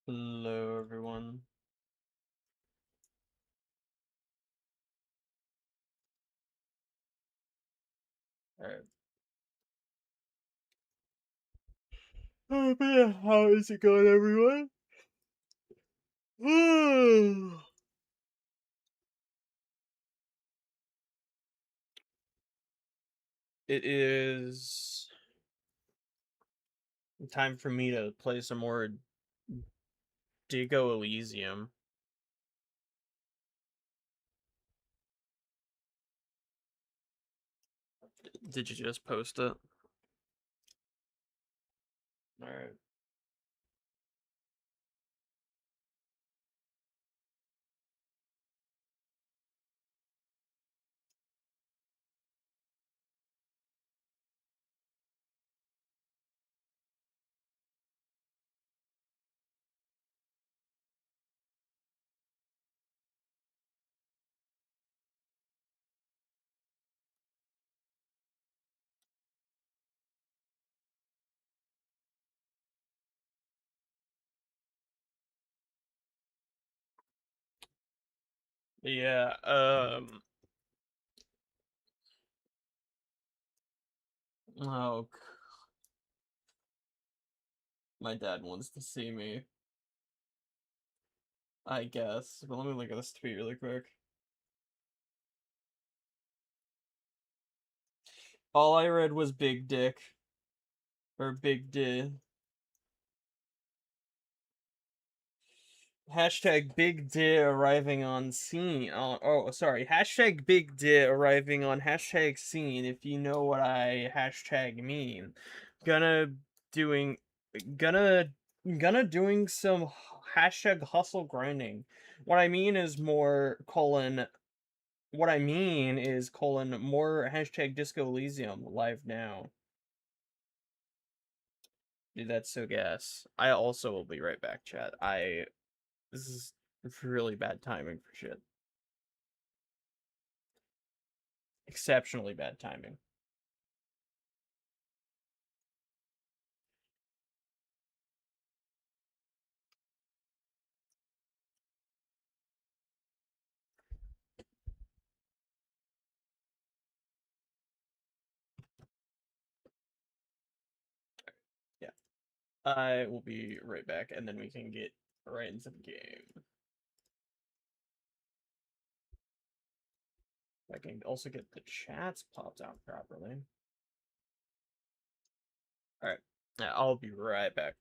Hello, everyone. All right. Oh man, how is it going, everyone? It is time for me to play some more Dihco Elysium. Did you just post it? All right. Yeah. Oh, my dad wants to see me. I guess. But let me look at this tweet really quick. All I read was big dick or big di. Hashtag Big Di arriving on scene. Sorry. Hashtag Big Di arriving on hashtag scene. If you know what I hashtag mean, gonna doing, gonna doing some hashtag hustle grinding. What I mean is more colon. What I mean is colon more hashtag Disco Elysium live now. Dude, that's so gas. I also will be right back, chat. This is really bad timing for shit. Exceptionally bad timing. Yeah. I will be right back, and then we can get right into the game. I can also get the chats popped out properly. Alright. Yeah, I'll be right back.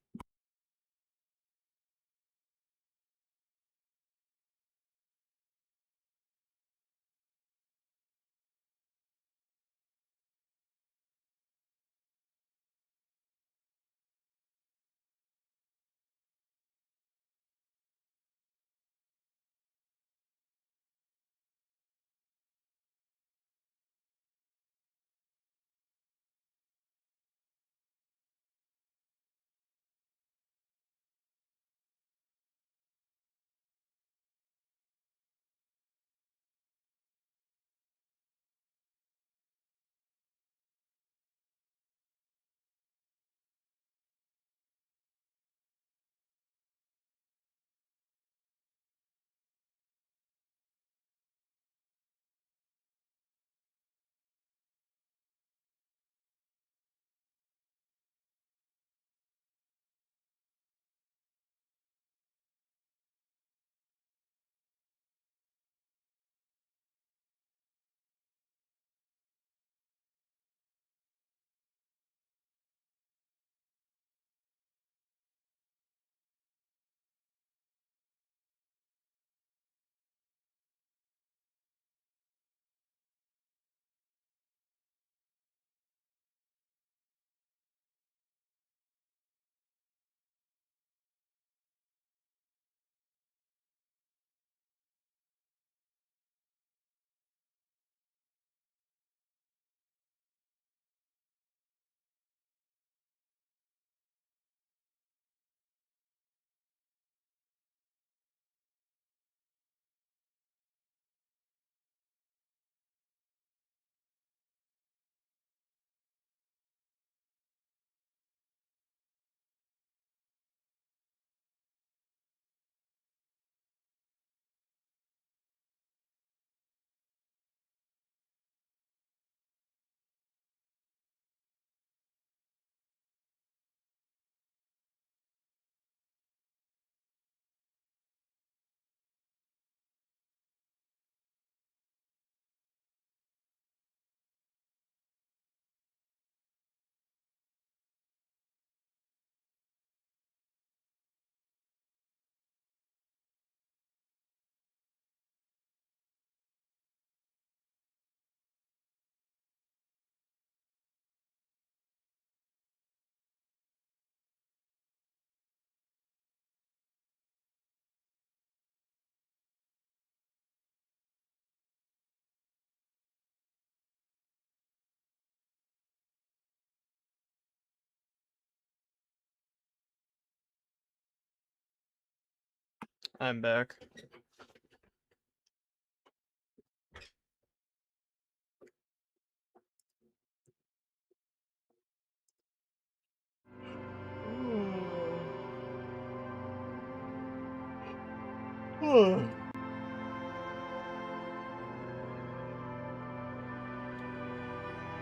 I'm back.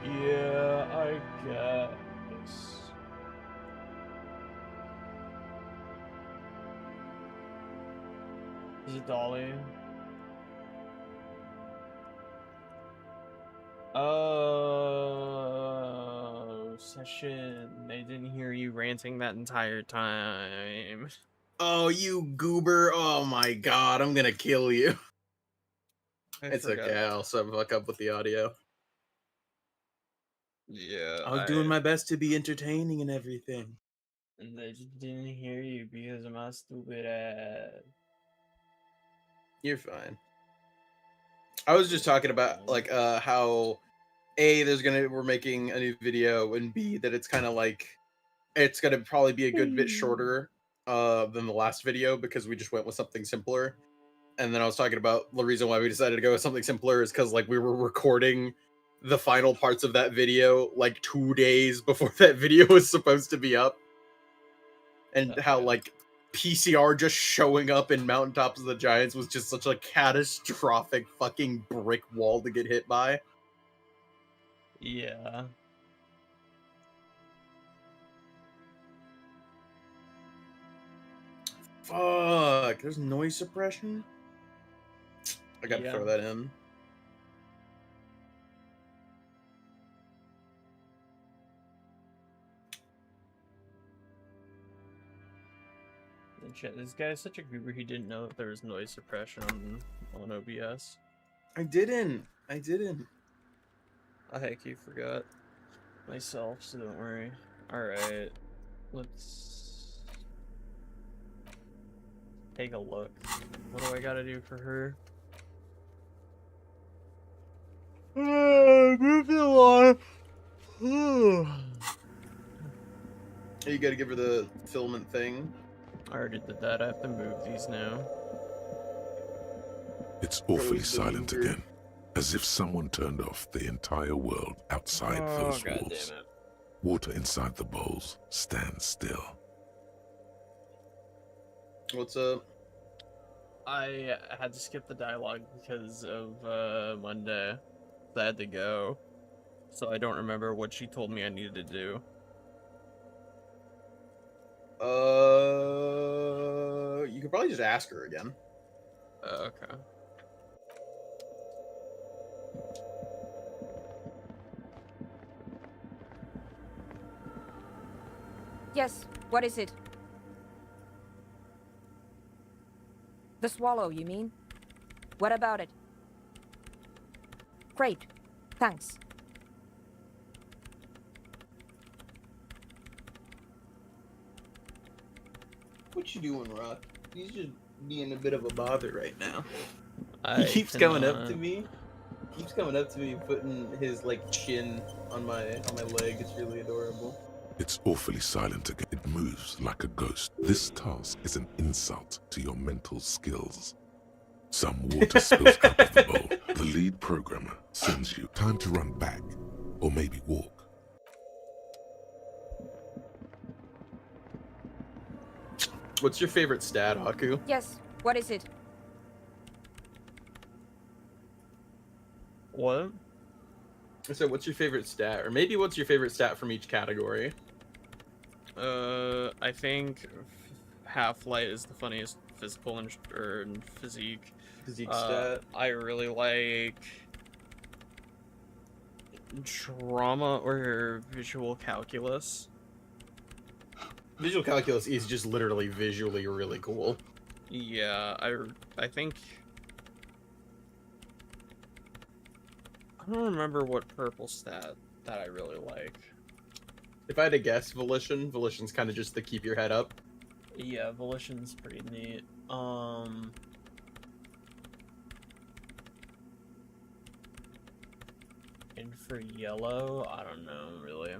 Yeah, I guess. Is it Dolly? Oh, session. They didn't hear you ranting that entire time. Oh, you goober. Oh my god, I'm gonna kill you. It's okay, I'll fuck up with the audio. Yeah, I was doing my best to be entertaining and everything. And they just didn't hear you because of my stupid ass. You're fine. I was just talking about like how A, we're making a new video, and B, that it's kind of like it's gonna probably be a good bit shorter than the last video because we just went with something simpler. And then I was talking about the reason why we decided to go with something simpler is because like we were recording the final parts of that video like 2 days before that video was supposed to be up. And how like PCR just showing up in Mountaintops of the Giants was just such a catastrophic fucking brick wall to get hit by. Yeah. Fuck, there's noise suppression? I gotta throw that in. This guy is such a goober, he didn't know that there was noise suppression on OBS. I didn't. I heck, you forgot myself, so don't worry. Alright, let's take a look. What do I gotta do for her? Move it along. You gotta give her the filament thing. I already did that. I have to move these now. It's awfully silent again, as if someone turned off the entire world outside those walls. Water inside the bowls stands still. What's up? I had to skip the dialogue because of Monday. I had to go, so I don't remember what she told me I needed to do. You could probably just ask her again. Okay. Yes, what is it? The swallow, you mean? What about it? Great, thanks. What you doing, Rock? He's just being a bit of a bother right now. He keeps coming up to me. Keeps coming up to me, putting his like chin on my leg. It's really adorable. It's awfully silent again. It moves like a ghost. This task is an insult to your mental skills. Some water spills out of the bowl. The lead programmer sends you time to run back, or maybe walk. What's your favorite stat, Haku? Yes, what is it? What? So what's your favorite stat? Or maybe what's your favorite stat from each category? I think Half-Light is the funniest physical and physique. Physique stat. I really like drama or visual calculus. Visual calculus is just literally visually really cool. Yeah, I think I don't remember what purple stat that I really like. If I had to guess, Volition. Volition's kind of just to keep your head up. Yeah, Volition's pretty neat. And for yellow, I don't know, really.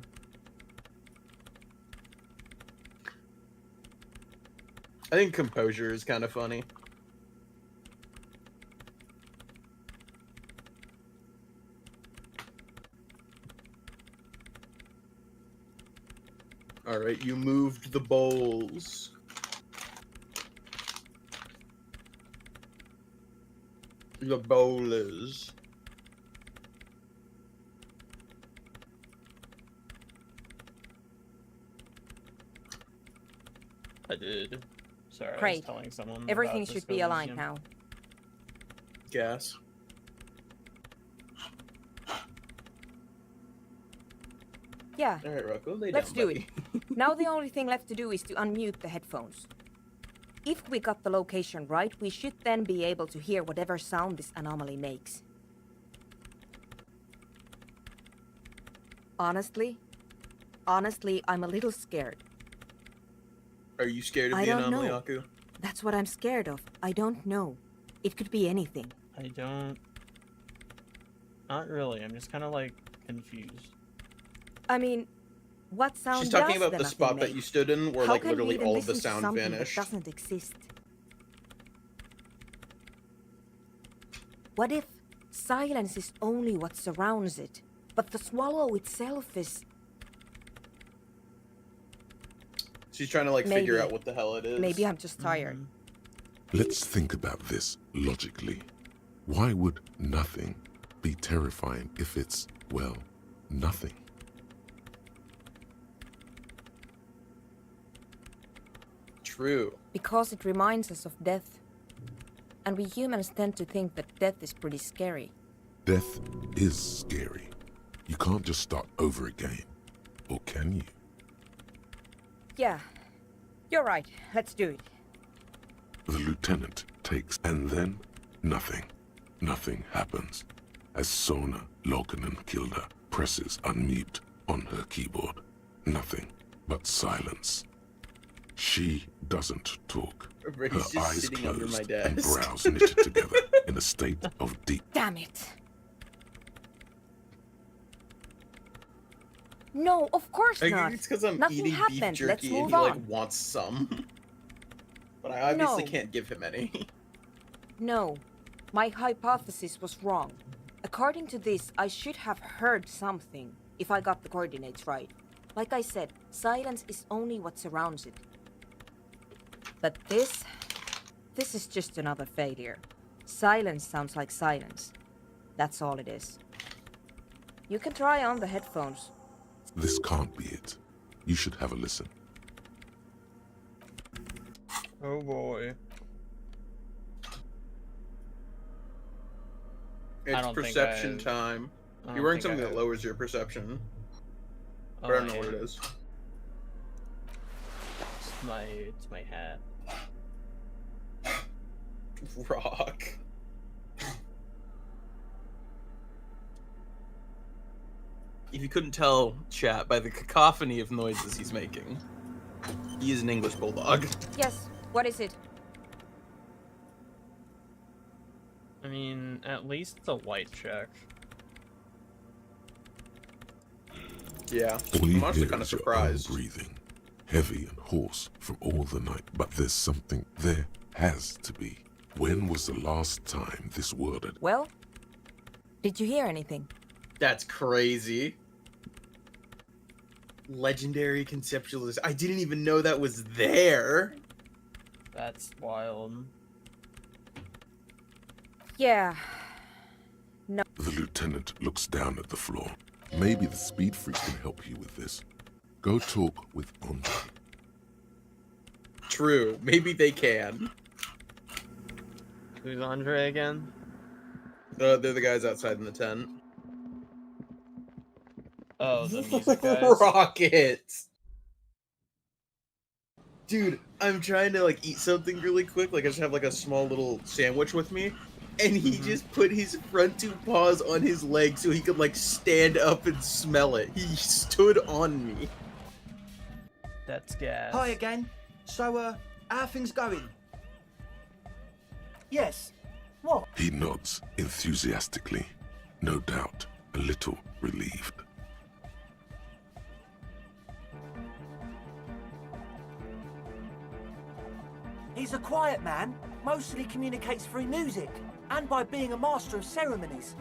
I think Composure is kind of funny. All right, you moved the bowls. The bowlers. I did. Sorry, I Great. was telling someone. Everything about should Disco be aligned Elysium. now. Gas. Yeah, All right, Rocco, lay let's down, do buddy. it. Now the only thing left to do is to unmute the headphones. If we got the location right, we should then be able to hear whatever sound this anomaly makes. Honestly, I'm a little scared. Are you scared of I the don't anomaly, know. Aku? That's what I'm scared of. I don't know. It could be anything. I don't. Not really. I'm just kind of like confused. I mean, what sound She's talking does about the the nothing spot that make? you stood in, where How like can we literally even all of the listen to sound something vanished. that doesn't exist? What if silence is only what surrounds it, but the swallow itself is... She's trying to like figure Maybe. out what the hell it is. Maybe I'm just tired. Let's think about this logically. Why would nothing be terrifying if it's, well, nothing? True. Because it reminds us of death. And we humans tend to think that death is pretty scary. Death is scary. You can't just start over again. Or can you? Yeah, you're right. Let's do it. The lieutenant takes, and then nothing. Nothing happens. As Sona Lokinen-Kilda presses unmute on her keyboard. Nothing but silence. She doesn't talk. Her He's just eyes sitting under my closed and desk. brows knitted together in a state of deep. Damn it. No, of course not. It's because I'm Nothing eating happened. beef Let's jerky and move he like on. wants some. But I obviously No. can't give him any. No, my hypothesis was wrong. According to this, I should have heard something, if I got the coordinates right. Like I said, silence is only what surrounds it. But this is just another failure. Silence sounds like silence. That's all it is. You can try on the headphones. This can't be it. You should have a listen. Oh boy. It's don't think perception I- time. I don't You're wearing think I something that have- lowers your perception. Oh, But I don't know yeah. what it is. It's my hat. Rock. If you couldn't tell, chat, by the cacophony of noises he's making, he is an English bulldog. Yes, what is it? I mean, at least it's a white check. Yeah. All you I'm actually hear kind of is your own surprised. breathing, heavy and hoarse from all the night. But there's something. There has to be. When was the last time this word had... Well, did you hear anything? That's crazy. Legendary conceptualist. I didn't even know that was there. That's wild. Yeah. The lieutenant looks down at the floor. Maybe the speed freak can help you with this. Go talk with Andre. True. Maybe they can. Who's Andre again? They're the guys outside in the tent. Oh, the music guys. Rockets. Dude, I'm trying to like eat something really quick. Like I just have like a small little sandwich with me. And he just put his front two paws on his leg so he could like stand up and smell it. He stood on me. That's gas. Hi again. So, how are things going? Yes. What? He nods enthusiastically, no doubt a little relieved. He's a quiet man, mostly communicates through music, and by being a master of ceremonies.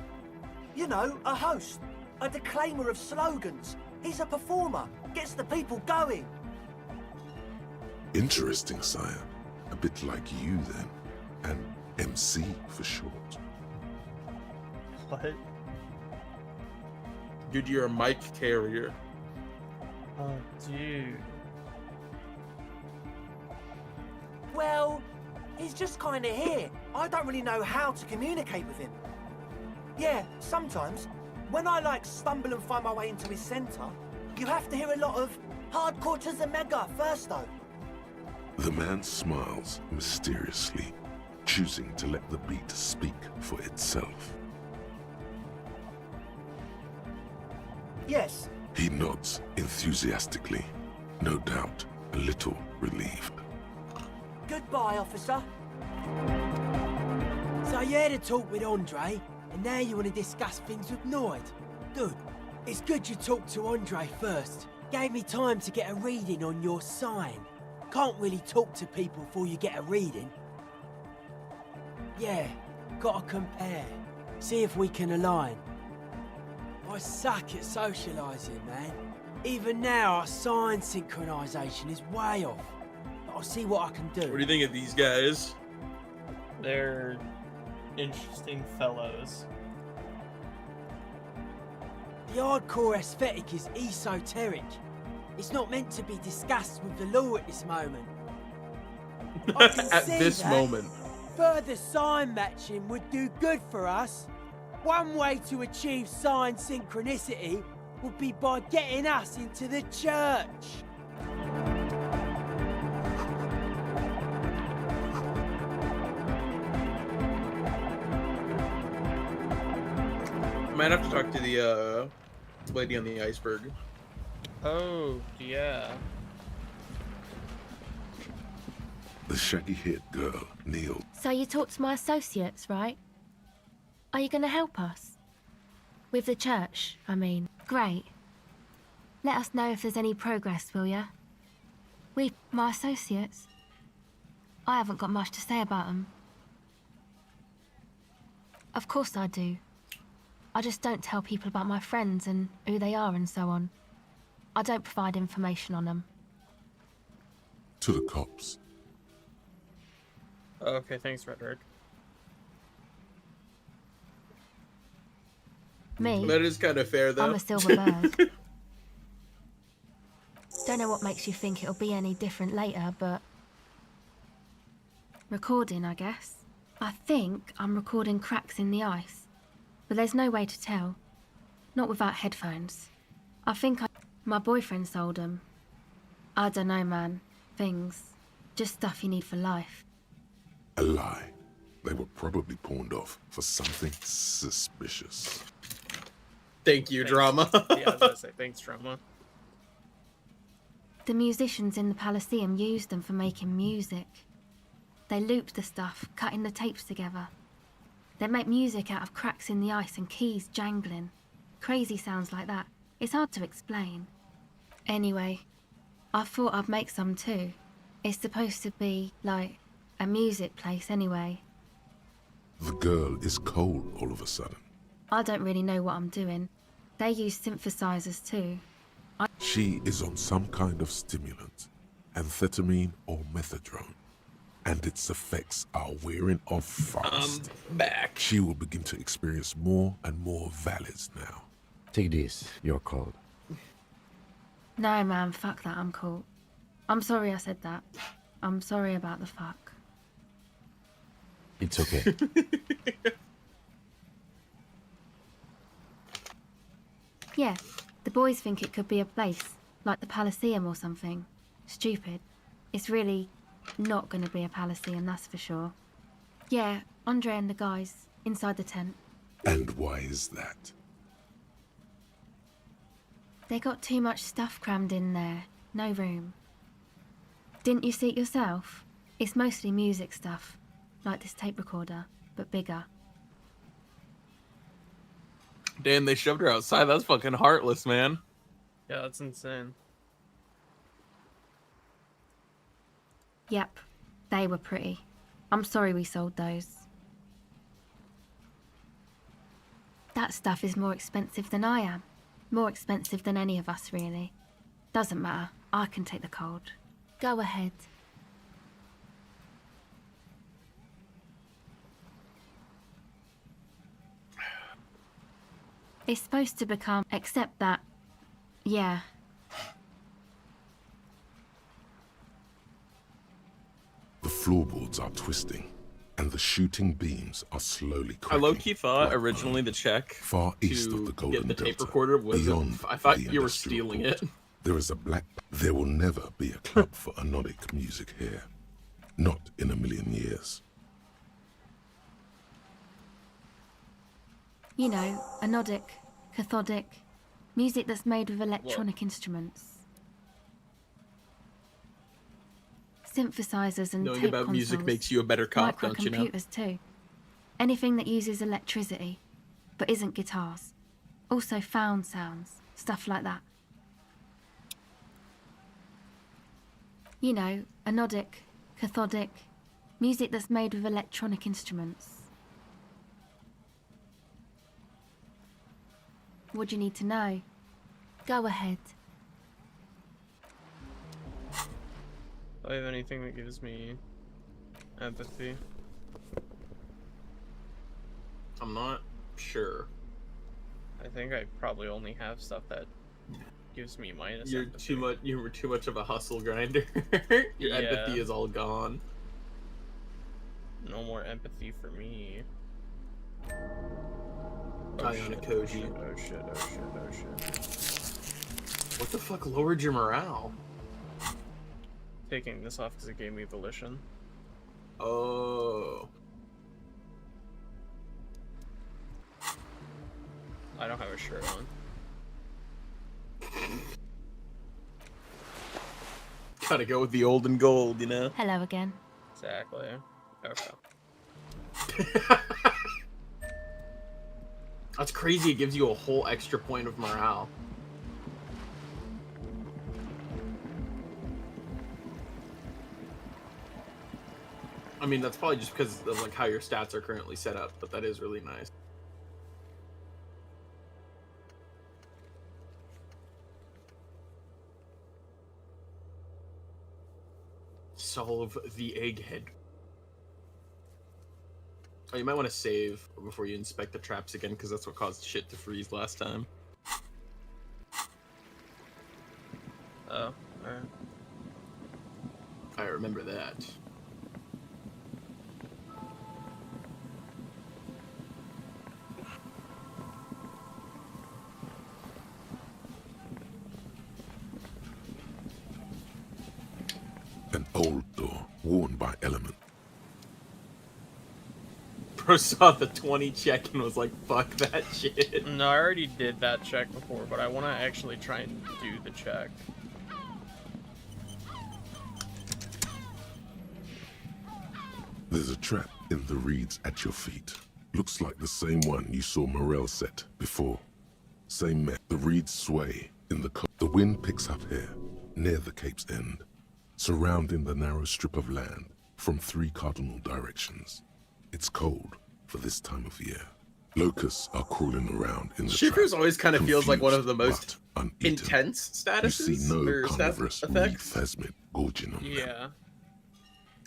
You know, a host, a declaimer of slogans. He's a performer. Gets the people going. Interesting, sire. A bit like you then. An MC for short. What? Dude, you're a mic carrier. Oh, dude. Well, he's just kind of here. I don't really know how to communicate with him. Yeah, sometimes, when I stumble and find my way into his centre, you have to hear a lot of hardcore to the mega first though. The man smiles mysteriously, choosing to let the beat speak for itself. Yes. He nods enthusiastically, no doubt a little relieved. Goodbye, officer. So you had a talk with Andre, and now you want to discuss things with Noid. Good. It's good you talked to Andre first. Gave me time to get a reading on your sign. Can't really talk to people before you get a reading. Yeah, gotta compare. See if we can align. I suck at socialising, man. Even now, our sign synchronisation is way off. But I'll see what I can do. What do you think of these guys? They're interesting fellows. The hardcore aesthetic is esoteric. It's not meant to be discussed with the law at this moment. I can At see this that. moment. Further sign matching would do good for us. One way to achieve sign synchronicity would be by getting us into the church. I might have to talk to the lady on the iceberg. Oh, yeah. The shaggy-haired girl kneeled. So you talked to my associates, right? Are you going to help us? With the church, I mean. Great. Let us know if there's any progress, will ya? My associates? I haven't got much to say about them. Of course I do. I just don't tell people about my friends and who they are and so on. I don't provide information on them. To the cops. Okay, thanks, Redrick. Me? That is kind of fair, though. I'm a silver bird. Don't know what makes you think it'll be any different later, but... Recording, I guess. I think I'm recording cracks in the ice. But there's no way to tell. Not without headphones. I think my boyfriend sold them. I don't know, man. Things. Just stuff you need for life. A lie. They were probably pawned off for something suspicious. Thank you, Thanks. drama. Yeah, I was gonna say, thanks, drama. The musicians in the Palaceum used them for making music. They looped the stuff, cutting the tapes together. They make music out of cracks in the ice and keys jangling. Crazy sounds like that. It's hard to explain. Anyway, I thought I'd make some too. It's supposed to be, like, a music place anyway. The girl is cold all of a sudden. I don't really know what I'm doing. They use synthesizers too. She is on some kind of stimulant, amphetamine or methadone, and its effects are wearing off fast. Back. She will begin to experience more and more valids now. Take this, you're cold. No, man, fuck that, I'm cool. I'm sorry I said that. I'm sorry about the fuck. It's okay. Yeah, the boys think it could be a place, like the Palaceum or something. Stupid. It's really not gonna be a Palaceum, that's for sure. Yeah, Andre and the guys, inside the tent. And why is that? They got too much stuff crammed in there. No room. Didn't you see it yourself? It's mostly music stuff, like this tape recorder, but bigger. Damn, they shoved her outside. That's fucking heartless, man. Yeah, that's insane. Yep, they were pretty. I'm sorry we sold those. That stuff is more expensive than I am. More expensive than any of us, really. Doesn't matter. I can take the cold. Go ahead. It's supposed to become, except that, yeah. The floorboards are twisting, and the shooting beams are slowly I cracking. low-key thought like originally bone. the check Far east of the to Golden get the tape Delta, recorder was beyond I thought the you were industrial stealing port, it. there is a black. There will never be a club for anodic music here. Not in a million years. You know, anodic, cathodic, music that's made with electronic instruments. Synthesizers and Knowing tape about music consoles, makes you a better cop, don't you know? microcomputers too. Anything that uses electricity, but isn't guitars. Also found sounds, stuff like that. You know, anodic, cathodic, music that's made with electronic instruments. What do you need to know? Go ahead. Do I have anything that gives me empathy? I'm not sure. I think I probably only have stuff that gives me minus You're empathy. too much. You were too much of a hustle grinder. Your empathy Yeah. is all gone. No more empathy for me. Ionic Oh Koji. shit, oh shit, oh shit, oh shit. What the fuck lowered your morale? Taking this off because it gave me volition. Oh. I don't have a shirt on. Gotta go with the old and gold, you know? Hello again. Exactly. Okay. That's crazy, it gives you a whole extra point of morale. I mean, that's probably just because of like how your stats are currently set up, but that is really nice. Solve the egghead. Oh, you might want to save before you inspect the traps again, because that's what caused shit to freeze last time. Oh, alright. I remember that. An old door, worn by element. Bro saw the 20 check and was like, fuck that shit. No, I already did that check before, but I want to actually try and do the check. There's a trap in the reeds at your feet. Looks like the same one you saw Morel set before. Same map. The reeds sway in the the wind picks up here, near the cape's end, surrounding the narrow strip of land from 3 cardinal directions. It's cold for this time of year. Locusts are crawling around in the Shivers trap, always kind of feels like one of the most but uneaten. intense You statuses see no or stat carnivorous reed effects. phasmid gorging on them. Yeah.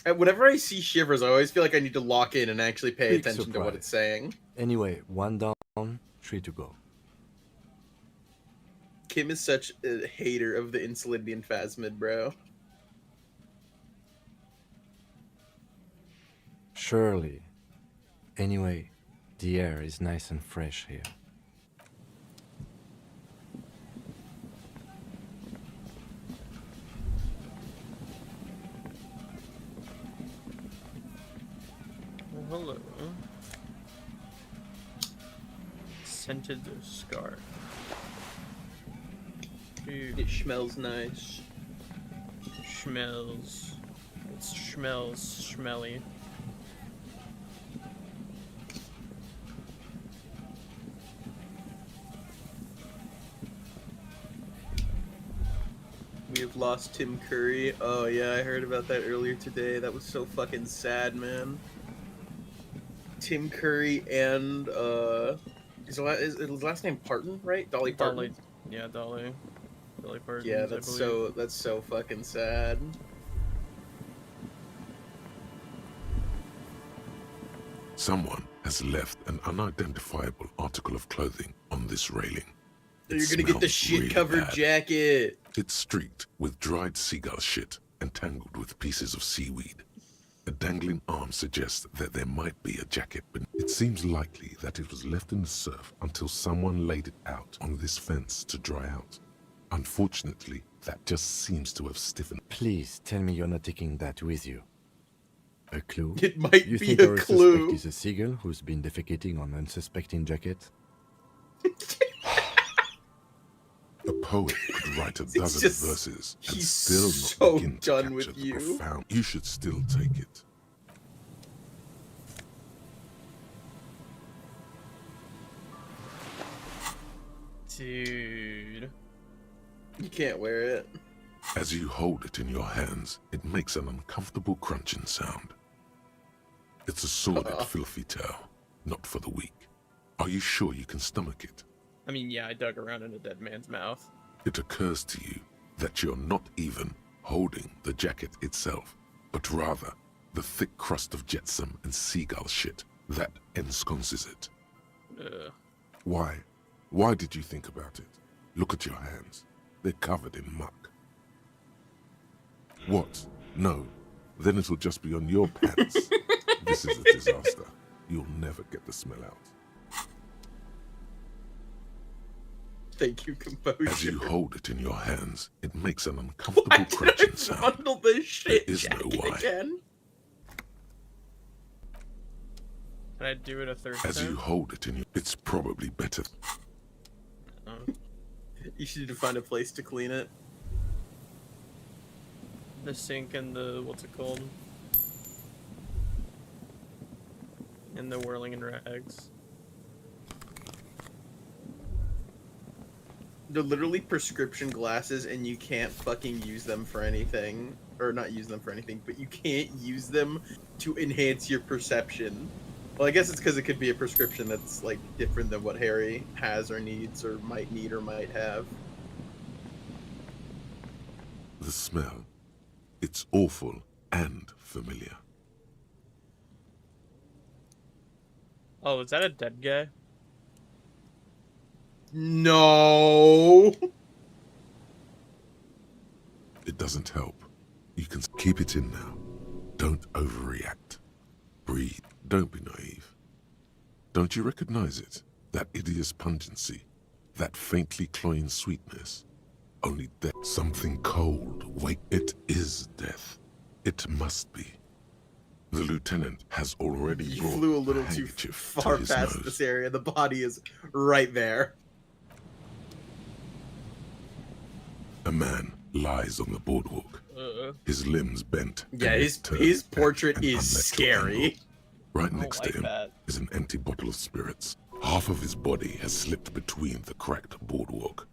And whenever I see Shivers, I always feel like I need to lock in and actually pay Big attention to what surprise. it's saying. Anyway, 1 down, 3 to go. Kim is such a hater of the Insulindian Phasmid, bro. Surely. Anyway, the air is nice and fresh here. Well, hello. Scented scarf. Dude, It smells nice. smells. It smells smelly. We have lost Tim Curry. Oh yeah, I heard about that earlier today. That was so fucking sad, man. Tim Curry and is his last name Parton, right? Dolly Parton. Dolly. Yeah, Dolly. Billy Parsons, Yeah, I believe. that's so fucking sad. Someone has left an unidentifiable article of clothing on this railing. It You're gonna get the smells shit really covered bad. jacket. It's streaked with dried seagull shit and tangled with pieces of seaweed. A dangling arm suggests that there might be a jacket, but it seems likely that it was left in the surf until someone laid it out on this fence to dry out. Unfortunately, that just seems to have stiffened. Please tell me you're not taking that with you. A clue? It might You be think a our clue. suspect is a seagull who's been defecating on unsuspecting jacket? A poet could write a It's dozen just- verses and he's still so not begin to done capture with the you. profound. You should still take it. Dude. You can't wear it. As you hold it in your hands, it makes an uncomfortable crunching sound. It's a sordid, filthy tale, not for the weak. Are you sure you can stomach it? I mean, yeah, I dug around in a dead man's mouth. It occurs to you that you're not even holding the jacket itself, but rather the thick crust of jetsam and seagull shit that ensconces it. Ugh. Why? Why did you think about it? Look at your hands. They're covered in muck. What? No. Then it'll just be on your pants. This is a disaster. You'll never get the smell out. Thank you, composure. As you hold it in your hands, it makes an uncomfortable crunching sound. Bundle this shit There is no jacket why. again. Can I do it a third As time? you hold it in your... It's probably better. You should find a place to clean it. The sink and the, what's it called? And the whirling in rags. They're literally prescription glasses and you can't fucking use them for anything. Or not use them for anything, but you can't use them to enhance your perception. Well, I guess it's because it could be a prescription that's, like, different than what Harry has or needs or might need or might have. The smell. It's awful and familiar. Oh, is that a dead guy? No! It doesn't help. You can keep it in now. Don't overreact. Breathe. Don't be naive. Don't you recognize it? That hideous pungency. That faintly cloying sweetness. Only death. Something cold. Wait, it is death. It must be. The lieutenant has already You brought flew a little the too handkerchief far to his past nose. this area. The body is right there. A man lies on the boardwalk. His limbs bent. Yeah, and his turned portrait at an is unnatural scary. angle. Right don't next like to him that. is an empty bottle of spirits. Half of his body has slipped between the cracked boardwalk,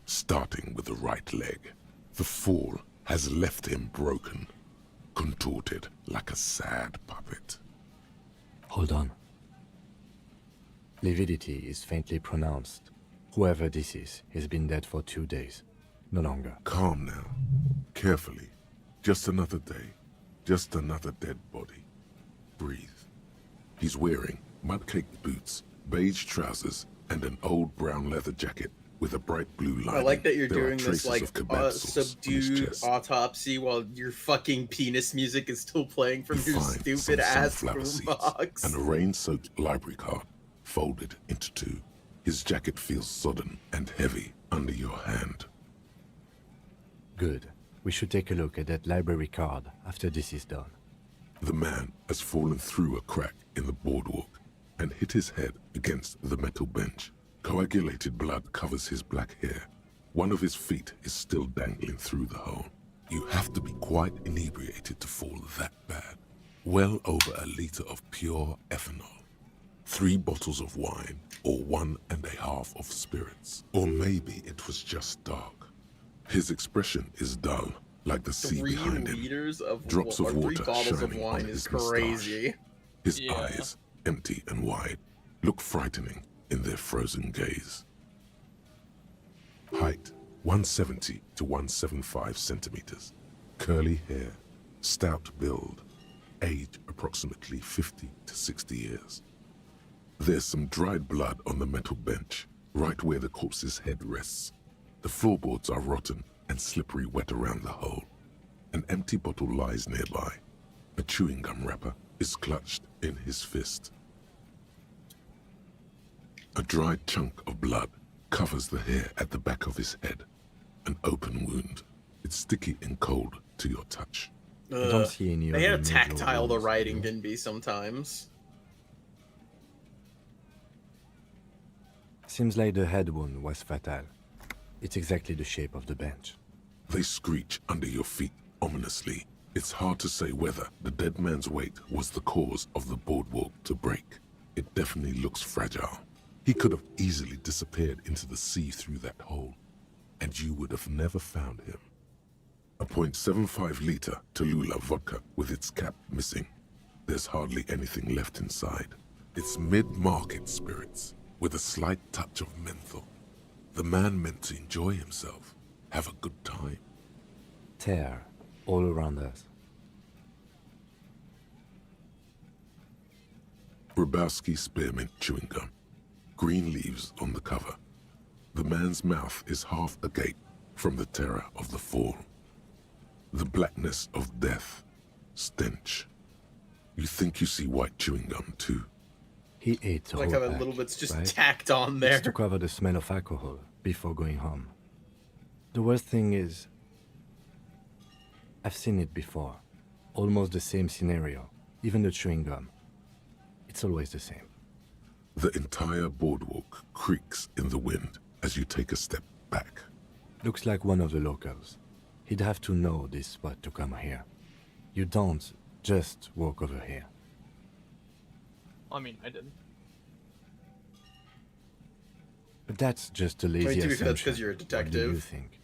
starting with the right leg. The fall has left him broken, contorted like a sad puppet. Hold on. Lividity is faintly pronounced. Whoever this is has been dead for 2 days. No longer. Calm now. Carefully. Just another day. Just another dead body. Breathe. He's wearing mud-caked boots, beige trousers, and an old brown leather jacket with a bright blue lining. I like that you're There are doing this traces like of kebab sauce on his subdued chest. autopsy while your fucking penis music is still playing from You your find stupid some ass sunflower seeds boombox. and a rain-soaked library card folded into two. His jacket feels sodden and heavy under your hand. Good. We should take a look at that library card after this is done. The man has fallen through a crack in the boardwalk and hit his head against the metal bench. Coagulated blood covers his black hair. One of his feet is still dangling through the hole. You have to be quite inebriated to fall that bad. Well over a liter of pure ethanol. 3 bottles of wine, or 1.5 of spirits. Or maybe it was just dark. His expression is dull, like the sea 3 behind him. liters of Drops wa- of or 3 water bottles of shining on wine his is mustache. crazy. His Yeah. eyes, empty and wide, look frightening in their frozen gaze. Height, 170 to 175 centimeters. Curly hair, stout build, age approximately 50 to 60 years. There's some dried blood on the metal bench, right where the corpse's head rests. The floorboards are rotten and slippery wet around the hole. An empty bottle lies nearby. A chewing gum wrapper is clutched in his fist. A dried chunk of blood covers the hair at the back of his head. An open wound. It's sticky and cold to your touch. I don't see any They other had major tactile the wounds, writing do you? can be sometimes. Seems like the head wound was fatal. It's exactly the shape of the bench. They screech under your feet ominously. It's hard to say whether the dead man's weight was the cause of the boardwalk to break. It definitely looks fragile. He could have easily disappeared into the sea through that hole, and you would have never found him. A .75-liter Tallulah vodka with its cap missing. There's hardly anything left inside. It's mid-market spirits with a slight touch of menthol. The man meant to enjoy himself, have a good time. Tear all around us. Grabowski spearmint chewing gum. Green leaves on the cover. The man's mouth is half agape from the terror of the fall. The blackness of death. Stench. You think you see white chewing gum too. He ate the Like whole how that pack, little bit's just right? tacked on there. It's to cover the smell of alcohol before going home. The worst thing is, I've seen it before. Almost the same scenario. Even the chewing gum. It's always the same. The entire boardwalk creaks in the wind as you take a step back. Looks like one of the locals. He'd have to know this spot to come here. You don't just walk over here. I mean, I didn't. But that's just a I lazy mean, to be fair, assumption. that's 'cause you're a What do you detective. think?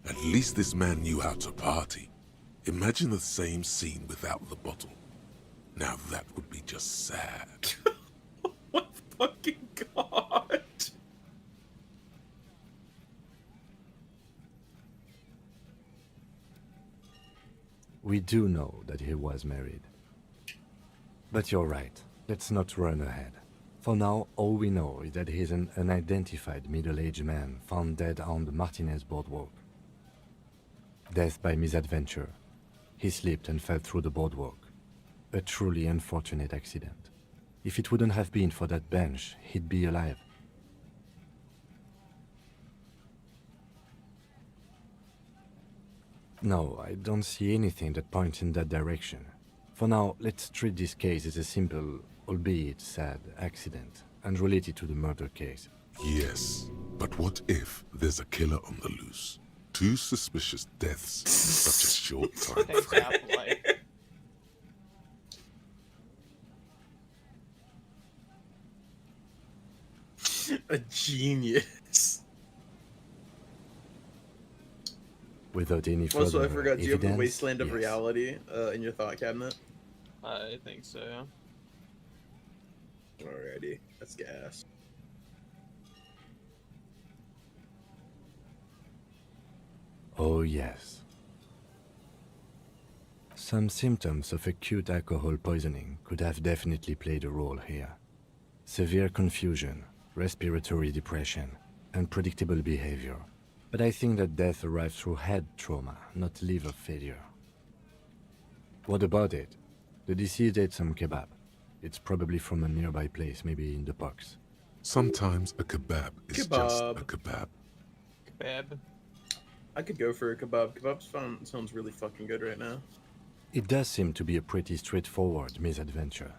At least this man knew how to party. Imagine the same scene without the bottle. Now that would be just sad. What fucking god? We do know that he was married. But you're right. Let's not run ahead. For now, all we know is that he's an unidentified middle-aged man found dead on the Martinez boardwalk. Death by misadventure. He slipped and fell through the boardwalk. A truly unfortunate accident. If it wouldn't have been for that bench, he'd be alive. No, I don't see anything that points in that direction. For now, let's treat this case as a simple, albeit sad, accident, unrelated to the murder case. Yes, but what if there's a killer on the loose? Two suspicious deaths in such a short time Thanks, frame. Applelight. A genius. Without any further Also, I forgot, do you have the evidence, Wasteland of yes. Reality in your thought cabinet? I think so, yeah. Alrighty, that's gas. Oh yes. Some symptoms of acute alcohol poisoning could have definitely played a role here. Severe confusion, respiratory depression, unpredictable behavior. But I think that death arrived through head trauma, not liver failure. What about it? The deceased ate some kebab. It's probably from a nearby place, maybe in the box. Sometimes a kebab is just Kebab. a kebab. Kebab. I could go for a kebab. Kebab's fun. Sounds really fucking good right now. It does seem to be a pretty straightforward misadventure.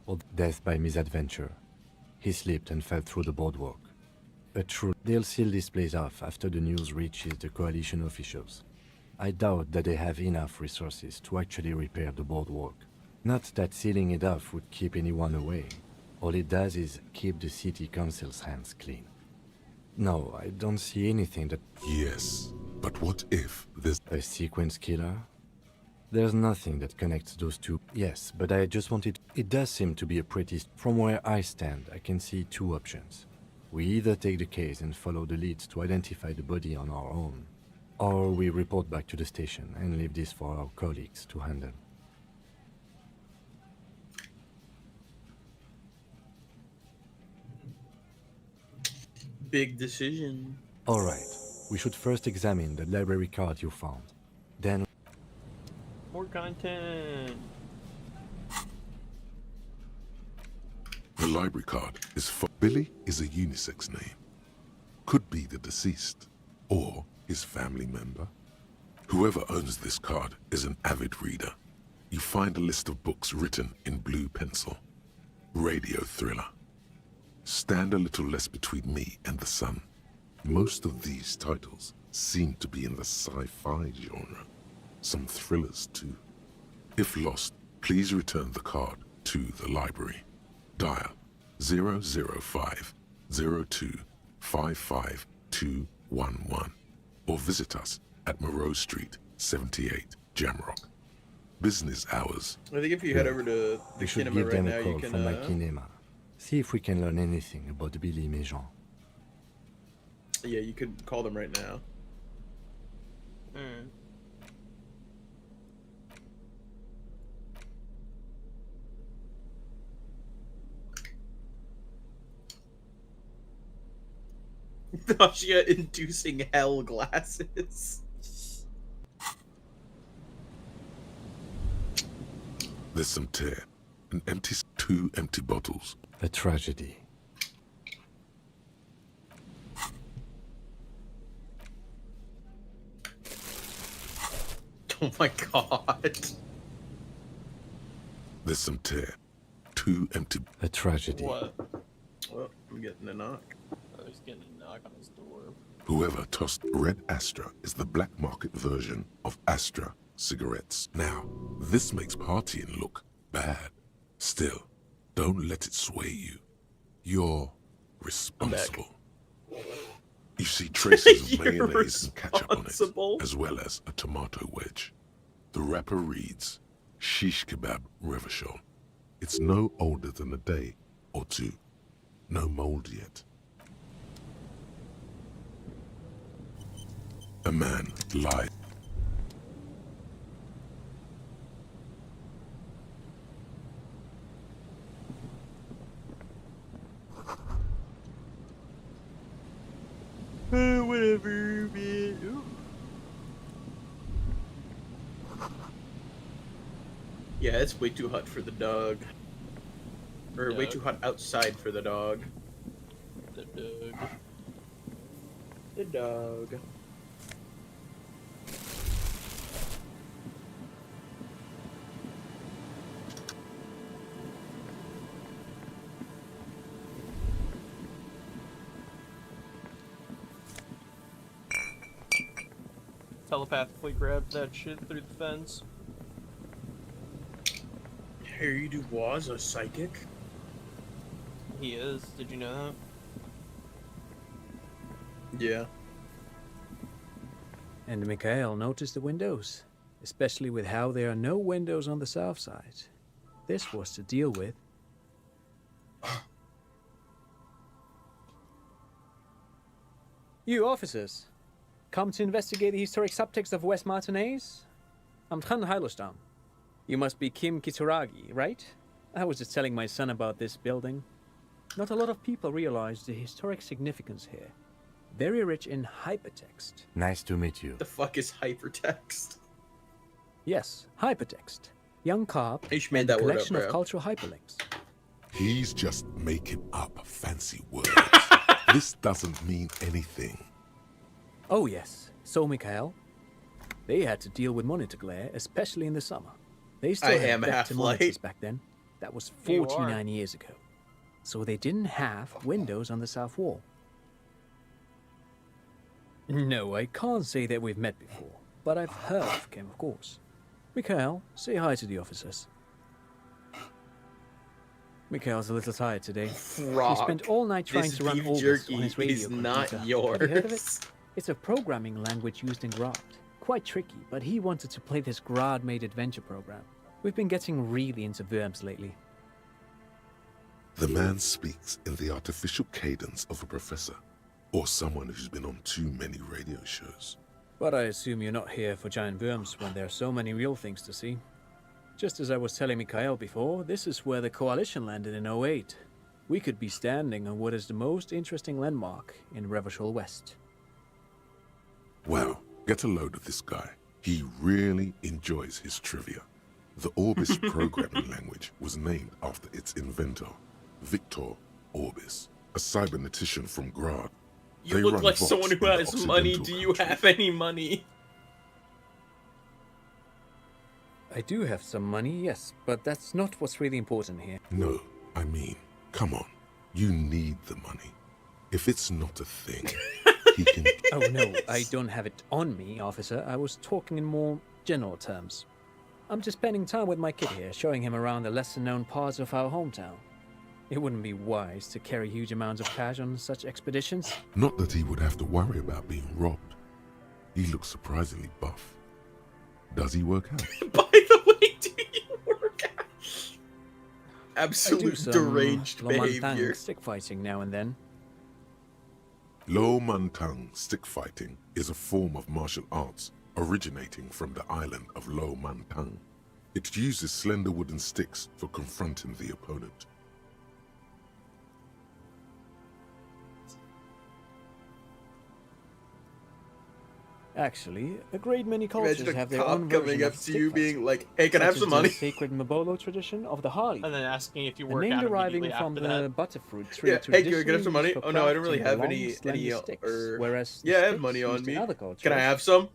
Or death by misadventure. He slipped and fell through the boardwalk. A true... They'll seal this place off after the news reaches the coalition officials. I doubt that they have enough resources to actually repair the boardwalk. Not that sealing it off would keep anyone away. All it does is keep the city council's hands clean. No, I don't see anything that... Yes, but what if there's... A sequence killer? There's nothing that connects those two. Yes, but I just wanted... It does seem to be a pretty... From where I stand, I can see two options. We either take the case and follow the leads to identify the body on our own, or we report back to the station and leave this for our colleagues to handle. Big decision. Alright, we should first examine the library card you found. Then More content. The library card is for Billy is a unisex name. Could be the deceased or his family member. Whoever owns this card is an avid reader. You find a list of books written in blue pencil. Radio thriller. Stand a little less between me and the sun. Most of these titles seem to be in the sci-fi genre. Some thrillers too. If lost, please return the card to the library. Dial 005 02 55211 or visit us at Moreau Street, 78, Jamrock. Business hours. I think if you head over to the we should cinema give right them now, a you call can. from my kinema. See if we can learn anything about Billy Méjean. Yeah, you could call them right now. Mm. Nausea inducing hell glasses. There's some tear. Two empty bottles. A tragedy. Oh my god. There's some tear. Two empty. A tragedy. What? Well, I'm getting a knock. Oh, he's getting a knock on his door. Whoever tossed Red Astra is the black market version of Astra cigarettes. Now, this makes partying look bad. Still, don't let it sway you. You're responsible. You see traces of You're mayonnaise and ketchup on responsible. it, as well as a tomato wedge. The wrapper reads, Shish Kebab Revachol. It's no older than a day or two. No mold yet. A man lied. Whatever, man. Ooh. Yeah, it's way too hot for the dog. Or way Dog. too hot outside for the dog. The dog. The dog. Telepathically grabbed that shit through the fence. Harry Dubois a psychic? He is. Did you know that? Yeah. And Mikhail noticed the windows, especially with how there are no windows on the south side. This was to deal with. You officers, come to investigate the historic subtext of West Martinez? I'm Tran Heilostam. You must be Kim Kitaragi, right? I was just telling my son about this building. Not a lot of people realize the historic significance here. Very rich in hypertext. Nice to meet you. The fuck is hypertext? Yes, hypertext. Young Carp You should made and that a word up, collection of bro. cultural hyperlinks. He's just making up fancy words. This doesn't mean anything. Oh yes, so Mikhail. They had to deal with monitor glare, especially in the summer. They still I had am better Half-Light. monitors back then. That was You are. 49 years ago. So they didn't have windows on the south wall. No, I can't say that we've met before, but I've heard of Kim, of course. Mikhail, say hi to the officers. Mikhail's a little tired today. Frog. He spent all night trying This to run beef August jerky on his radio is not computer. yours. Have you heard of it? It's a programming language used in Grad. Quite tricky, but he wanted to play this Grad-made adventure program. We've been getting really into verbs lately. The man speaks in the artificial cadence of a professor, or someone who's been on too many radio shows. But I assume you're not here for giant worms when there are so many real things to see. Just as I was telling Mikhail before, this is where the Coalition landed in '08. We could be standing on what is the most interesting landmark in Revachol West. Wow, get a load of this guy. He really enjoys his trivia. The Orbis programming language was named after its inventor, Victor Orbis, a cybernetician from Grad. You They look run like Vox someone in who the has money. Occidental Do you country. have any money? I do have some money, yes, but that's not what's really important here. No, I mean, come on. You need the money. If it's not a thing, he can... Oh no, I don't have it on me, officer. I was talking in more general terms. I'm just spending time with my kid here, showing him around the lesser-known parts of our hometown. It wouldn't be wise to carry huge amounts of cash on such expeditions. Not that he would have to worry about being robbed. He looks surprisingly buff. Does he work out? By the way, do you work out? I do Absolute some deranged Lomantang behavior. stick fighting now and then. Lo Mantang stick fighting is a form of martial arts originating from the island of Lo Mantang. It uses slender wooden sticks for confronting the opponent. Actually, a great many cultures Imagine a have their cop own version coming of up to stick you fighting, being like, "Hey, can I have such some as money?" the sacred Mabolo tradition of the Harley. And then asking if you A work name out deriving immediately from after the that. butterfruit tree. Yeah, hey, can I have traditionally some money? used for Oh no, I don't really crafting have long, any slender sticks, whereas the yeah, I have sticks money on used in me. other Can I cultures- have some?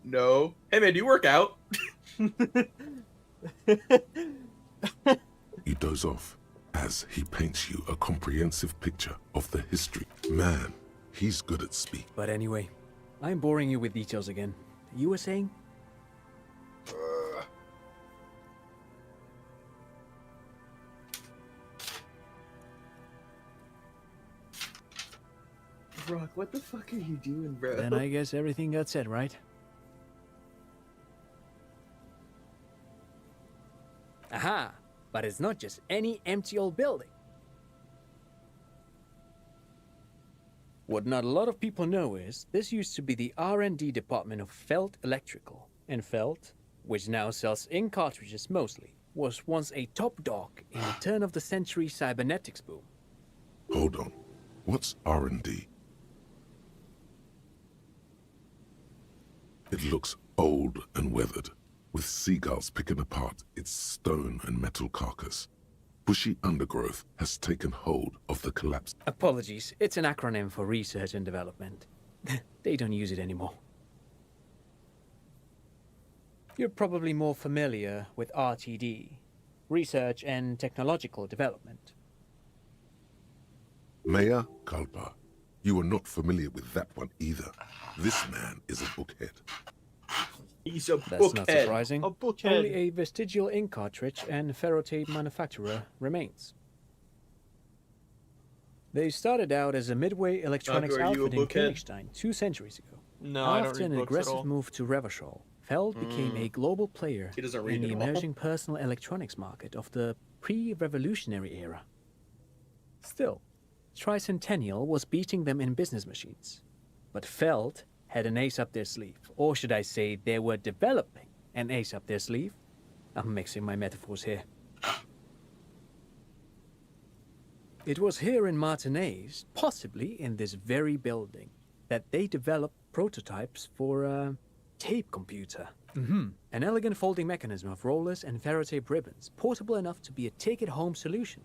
No. Hey man, do you work out? You doze off as he paints you a comprehensive picture of the history. Man, he's good at speak. But anyway, I'm boring you with details again. You were saying? Brock, what the fuck are you doing, bro? Then I guess everything got said, right? Aha! But it's not just any empty old building. What not a lot of people know is this used to be the R&D department of Felt Electrical. And Felt, which now sells ink cartridges mostly, was once a top dog in the turn-of-the-century cybernetics boom. Hold on. What's R&D? It looks old and weathered, with seagulls picking apart its stone and metal carcass. Bushy undergrowth has taken hold of the collapsed. Apologies, it's an acronym for research and development. They don't use it anymore. You're probably more familiar with RTD, Research and Technological Development. Maya Kalpa, you are not familiar with that one either. This man is a bookhead. He's a That's not bookhead. surprising. A bookhead. Only a vestigial ink cartridge and ferrotape manufacturer remains. They started out as a midway electronics are you a outfit in bookhead? Königstein 2 centuries ago. No, I don't After read an books at aggressive all. move to Revachol, Feld became a global player He doesn't in read the at all. emerging personal electronics market of the pre-revolutionary era. Still, Tricentennial was beating them in business machines. But Feld had an ace up their sleeve, or should I say they were developing an ace up their sleeve. I'm mixing my metaphors here. It was here in Martinez, possibly in this very building, that they developed prototypes for a tape computer. An elegant folding mechanism of rollers and ferrotape ribbons, portable enough to be a take-it-home solution.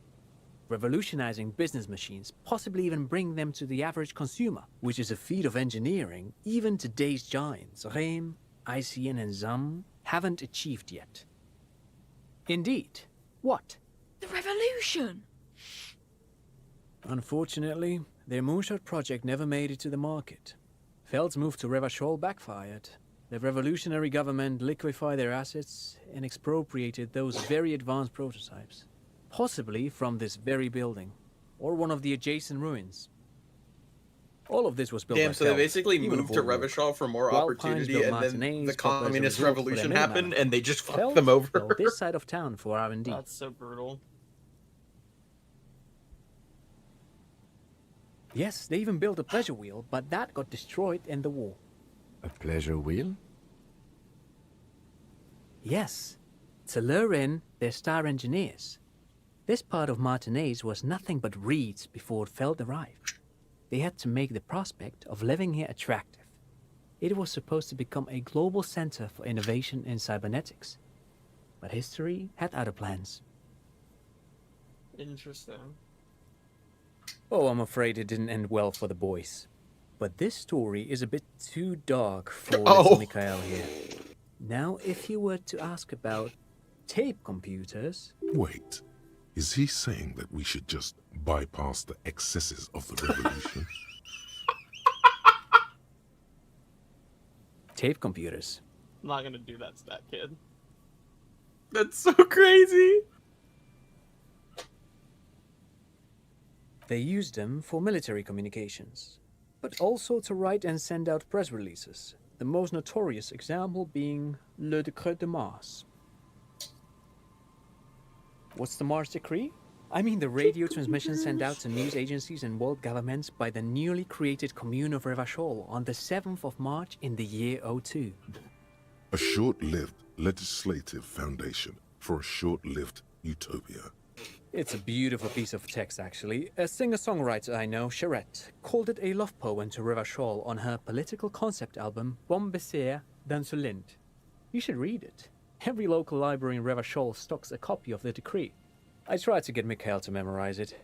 Revolutionizing business machines, possibly even bring them to the average consumer, which is a feat of engineering even today's giants, Rehm, ICN and ZAM, haven't achieved yet. Indeed. What? The revolution! Unfortunately, their moonshot project never made it to the market. Feld's move to Revachol backfired. The revolutionary government liquefied their assets and expropriated those very advanced prototypes. Possibly from this very building, or one of the adjacent ruins. All of this was built by Damn, so they Feld, basically even moved to before work. Revachol for more Wild Pines opportunity, built and then Martinez, the but as a communist result, for revolution their happened, minimum. and they just fucked Feld them over. built this side of town for R&D. That's so brutal. Yes, they even built a pleasure wheel, but that got destroyed in the war. A pleasure wheel? Yes, to lure in their star engineers. This part of Martinez was nothing but reeds before Feld arrived. They had to make the prospect of living here attractive. It was supposed to become a global center for innovation in cybernetics. But history had other plans. Interesting. Oh, I'm afraid it didn't end well for the boys. But this story is a bit too dark for little Mikhail here. Now, if you were to ask about tape computers... Wait, is he saying that we should just bypass the excesses of the revolution? Tape computers. I'm not gonna do that to that kid. That's so crazy. They used them for military communications, but also to write and send out press releases, the most notorious example being Le Décret de Mars. What's the Mars Decree? I mean the radio transmission sent out to news agencies and world governments by the newly created Commune of Revachol on the 7th of March in the year 02. A short-lived legislative foundation for a short-lived utopia. It's a beautiful piece of text, actually. A singer-songwriter I know, Charette, called it a love poem to Revachol on her political concept album, Bon Baiser dans ce Lind. You should read it. Every local library in Revachol stocks a copy of the decree. I tried to get Mikhail to memorize it.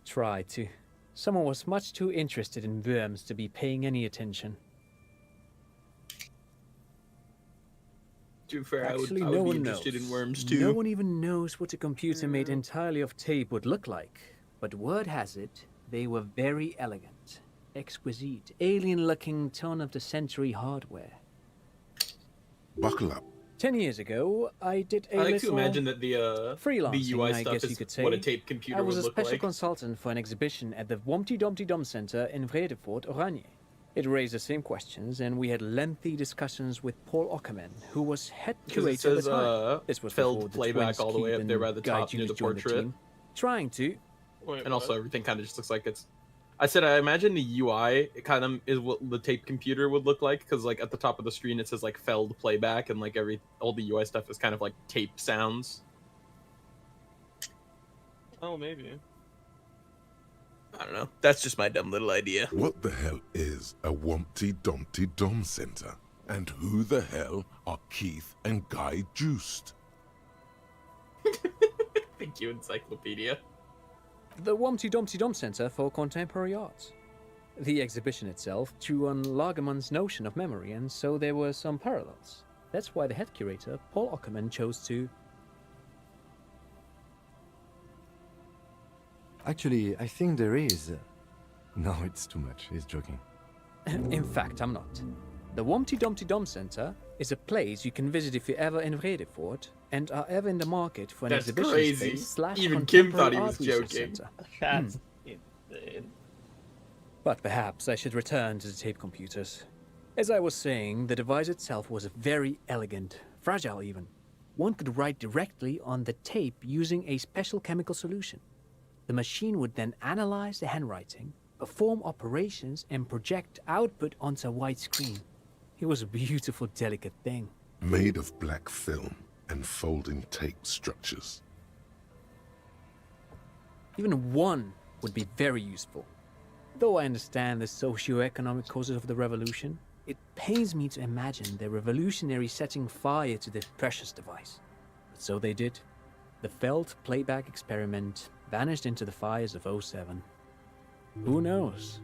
Tried to. Someone was much too interested in worms to be paying any attention. To be fair, Actually, I no would be one interested knows. in worms too. No one even knows what a computer made entirely of tape would look like. But word has it, they were very elegant, exquisite, alien-looking turn-of-the-century hardware. Buckle up. 10 years ago, I did a I like little to imagine that the freelancing, UI I stuff guess you is could say. what a tape computer I was would a look special like. consultant for an exhibition at the Wompty Dumpty Dum Center in Vredefort, Oranje. It raised the same questions, and we had lengthy discussions with Paul Ockerman, who was head Because it curator at says the time. This was Feld before the playback twins all the way Keith up there and by the Guy top near Juniors the joined portrait. team, trying to. Wait, And also what? everything kind of just looks like it's... I said I imagine the UI kind of is what the tape computer would look like, because like at the top of the screen it says like Feld playback, and like all the UI stuff is kind of like tape sounds. Oh, maybe. I don't know. That's just my dumb little idea. What the hell is a Wumpty Dumpty Dum Center? And who the hell are Keith and Guy Juiced? Thank you, Encyclopedia. The Wompty Dumpty Dum Center for Contemporary Art. The exhibition itself drew on Lagerman's notion of memory, and so there were some parallels. That's why the head curator, Paul Ockerman, chose to... Actually, I think there is. No, it's too much. He's joking. In fact, I'm not. The Wompty Dumpty Dum Center is a place you can visit if you're ever in Vredefort and are ever in the market for an That's exhibition crazy. space slash Even Kim thought he contemporary was art research joking. center. That's insane. But perhaps I should return to the tape computers. As I was saying, the device itself was very elegant, fragile even. One could write directly on the tape using a special chemical solution. The machine would then analyze the handwriting, perform operations, and project output onto a white screen. It was a beautiful, delicate thing. Made of black film and folding tape structures. Even one would be very useful. Though I understand the socio-economic causes of the revolution, it pains me to imagine the revolutionaries setting fire to this precious device. But so they did. The Feld playback experiment vanished into the fires of 07. Who knows?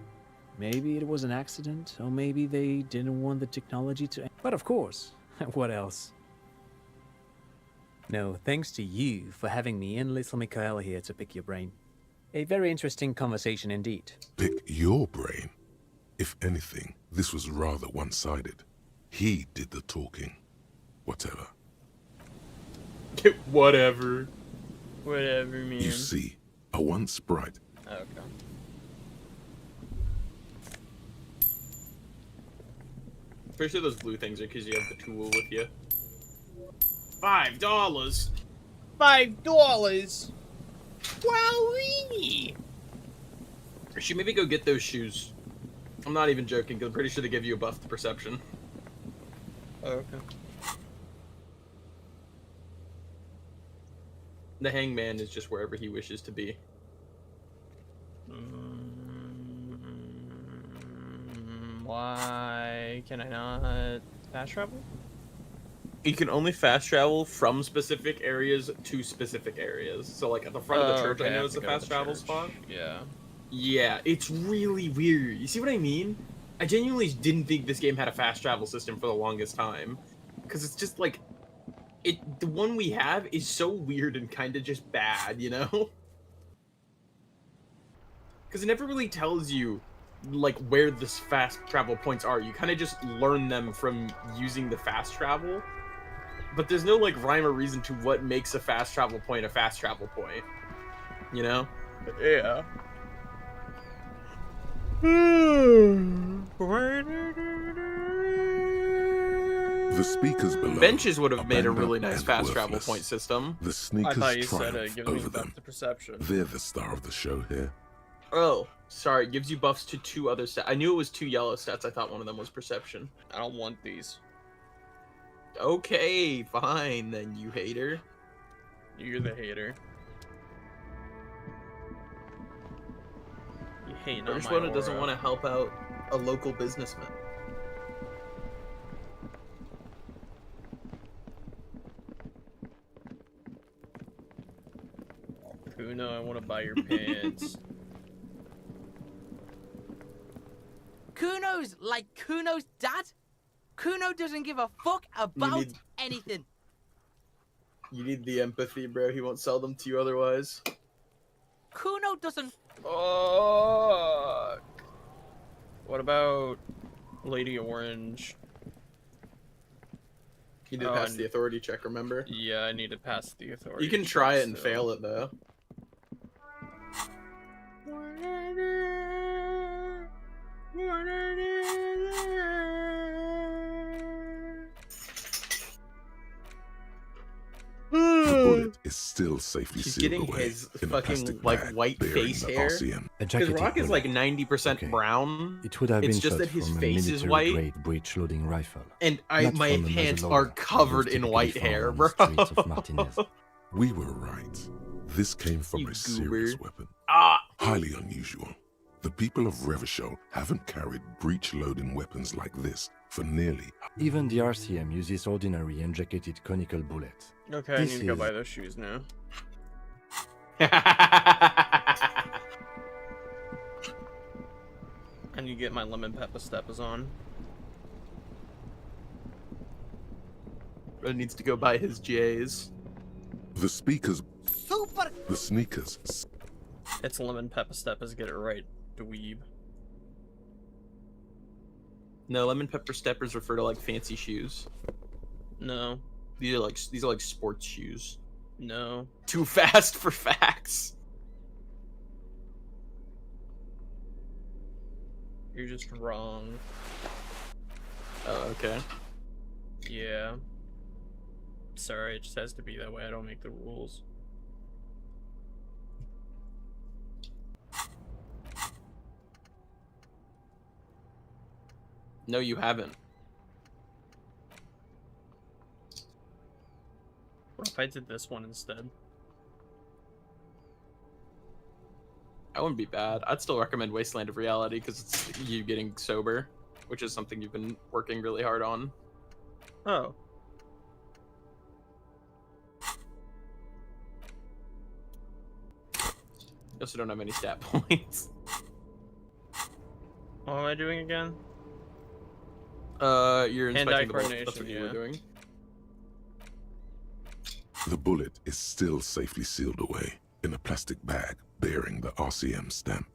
Maybe it was an accident, or maybe they didn't want the technology to... But of course, what else? No, thanks to you for having me and little Mikhail here to pick your brain. A very interesting conversation indeed. Pick your brain. If anything, this was rather one-sided. He did the talking. Whatever. Whatever. Whatever, man. You see, a one sprite. Okay. Pretty sure those blue things are because you have the tool with you. $5. $5. Wowee! I should maybe go get those shoes. I'm not even joking, because I'm pretty sure they give you a buff to perception. Oh, okay. The hangman is just wherever he wishes to be. Why can I not fast travel? You can only fast travel from specific areas to specific areas. So, like, at the front of the church, okay, I know have it's to a go to fast the travel church. spot. Yeah. Yeah, it's really weird. You see what I mean? I genuinely didn't think this game had a fast travel system for the longest time. Because it's just, like... the one we have is so weird and kind of just bad, you know? Because it never really tells you, like, where the fast travel points are. You kind of just learn them from using the fast travel. But there's no, like, rhyme or reason to what makes a fast travel point a fast travel point. You know? Yeah. The speakers below Benches would have are made a banged really up nice and fast travel worthless. point system. The I sneakers thought you said it triumph gives me over the buff them. to perception. They're the star of the show here. Oh, sorry. It gives you buffs to 2 other stats. I knew it was 2 yellow stats. I thought one of them was perception. I don't want these. Okay, fine then, you hater. You're the hater. You hate on Which my one doesn't aura. want to help out a local businessman? Kuno, I want to buy your pants. Kuno's like Kuno's dad? Kuno doesn't give a fuck about need- anything. You need the empathy, bro. He won't sell them to you otherwise. Kuno doesn't. Oh. What about Lady Orange? You need to Oh, pass and- the authority check, remember? Yeah, I need to pass the authority. You can try check it and still. fail it, though. The bullet is still safely He's sealed getting away his in a fucking, plastic like, bag white bearing face the hair. RCM. A Because jacketed Rock is like bullet. 90% Okay. brown, It would have It's been just shot that his from a face is white. military-grade breech-loading rifle. and Not my from a pants muzzleloader are that covered was in typically white found hair, on bro. the streets of Martinez. We were right. This came from You a serious goober. weapon. Ah! Highly unusual. The people of Revachol haven't carried breech-loading weapons like this for nearly... Even the RCM uses ordinary unjacketed conical bullets. Okay, I This need to go is- buy those shoes now. I need to get my lemon pepper steppers on. Bro needs to go buy his J's. The speakers... Super. The sneakers... It's lemon pepper steppers, get it right, dweeb. No, lemon pepper steppers refer to like fancy shoes. No, These are like sports shoes. no. Too fast for facts. You're just wrong. Oh, okay. Yeah. Sorry, it just has to be that way. I don't make the rules. No, you haven't. What if I did this one instead? That wouldn't be bad. I'd still recommend Wasteland of Reality because it's you getting sober, which is something you've been working really hard on. Oh. You also don't have any stat points. What am I doing again? You're Hand-eye inspecting the vault. That's coordination, what you were yeah. doing. The bullet is still safely sealed away in a plastic bag bearing the RCM stamp.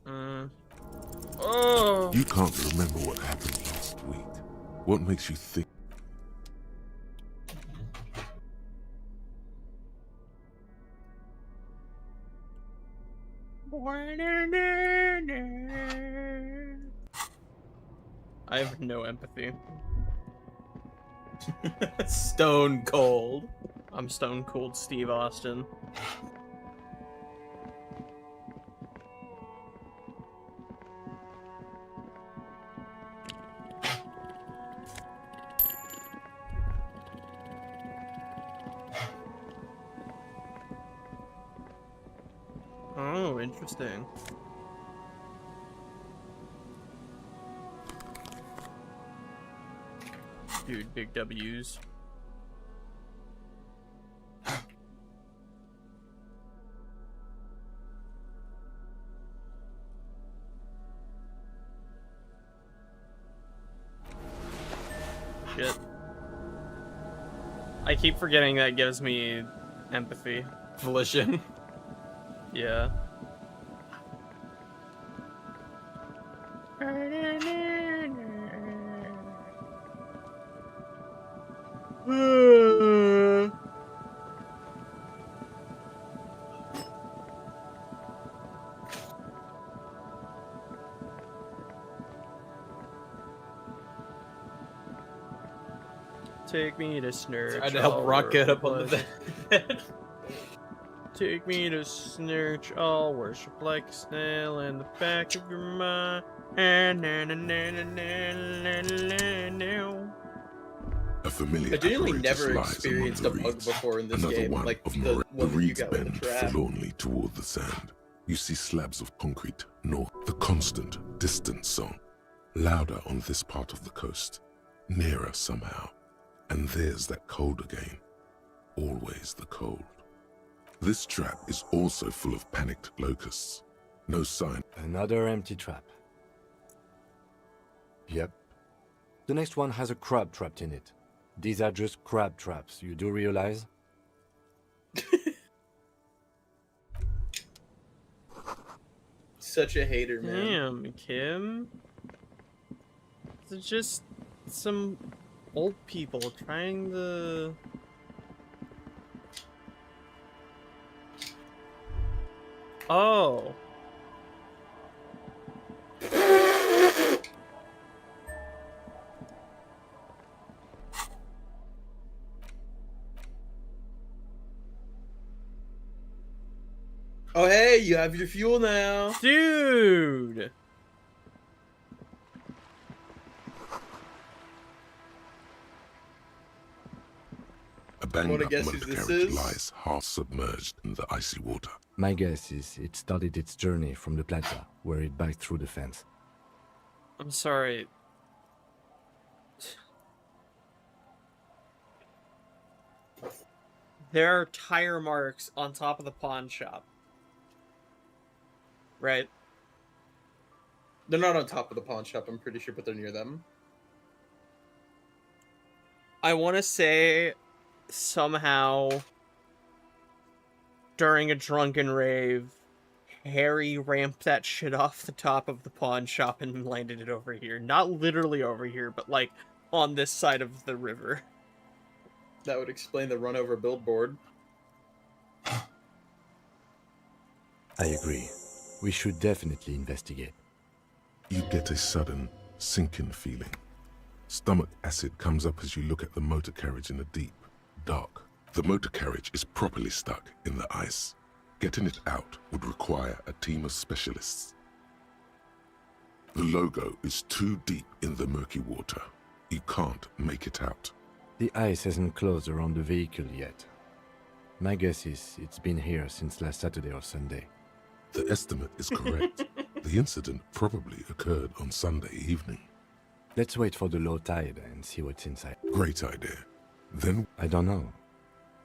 Oh. You can't remember what happened last week. What makes you think... I have no empathy. Stone cold. I'm Stone Cold Steve Austin. Oh, interesting. Dude, big W's. Shit. I keep forgetting that gives me empathy. Volition. Yeah. Take me to Snurch. Tried to help I'll Rock get worship up on the like- bed. Take me to Snurch. I'll worship like a snail in the back of your mind. A familiar I genuinely apparatus never lies among experienced the a bug reeds. before in this Another game, one like of the the one that you reeds got with the bend trap. forlornly toward the sand. You see slabs of concrete north. The constant, distant song, louder on this part of the coast, nearer somehow. And there's that cold again. Always the cold. This trap is also full of panicked locusts. No sign. Another empty trap. Yep. The next one has a crab trapped in it. These are just crab traps, you do realize? Such a hater, man. Damn, Kim. It's just some old people trying to... Oh. Oh, hey, you have your fuel now. Dude! A banged Wanna up guess who motor this carriage is? lies half submerged in the icy water. My guess is it started its journey from the plaza, where it backed through the fence. I'm sorry. There are tire marks on top of the pawn shop. Right? They're not on top of the pawn shop, I'm pretty sure, but they're near them. I want to say somehow during a drunken rave, Harry ramped that shit off the top of the pawn shop and landed it over here. Not literally over here, but like on this side of the river. That would explain the run over billboard. I agree. We should definitely investigate. You get a sudden sinking feeling. Stomach acid comes up as you look at the motor carriage in the deep, dark. The motor carriage is properly stuck in the ice. Getting it out would require a team of specialists. The logo is too deep in the murky water. You can't make it out. The ice hasn't closed around the vehicle yet. My guess is it's been here since last Saturday or Sunday. The estimate is correct. The incident probably occurred on Sunday evening. Let's wait for the low tide and see what's inside. Great idea. Then I don't know.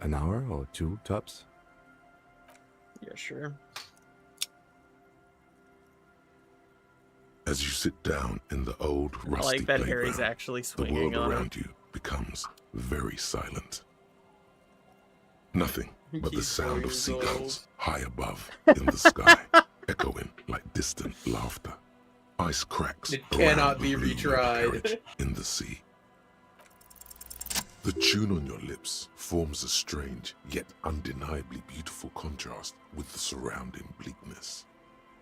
An hour or two, tops? Yeah, sure. as you sit down in the old I rusty like that Harry's playground, actually the swinging world on him. around you becomes very silent. Nothing but the He's sound 4 of years old. seagulls high above in the sky, echoing like distant laughter. Ice cracks It around cannot the be blue red retried. carriage in the sea. The tune on your lips forms a strange yet undeniably beautiful contrast with the surrounding bleakness.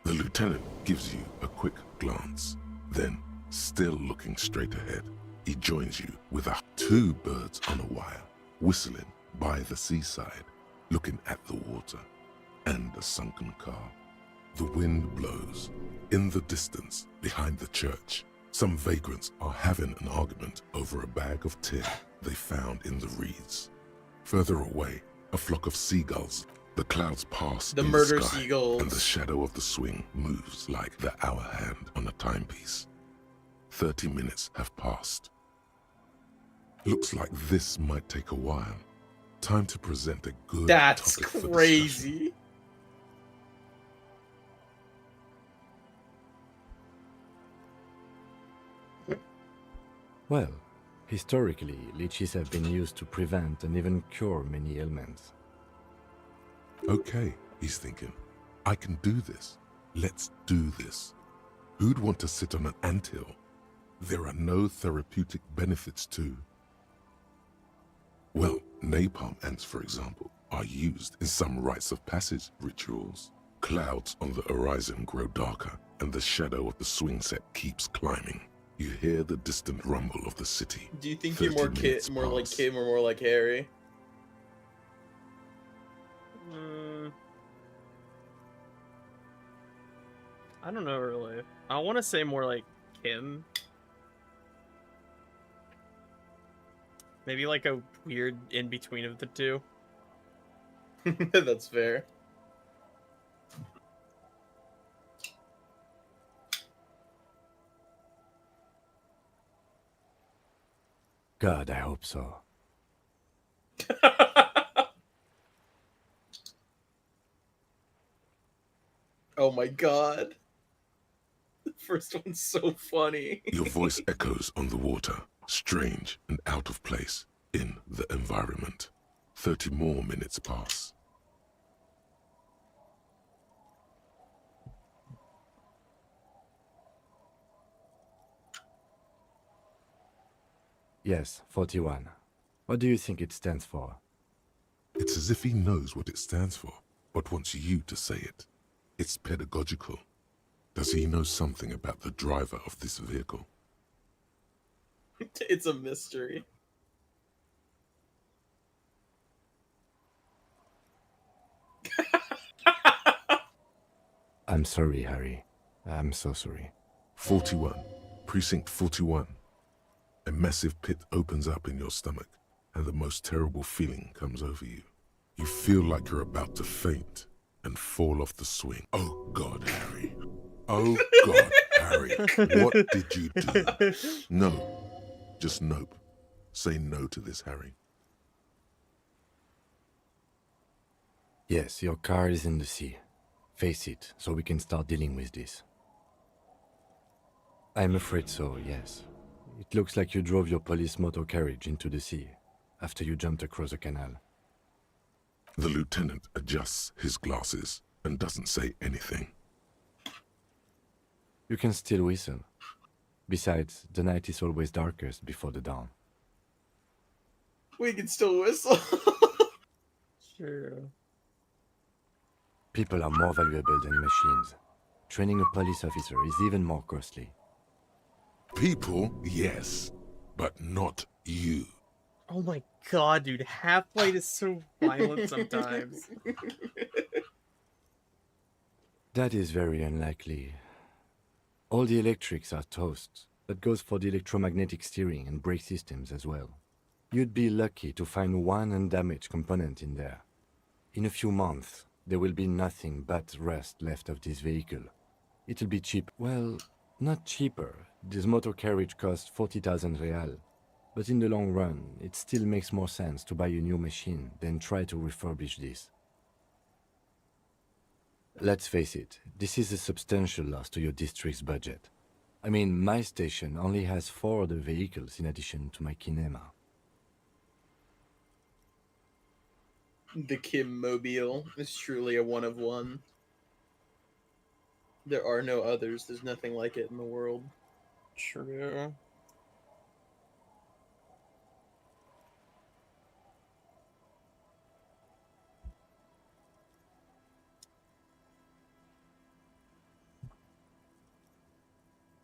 The lieutenant gives you a quick glance, then, still looking straight ahead, he joins you with two birds on a wire, whistling by the seaside, looking at the water and a sunken car. The wind blows. In the distance, behind the church, some vagrants are having an argument over a bag of Thih they found in the reeds. Further away, a flock of seagulls. The clouds pass The in murder the sky, seagulls. and the shadow of the swing moves like the hour hand on a timepiece. 30 minutes have passed. Looks like this might take a while. Time to present a good That's topic for discussion. crazy. Well, historically, leeches have been used to prevent and even cure many ailments. Okay, he's thinking. I can do this. Let's do this. Who'd want to sit on an anthill? There are no therapeutic benefits to... Well, napalm ants, for example, are used in some rites of passage rituals. Clouds on the horizon grow darker, and the shadow of the swing set keeps climbing. You hear the distant rumble of the city. Do you think you're more 30 minutes more like pass. Kim or more like Harry? I don't know really. I want to say more like Kim. Maybe like a weird in between of the two. That's fair. God, I hope so. Oh my god. The first one's so funny. Your voice echoes on the water, strange and out of place in the environment. 30 more minutes pass. Yes, 41. What do you think it stands for? It's as if he knows what it stands for, but wants you to say it. It's pedagogical. Does he know something about the driver of this vehicle? It's a mystery. I'm sorry, Harry. I'm so sorry. 41. Precinct 41. A massive pit opens up in your stomach, and the most terrible feeling comes over you. You feel like you're about to faint and fall off the swing. Oh God, Harry. Oh God, Harry. What did you do? No. Just nope. Say no to this, Harry. Yes, your car is in the sea. Face it, so we can start dealing with this. I'm afraid so, yes. It looks like you drove your police motor carriage into the sea after you jumped across the canal. The lieutenant adjusts his glasses and doesn't say anything. You can still whistle. Besides, the night is always darkest before the dawn. We can still whistle. Sure. People are more valuable than machines. Training a police officer is even more costly. People, yes, but not you. Oh my god, dude. Half-Light is so violent sometimes. That is very unlikely. All the electrics are toast. That goes for the electromagnetic steering and brake systems as well. You'd be lucky to find one undamaged component in there. In a few months, there will be nothing but rust left of this vehicle. It'll be cheap. Well, not cheaper. This motor carriage costs 40,000 real. But in the long run, it still makes more sense to buy a new machine than try to refurbish this. Let's face it, this is a substantial loss to your district's budget. I mean, my station only has 4 other vehicles in addition to my kinema. The Kim Mobile is truly a one of one. There are no others. There's nothing like it in the world. True.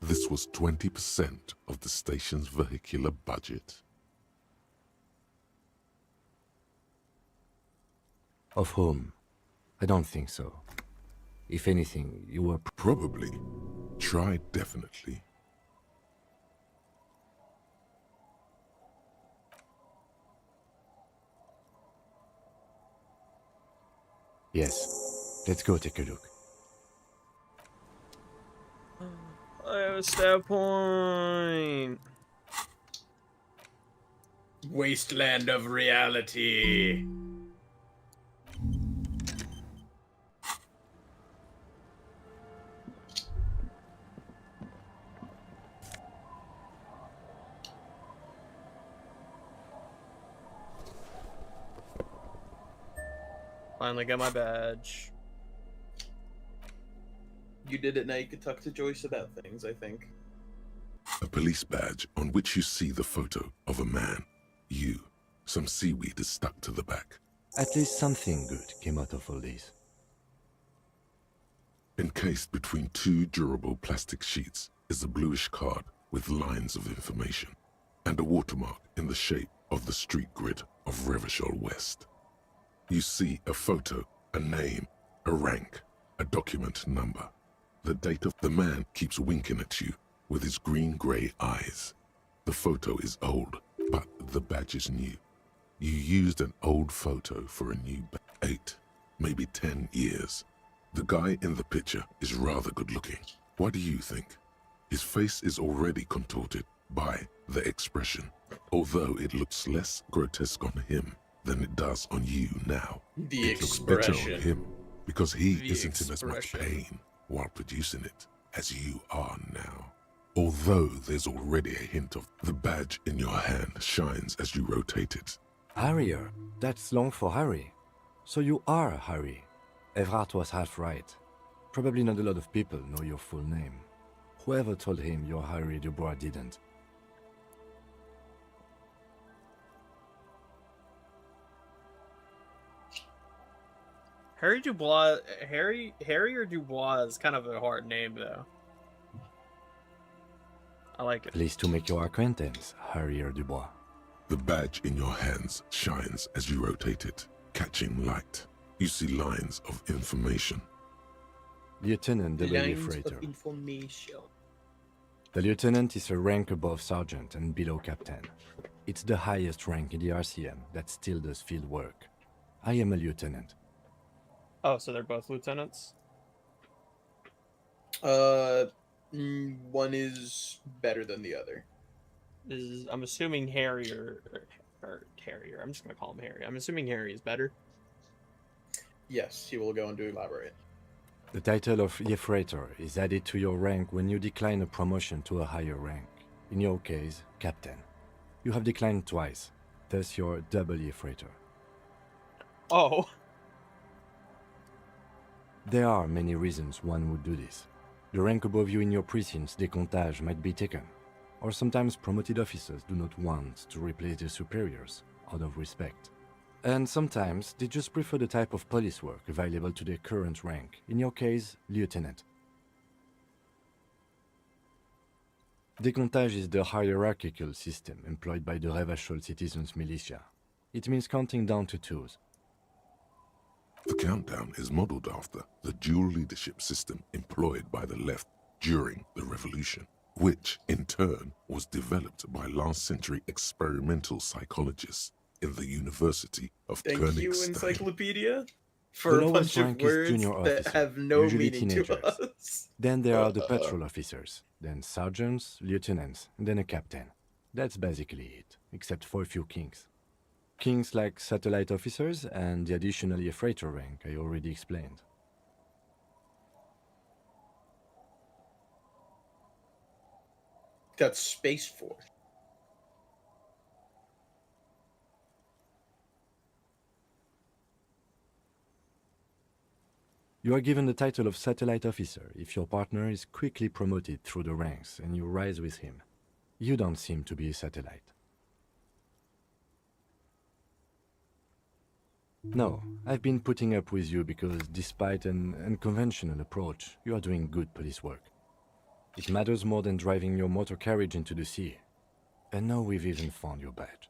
This was 20% of the station's vehicular budget. Of whom? I don't think so. If anything, you were Probably. Try definitely. Yes. Let's go take a look. I have a stat point. Wasteland of reality. Finally got my badge. You did it, now you can talk to Joyce about things, I think. A police badge on which you see the photo of a man. You. Some seaweed is stuck to the back. At least something good came out of all this. Encased between two durable plastic sheets is a bluish card with lines of information and a watermark in the shape of the street grid of Revachol West. You see a photo, a name, a rank, a document number. The date of the man keeps winking at you with his green-gray eyes. The photo is old, but the badge is new. You used an old photo for a new 8, maybe 10 years. The guy in the picture is rather good-looking. What do you think? His face is already contorted by the expression, although it looks less grotesque on him than it does on you now. The It looks better on expression. him because he The isn't in as much expression. pain while producing it as you are now. Although there's already a hint of the badge in your hand shines as you rotate it. Harrier. That's long for Harry. So you are Harry. Evrard was half right. Probably not a lot of people know your full name. Whoever told him you're Harry Dubois didn't. Harry Dubois. Harry or Dubois is kind of a hard name though. I like it. Pleased to make your acquaintance, Harrier Dubois. The badge in your hands shines as you rotate it, catching light. You see lines of information. Lieutenant W. Lines Freighter. of information. The lieutenant is a rank above sergeant and below captain. It's the highest rank in the RCM that still does field work. I am a lieutenant. Oh, so they're both lieutenants? One is better than the other. I'm assuming Harry or Harrier. I'm just gonna call him Harry. I'm assuming Harry is better. Yes, he will go on to elaborate. The title of Freighter is added to your rank when you decline a promotion to a higher rank. In your case, captain. You have declined twice, thus you're double Freighter. Oh. There are many reasons one would do this. The rank above you in your precinct's décomptage might be taken, or sometimes promoted officers do not want to replace their superiors out of respect. And sometimes they just prefer the type of police work available to their current rank, in your case, lieutenant. Décomptage is the hierarchical system employed by the Revachol citizens' militia. It means counting down to 2s. The countdown is modeled after the dual leadership system employed by the left during the revolution, which in turn was developed by last century experimental psychologists in the University of Thank you, Königsstein. Encyclopedia, The for a lowest bunch of rank is words junior that officer, have no usually meaning teenagers. to us. Then there are the patrol officers, then sergeants, lieutenants, and then a captain. That's basically it, except for a few kings. Kings like satellite officers and the additional freighter rank I already explained. That's Space Force. You are given the title of satellite officer if your partner is quickly promoted through the ranks and you rise with him. You don't seem to be a satellite. No, I've been putting up with you because despite an unconventional approach, you are doing good police work. It matters more than driving your motor carriage into the sea. And now we've even found your badge.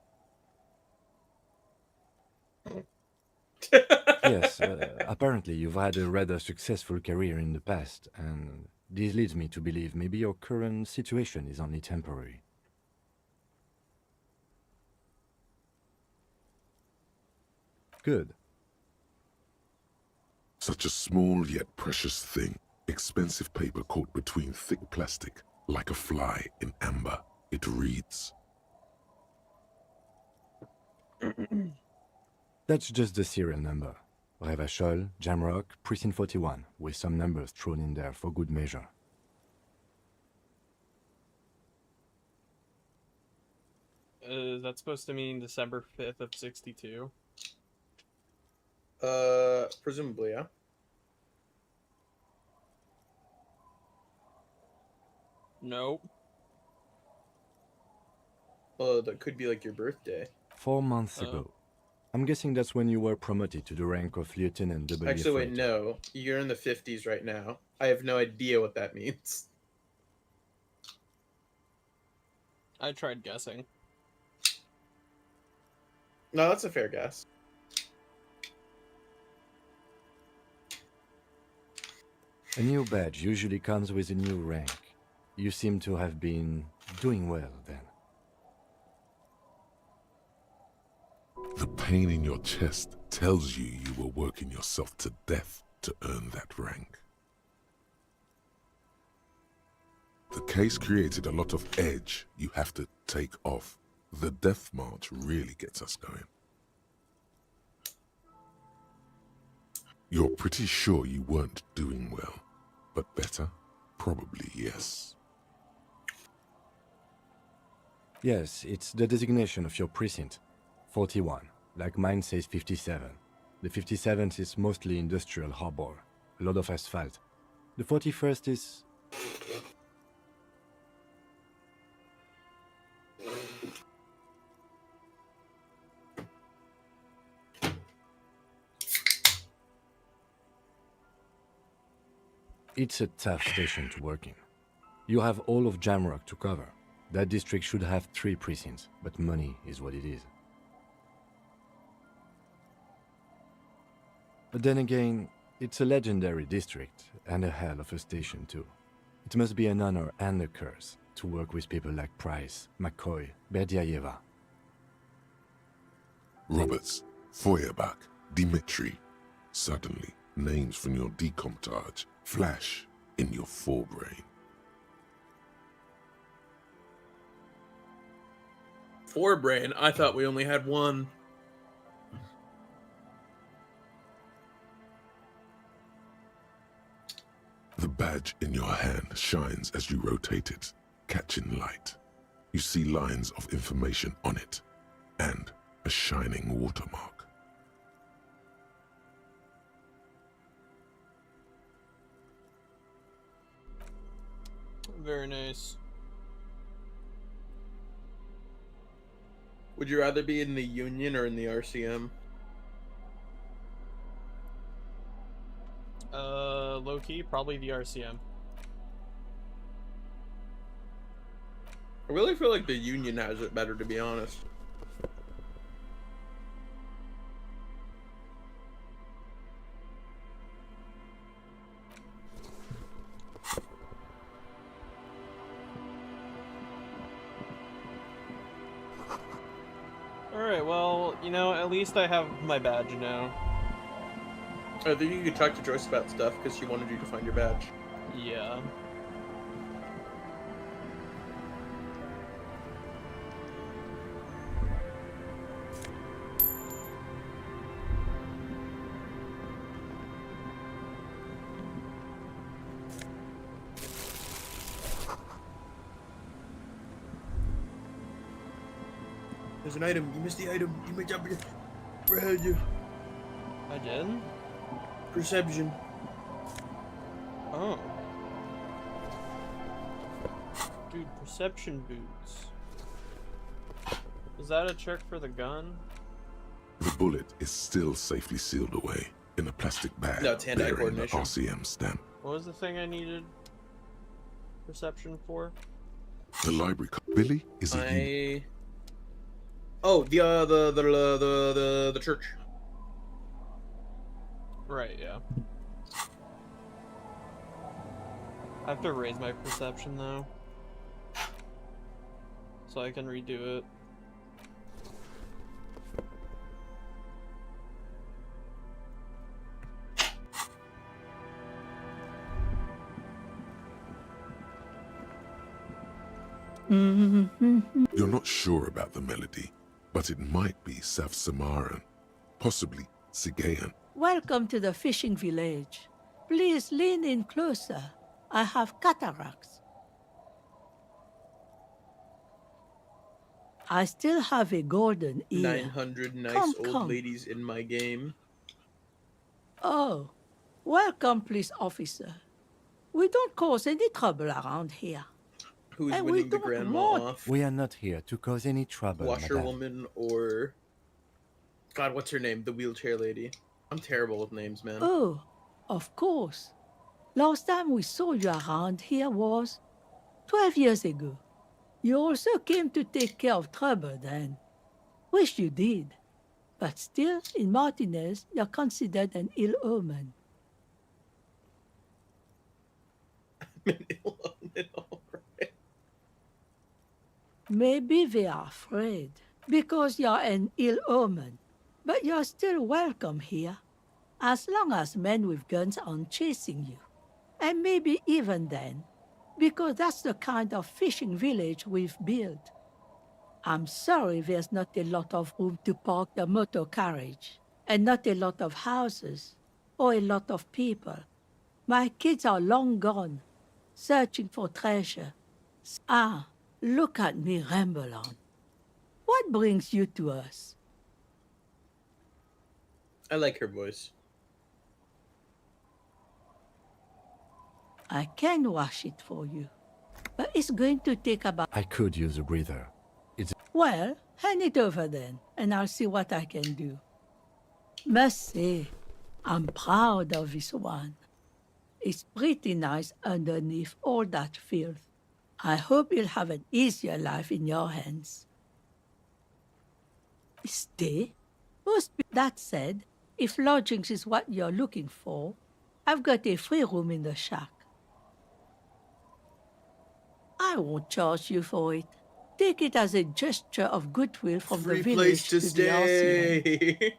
Yes, apparently you've had a rather successful career in the past, and this leads me to believe maybe your current situation is only temporary. Good. Such a small yet precious thing. Expensive paper caught between thick plastic, like a fly in amber. It reads. That's just the serial number. Revachol, Jamrock, Precinct 41, with some numbers thrown in there for good measure. Is that supposed to mean December 5th of 62? Presumably, yeah. Nope. Well, that could be like your birthday. 4 months ago. I'm guessing that's when you were promoted to the rank of Lieutenant W. Actually, wait, Freighter. no. You're in the 50s right now. I have no idea what that means. I tried guessing. No, that's a fair guess. A new badge usually comes with a new rank. You seem to have been doing well then. The pain in your chest tells you you were working yourself to death to earn that rank. The case created a lot of edge you have to take off. The death march really gets us going. You're pretty sure you weren't doing well, but better? Probably yes. Yes, it's the designation of your precinct. 41, like mine says 57. The 57th is mostly industrial harbor, a lot of asphalt. The 41st is... It's a tough station to work in. You have all of Jamrock to cover. That district should have 3 precincts, but money is what it is. But then again, it's a legendary district, and a hell of a station too. It must be an honor and a curse to work with people like Price, McCoy, Berdiaeva. Roberts, Feuerbach, Dimitri. Suddenly, names from your decomptage flash in your forebrain. Forebrain? I thought we only had one. The badge in your hand shines as you rotate it, catching light. You see lines of information on it, and a shining watermark. Very nice. Would you rather be in the Union or in the RCM? Low key, probably the RCM. I really feel like the Union has it better, to be honest. Alright, well, you know, at least I have my badge now. I think you could talk to Joyce about stuff because she wanted you to find your badge. Yeah. There's an item. You missed the item. You missed it. Where had you? I did? Perception. Oh. Dude, perception boots. Is that a check for the gun? The bullet is still safely sealed away in a plastic bag No, it's hand-eye bearing the coordination. RCM stamp. What was the thing I needed perception for? The library Billy is a unit. Oh, the church. Right, yeah. I have to raise my perception though, so I can redo it. You're not sure about the melody, but it might be South Samaran, possibly Sigayan. Welcome to the fishing village. Please lean in closer. I have cataracts. I still have a golden ear. 900 nice Come, old come. ladies in my game. Oh, welcome, police officer. We don't cause any trouble around here. Who's And we winning the don't grandma want- off? We are not here to cause any trouble, madame. Washerwoman or... God, what's her name? The wheelchair lady. I'm terrible with names, man. Oh, of course. Last time we saw you around here was 12 years ago. You also came to take care of trouble then. Wish you did. But still, in Martinez, you're considered an ill omen. Alright. Maybe they are afraid, because you're an ill omen. But you're still welcome here, as long as men with guns aren't chasing you. And maybe even then, because that's the kind of fishing village we've built. I'm sorry there's not a lot of room to park the motor carriage, and not a lot of houses, or a lot of people. My kids are long gone, searching for treasure. Ah, look at me ramble on. What brings you to us? I like her voice. I can wash it for you, but it's going to take about... I could use a breather. Well, hand it over then, and I'll see what I can do. Must say, I'm proud of this one. It's pretty nice underneath all that filth. I hope you'll have an easier life in your hands. Stay? That said, if lodgings is what you're looking for, I've got a free room in the shack. I won't charge you for it. Take it as a gesture of goodwill from Free the place village to to the RCN. stay.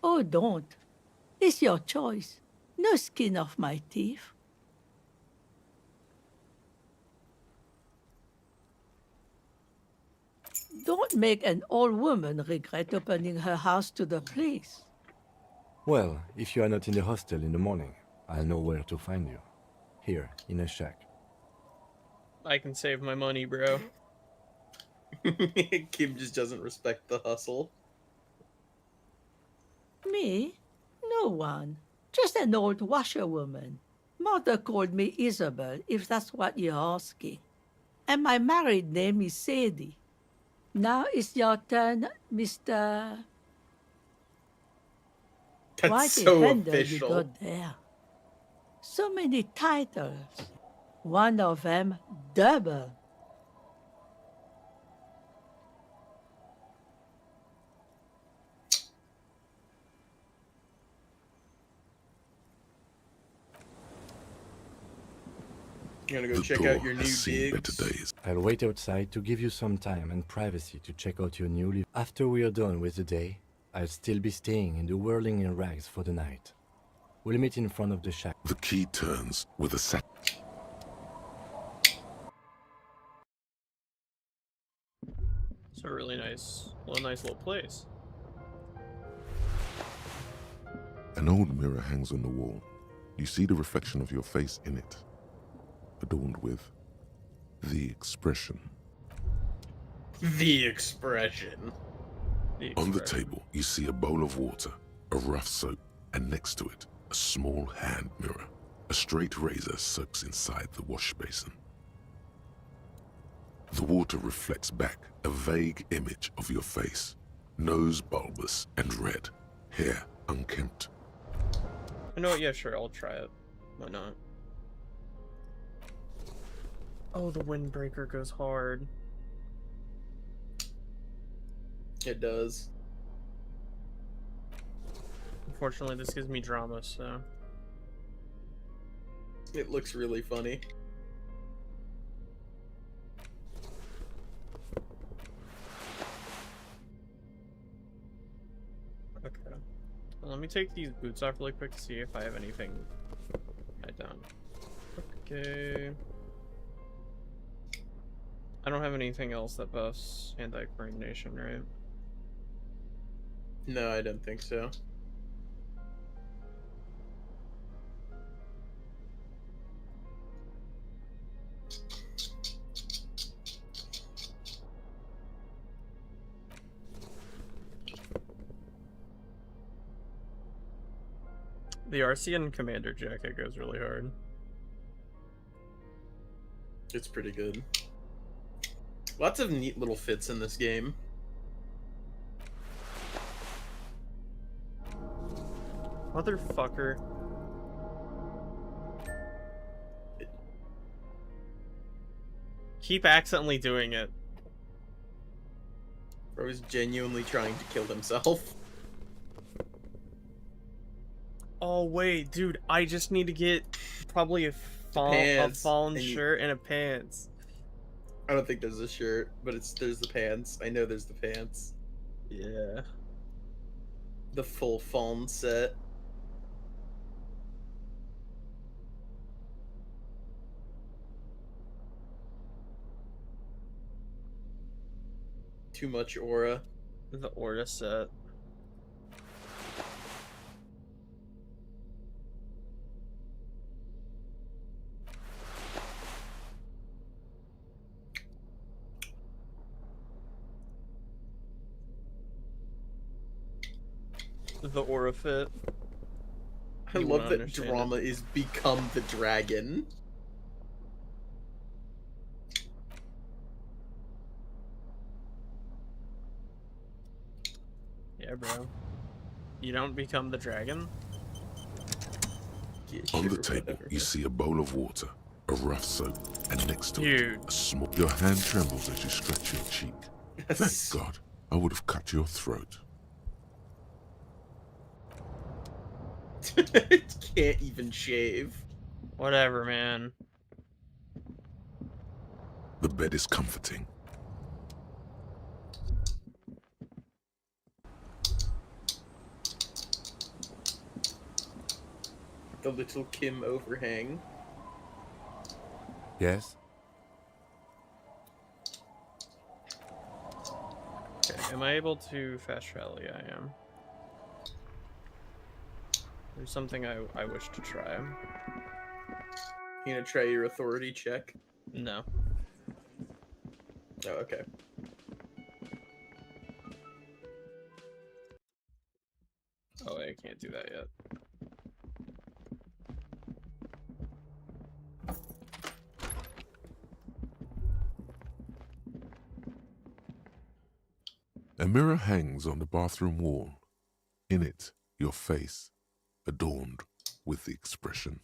Oh, don't. It's your choice. No skin off my teeth. Don't make an old woman regret opening her house to the police. Well, if you are not in the hostel in the morning, I'll know where to find you. Here, in a shack. I can save my money, bro. Kim just doesn't respect the hustle. Me? No one. Just an old washerwoman. Mother called me Isabel, if that's what you're asking. And my married name is Sadie. Now it's your turn, Mr. That's Quite so a handle official. you got there. So many titles. One of them double. You're gonna go The check door out your new has seen better digs. days. I'll wait outside to give you some time and privacy to check out your new live. After we are done with the day, I'll still be staying in the whirling in rags for the night. We'll meet in front of the shack. The key turns with a sat. It's a really nice little place. An old mirror hangs on the wall. You see the reflection of your face in it, adorned with the expression. The expression. On the table, you see a bowl of water, a rough soap, and next to it, a small hand mirror. A straight razor soaks inside the wash basin. The water reflects back a vague image of your face. Nose bulbous and red, hair unkempt. You know what? Yeah, sure, I'll try it. Why not? Oh, the windbreaker goes hard. It does. Unfortunately, this gives me drama, so... It looks really funny. Okay. Well, let me take these boots off really quick to see if I have anything. I don't. Okay. I don't have anything else that buffs anti-coordination, right? No, I don't think so. The Arcean Commander jacket goes really hard. It's pretty good. Lots of neat little fits in this game. Motherfucker. Keep accidentally doing it. Bro is genuinely trying to kill himself. Oh wait, dude, I just need to get probably a fallen shirt and a pants. I don't think there's a shirt, but there's the pants. I know there's the pants. Yeah. The full fawn set. Too much aura. The aura set. The aura fit. I love that Drama is become the dragon. Yeah, bro. You don't become the dragon? Yeah, On the sure, table, whatever. you see a bowl of water, a rough soap, and next to Dude. it, a small... Your hand trembles as you stretch your cheek. Thank God, I would have cut your throat. Can't even shave. Whatever, man. The bed is comforting. The little Kim overhang. Yes? Okay, am I able to fast travel? Yeah, I am. There's something I wish to try. You gonna try your authority check? No. Oh, okay. Oh, I can't do that yet. A mirror hangs on the bathroom wall. In it, your face, adorned with the expression.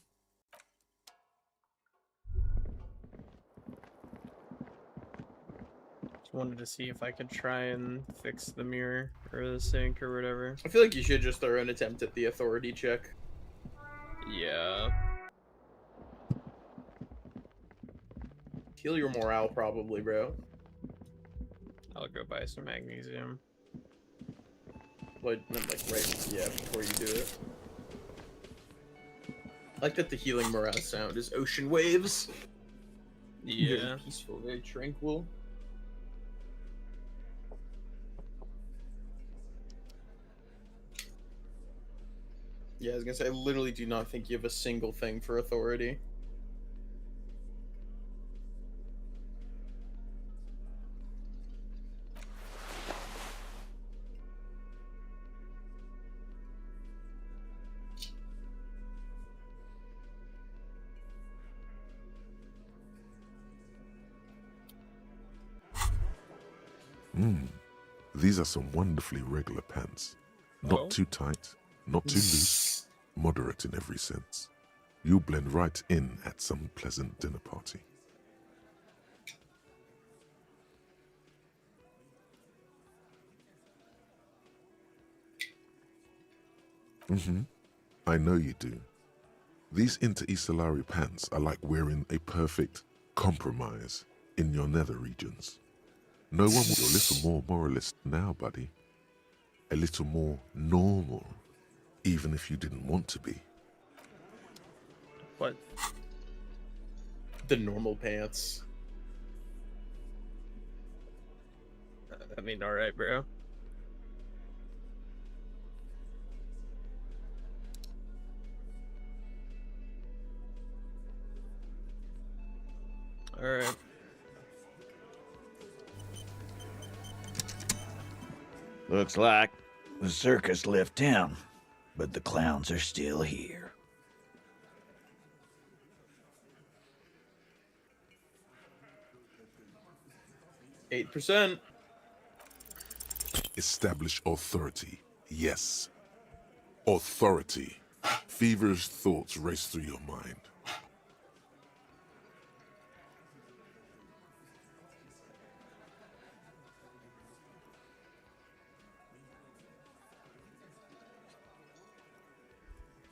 Just wanted to see if I could try and fix the mirror or the sink or whatever. I feel like you should just throw an attempt at the authority check. Yeah. Heal your morale, probably, bro. I'll go buy some magnesium. Like right, yeah, before you do it. I like that the healing morale sound is ocean waves. Yeah. Very peaceful, very tranquil. Yeah, I was gonna say, I literally do not think you have a single thing for authority. These are some wonderfully regular pants. Not Oh. too tight, not too loose, moderate in every sense. You'll blend right in at some pleasant dinner party. I know you do. These inter-Isolari pants are like wearing a perfect compromise in your nether regions. No one will be a little more moralist now, buddy. A little more normal, even if you didn't want to be. What? The normal pants. I mean, alright, bro. Alright. Looks like the circus left town, but the clowns are still here. %. Establish authority. Yes. Authority. Feverish thoughts race through your mind.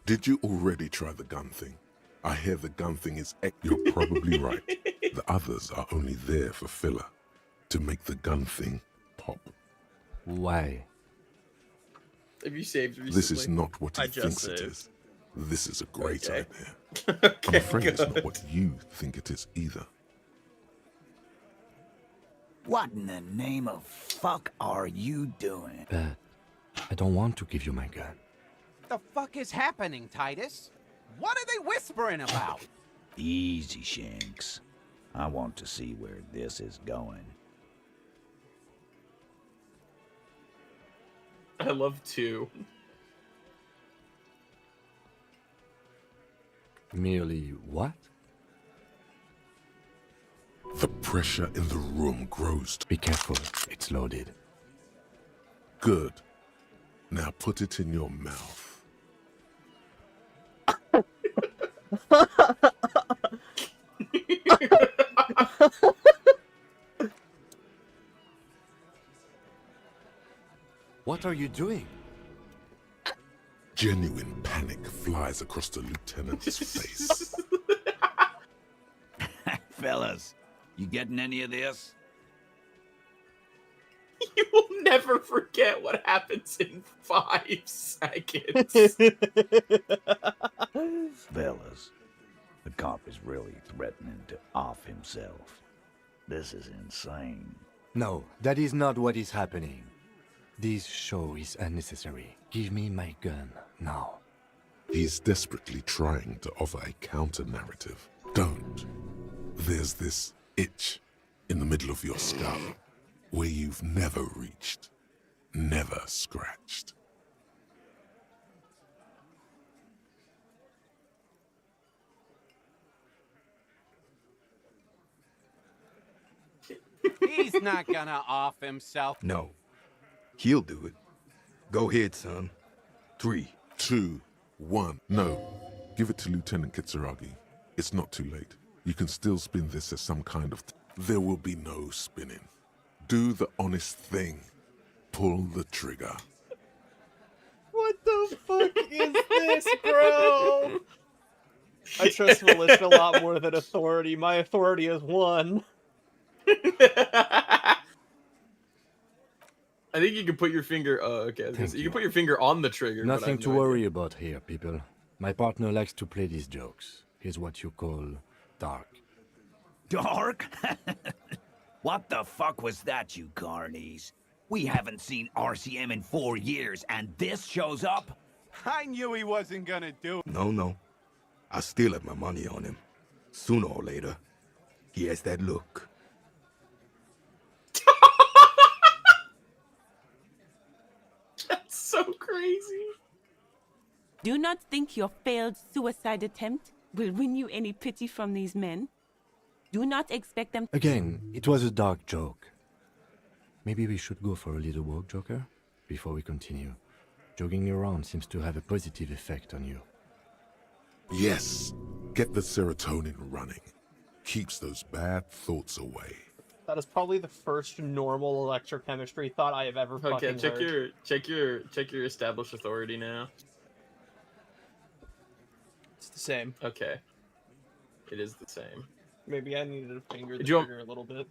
Did you already try the gun thing? I hear the gun thing is You're probably right. The others are only there for filler. To make the gun thing pop. Why? Have you saved recently? This is not what he I just thinks it saved. is. This is a great Okay. idea. Okay, I'm afraid it's good. not what you think it is either. What in the name of fuck are you doing? But I don't want to give you my gun. The fuck is happening, Titus? What are they whispering about? Easy, Shanks. I want to see where this is going. I love 2. Merely what? The pressure in the room grows. Be careful, it's loaded. Good. Now put it in your mouth. What are you doing? Genuine panic flies across the lieutenant's face. Fellas, you getting any of this? You will never forget what happens in 5 seconds. Fellas, the cop is really threatening to off himself. This is insane. No, that is not what is happening. This show is unnecessary. Give me my gun, now. He's desperately trying to offer a counter-narrative. Don't. There's this itch in the middle of your skull where you've never reached, never scratched. He's not gonna off himself. No. He'll do it. Go ahead, son. 3. 2, 1. No. Give it to Lieutenant Kitsuragi. It's not too late. You can still spin this as some kind of... There will be no spinning. Do the honest thing. Pull the trigger. What the fuck is this, bro? I trust Militia a lot more than authority. My authority is 1. I think you can put your finger. Okay. You can put your finger on the trigger. but I Nothing have to no idea. worry about here, people. My partner likes to play these jokes. Here's what you call dark. Dark? What the fuck was that, you carnies? We haven't seen RCM in 4 years, and this shows up? I knew he wasn't gonna do it. No. I still have my money on him. Sooner or later, he has that look. That's so crazy. Do not think your failed suicide attempt will win you any pity from these men. Do not expect them. Again, it was a dark joke. Maybe we should go for a little walk, Joker, before we continue. Jogging around seems to have a positive effect on you. Yes. Get the serotonin running. Keeps those bad thoughts away. That is probably the first normal electrochemistry thought I have ever Okay, fucking heard. check your established authority now. It's the same. Okay. It is the same. Maybe I needed to finger the Do you want- trigger a little bit.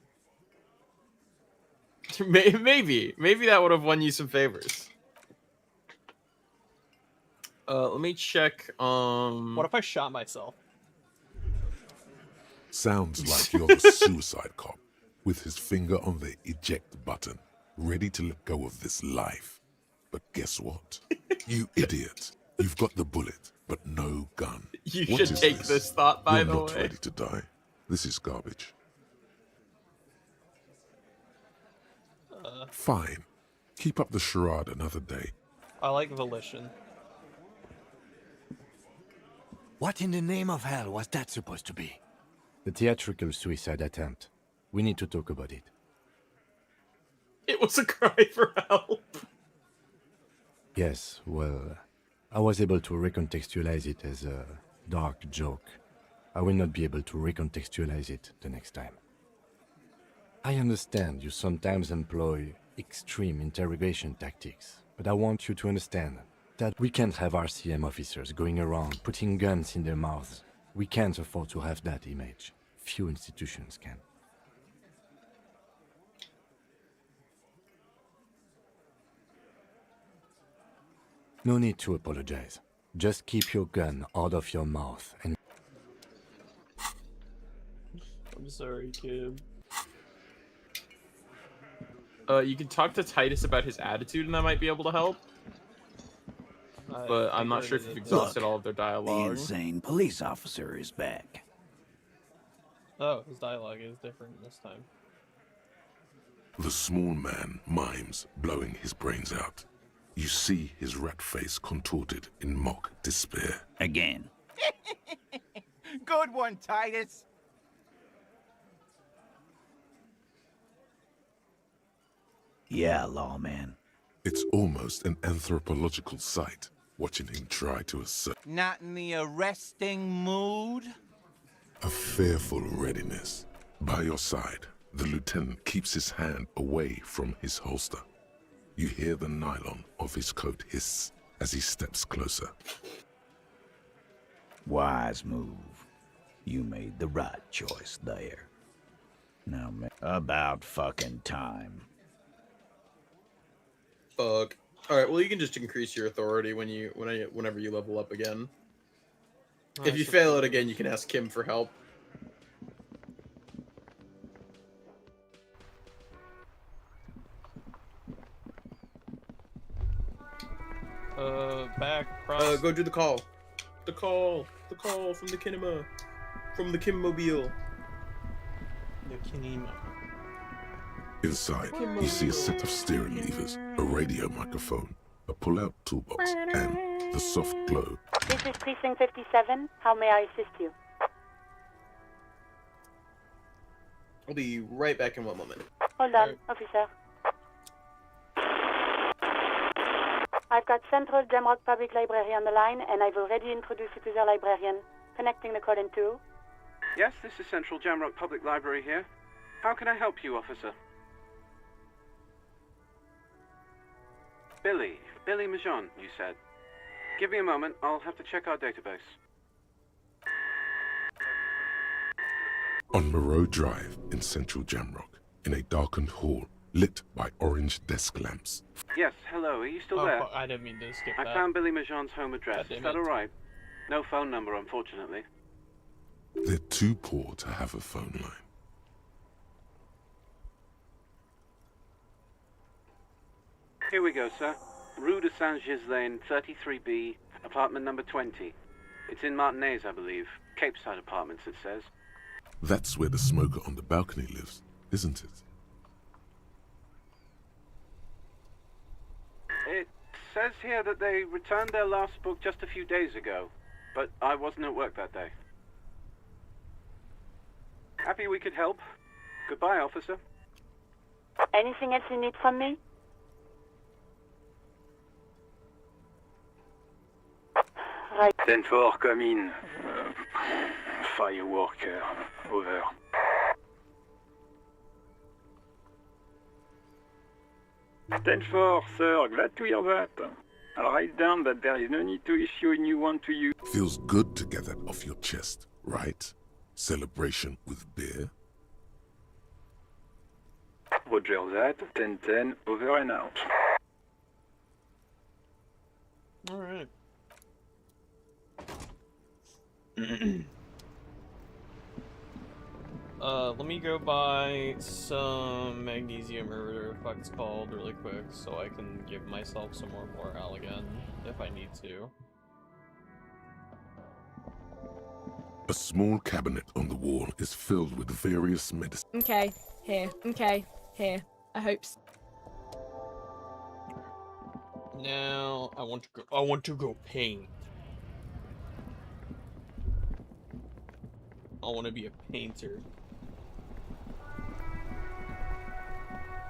Maybe that would have won you some favors. Let me check. What if I shot myself? Sounds like you're the suicide cop, with his finger on the eject button, ready to let go of this life. But guess what? You idiot. You've got the bullet, but no gun. You What should is take this thought, by You're the not way. ready to die. This is garbage. Fine. Keep up the charade another day. I like volition. What in the name of hell was that supposed to be? The theatrical suicide attempt. We need to talk about it. It was a cry for help. Yes, well, I was able to recontextualize it as a dark joke. I will not be able to recontextualize it the next time. I understand you sometimes employ extreme interrogation tactics, but I want you to understand that we can't have RCM officers going around putting guns in their mouths. We can't afford to have that image. Few institutions can. No need to apologize. Just keep your gun out of your mouth and... I'm sorry, kid. You can talk to Titus about his attitude, and that might be able to help. But I'm not sure if you've exhausted all of their The dialogue. insane police officer is back. Oh, his dialogue is different this time. The small man mimes, blowing his brains out. You see his rat face contorted in mock despair. Again. Good one, Titus. Yeah, lawman. It's almost an anthropological sight, watching him try to assert Not in the arresting mood? a fearful readiness. By your side, the lieutenant keeps his hand away from his holster. You hear the nylon of his coat hiss as he steps closer. Wise move. You made the right choice there. Now, man, about fucking time. Fuck. All right. Well, you can just increase your authority whenever you level up again. If you fail it again, you can ask Kim for help. Back, cross. Go do the call. The call from the kinema. From the Kimmobile. The kinema. Inside, you see a set of steering levers, a radio microphone, a pull-out toolbox, and the soft glow. This is Precinct 57. How may I assist you? I'll be right back in 1 moment. Hold on, officer. I've got Central Jamrock Public Library on the line, and I've already introduced you to their librarian. Connecting the call in 2. Yes, this is Central Jamrock Public Library here. How can I help you, officer? Billy Majon, you said. Give me a moment, I'll have to check our database. On Moreau Drive in central Jamrock, in a darkened hall lit by orange desk lamps. Yes, hello, are you still there? I didn't mean to skip I that. found Billy Majon's home address. God damn Is that it. alright? No phone number, unfortunately. They're too poor to have a phone line. Here we go, sir. Rue de Saint-Gislain, 33B, apartment number 20. It's in Martinez, I believe. Cape Side Apartments, it says. That's where the smoker on the balcony lives, isn't it? It says here that they returned their last book just a few days ago, but I wasn't at work that day. Happy we could help. Goodbye, officer. Anything else you need from me? Right. 10-4, come in. Fireworker, over. Ten-4, sir, glad to hear that. Write down that there is no need to issue a new one to you. Feels good to get that off your chest, right? Celebration with beer? Roger that, 10-10, over and out. Alright. Let me go buy some magnesium or whatever the fuck it's called really quick so I can give myself some more morale again if I need to. A small cabinet on the wall is filled with various medicines. Okay, here. Okay, here. I hope so. Now I want to go paint. I want to be a painter.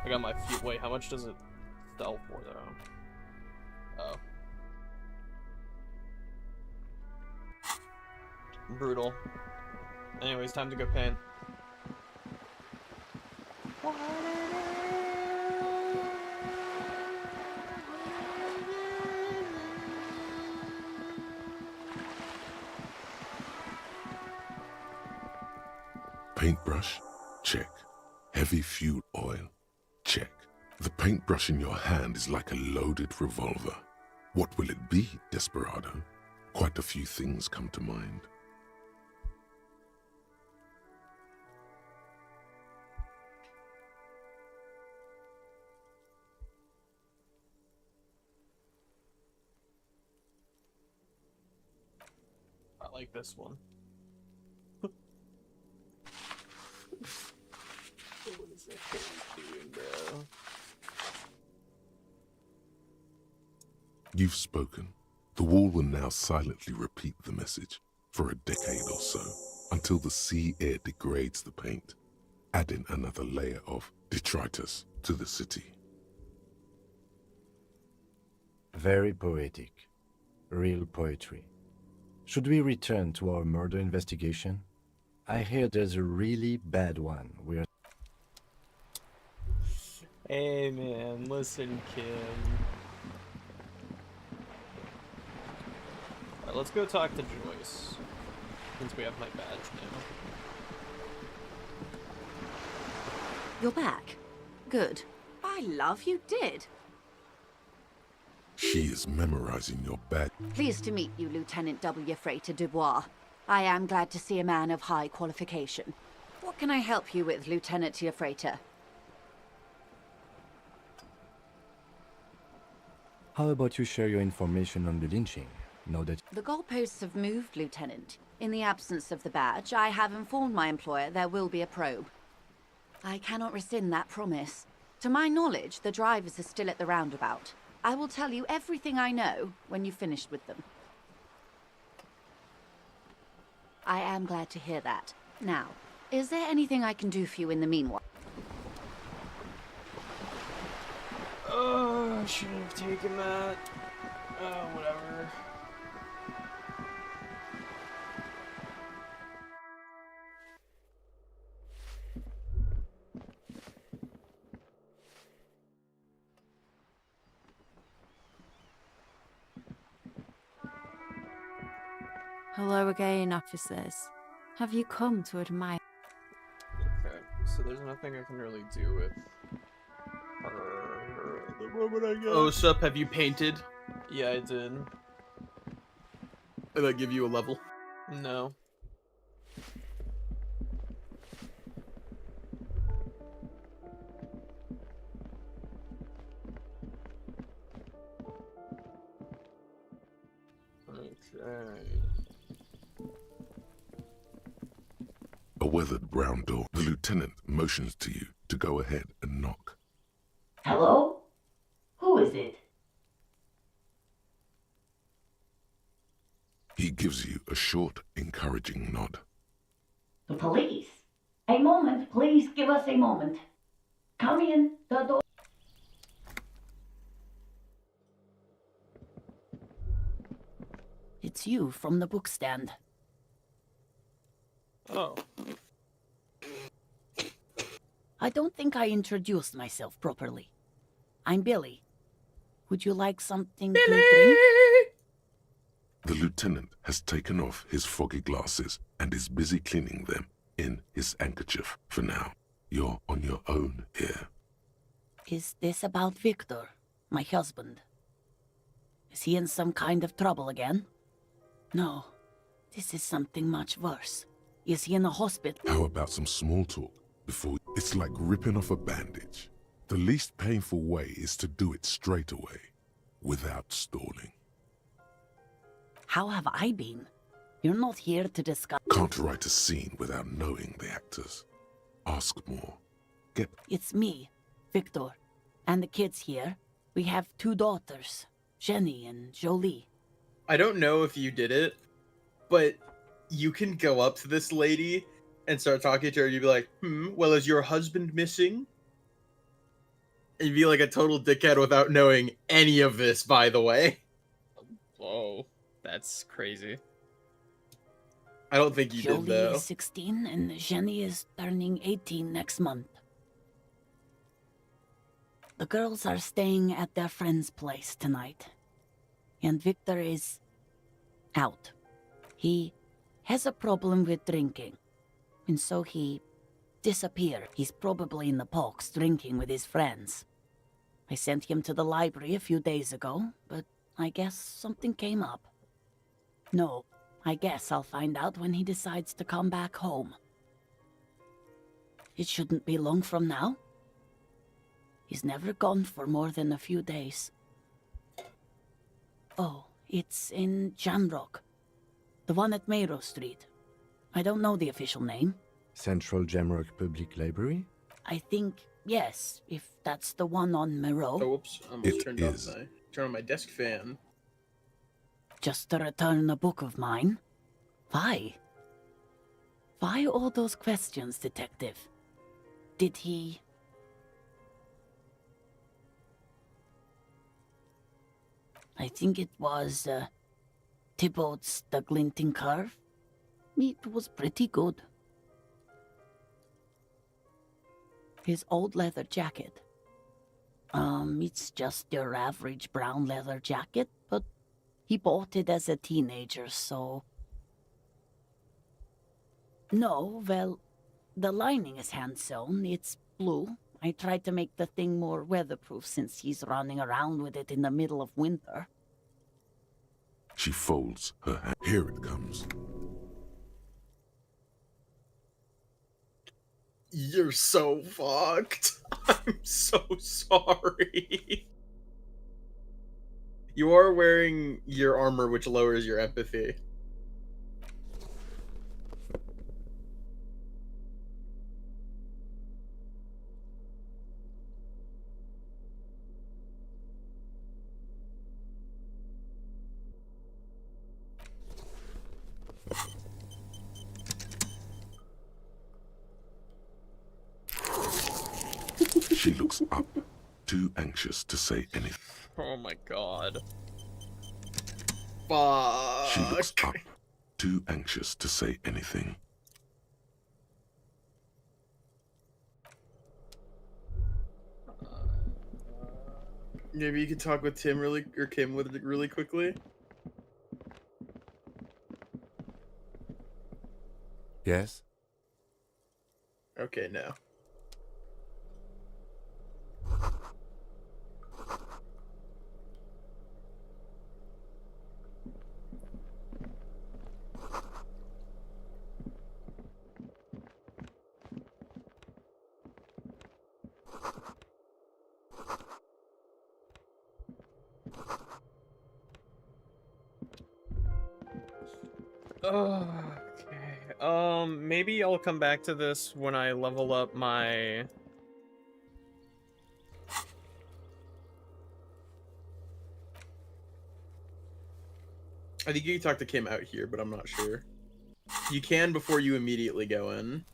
I got my feet. Wait, how much does it sell for though? Oh. Brutal. Anyways, time to go paint. Paintbrush? Check. Heavy fuel oil? Check. The paintbrush in your hand is like a loaded revolver. What will it be, Desperado? Quite a few things come to mind. I like this one. What is that doing, bro? You've spoken. The wall will now silently repeat the message for a decade or so, until the sea air degrades the paint, adding another layer of detritus to the city. Very poetic. Real poetry. Should we return to our murder investigation? I hear there's a really bad one. We're... Hey man, listen, Kim. Alright, let's go talk to Joyce. Since we have my badge now. You're back. Good. I love you did. She is memorizing your badge. Pleased to meet you, Lieutenant W. Frater Dubois. I am glad to see a man of high qualification. What can I help you with, Lieutenant Frater? How about you share your information on the lynching? Know that... The goalposts have moved, Lieutenant. In the absence of the badge, I have informed my employer there will be a probe. I cannot rescind that promise. To my knowledge, the drivers are still at the roundabout. I will tell you everything I know when you've finished with them. I am glad to hear that. Now, is there anything I can do for you in the meanwhile? Oh, I should have taken that. Oh, whatever. Hello again, officers. Have you come to admire? Okay, so there's nothing I can really do with her at the moment, I guess. Oh, sup, have you painted? Yeah, I did. Did that give you a level? No. Okay. A weathered brown door. The lieutenant motions to you to go ahead and knock. Hello? Who is it? He gives you a short, encouraging nod. The police. A moment, please give us a moment. Come in, the door. It's you from the bookstand. Oh. I don't think I introduced myself properly. I'm Billy. Would you like something to drink? The lieutenant has taken off his foggy glasses and is busy cleaning them in his handkerchief for now. You're on your own here. Is this about Victor, my husband? Is he in some kind of trouble again? No, this is something much worse. Is he in a hospital? How about some small talk before... It's like ripping off a bandage. The least painful way is to do it straight away, without stalling. How have I been? You're not here to discuss... Can't write a scene without knowing the actors. Ask more. Get... It's me, Victor, and the kids here. We have 2 daughters, Jenny and Jolie. I don't know if you did it, but you can go up to this lady and start talking to her. You'd be like, well, is your husband missing? And you'd be like a total dickhead without knowing any of this, by the way. Whoa, that's crazy. I don't think you Jolie did, though. is 16 and Jenny is turning 18 next month. The girls are staying at their friend's place tonight. And Victor is out. He has a problem with drinking. And so he disappeared. He's probably in the parks drinking with his friends. I sent him to the library a few days ago, but I guess something came up. No, I guess I'll find out when he decides to come back home. It shouldn't be long from now. He's never gone for more than a few days. Oh, it's in Jamrock. The one at Mayrow Street. I don't know the official name. Central Jamrock Public Library? I think, yes, if that's the one on Mayrow. Oh, whoops. I almost turned on my desk fan. Just to return a book of mine? Why? Why all those questions, Detective? Did he... I think it was, Thibaut's The Glinting Curve. It was pretty good. His old leather jacket. It's just your average brown leather jacket, but he bought it as a teenager, so... No, well, the lining is hand-sewn. It's blue. I tried to make the thing more weatherproof since he's running around with it in the middle of winter. She folds her hand. Here it comes. You're so fucked. I'm so sorry. You are wearing your armor, which lowers your empathy. She looks up, too anxious to say anything. Oh my god. Fuck. She looks up, too anxious to say anything. Maybe you could talk with Kim really quickly. Yes? Okay, no. Okay. Maybe I'll come back to this when I level up my... I think you can talk to Kim out here, but I'm not sure. You can before you immediately go in.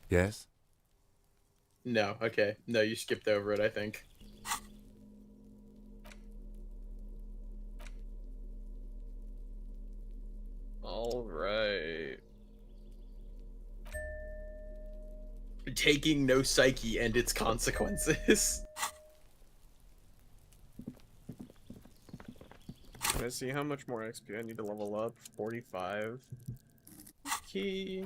Yes? No, okay. No, you skipped over it, I think. Alright. Taking no psyche and its consequences. Let's see how much more XP I need to level up. 45. Key.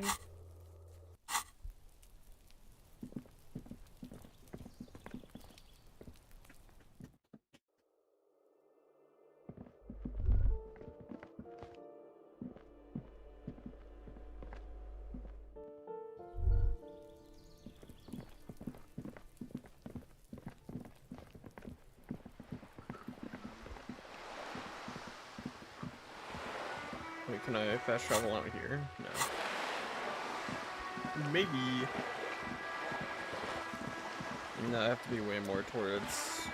Wait, can I fast travel out here? No. Maybe. No, I have to be way more towards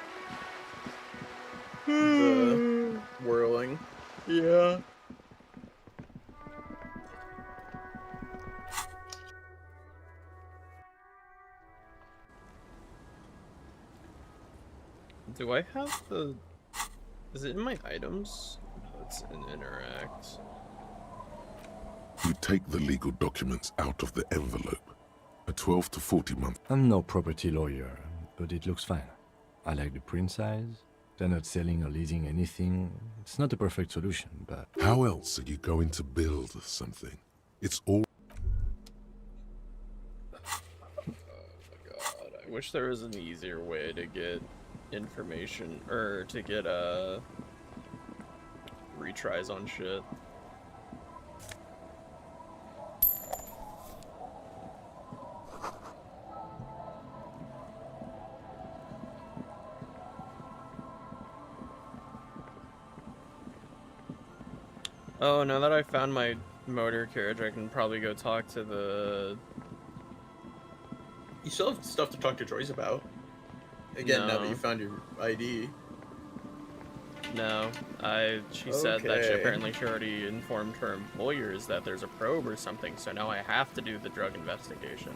the whirling. Yeah. Do I have the... Is it in my items? It's in interact. You take the legal documents out of the envelope. A 12 to 40 month. I'm no property lawyer, but it looks fine. I like the print size. They're not selling or leasing anything. It's not a perfect solution, but... How else are you going to build something? It's all... Oh my god, I wish there was an easier way to get information, or to get, retries on shit. Oh, now that I found my motor carriage, I can probably go talk to the... You still have stuff to talk to Joyce about. Again, now that you found your ID. No, she said that apparently she already informed her employers that there's a probe or something, so now I have to do the drug investigation.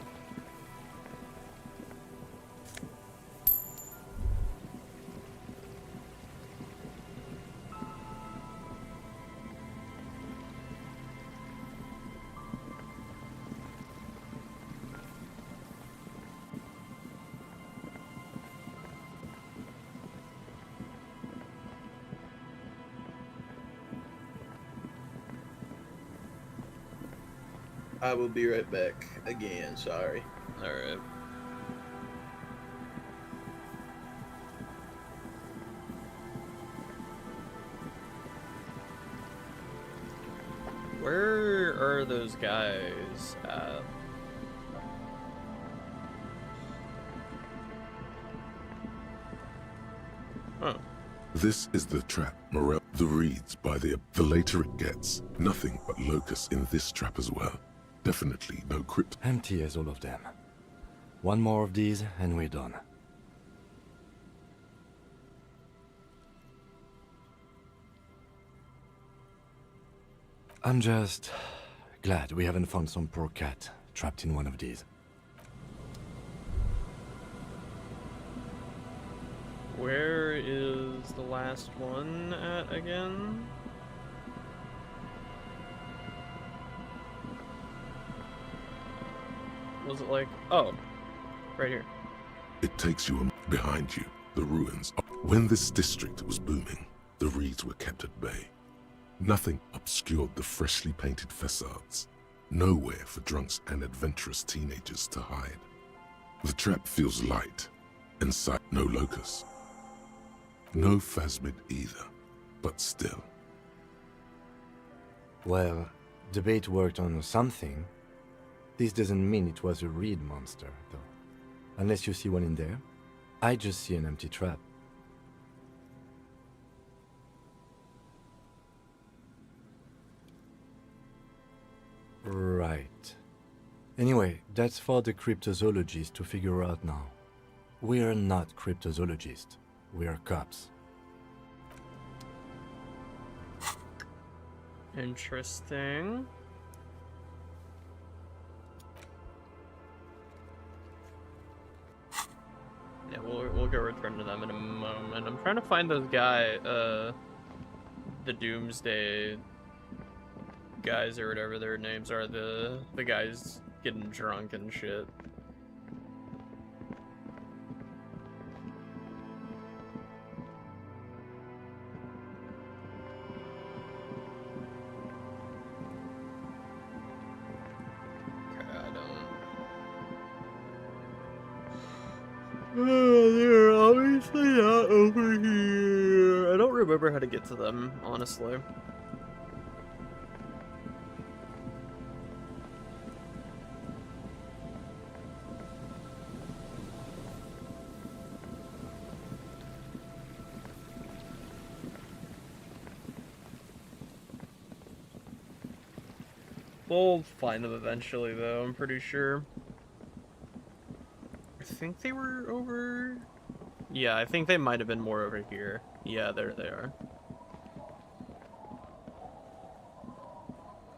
I will be right back again, sorry. Alright. Where are those guys at? Huh. This is the trap, Morel. The reeds by the later it gets. Nothing but locusts in this trap as well. Definitely no crypt. Empty as all of them. One more of these and we're done. I'm just glad we haven't found some poor cat trapped in one of these. Where is the last one at again? Was it like... Oh, right here. It takes you behind you, the ruins. When this district was booming, the reeds were kept at bay. Nothing obscured the freshly painted facades. Nowhere for drunks and adventurous teenagers to hide. The trap feels light. Inside, no locust. No phasmid either, but still. Well, the bait worked on something. This doesn't mean it was a reed monster, though. Unless you see one in there. I just see an empty trap. Right. Anyway, that's for the cryptozoologists to figure out now. We're not cryptozoologists. We're cops. Interesting. Yeah, we'll go return to them in a moment. I'm trying to find those the Doomsday guys or whatever their names are, the guys getting drunk and shit. They're obviously not over here. I don't remember how to get to them, honestly. We'll find them eventually, though, I'm pretty sure. I think they were over... Yeah, I think they might have been more over here. Yeah, there they are.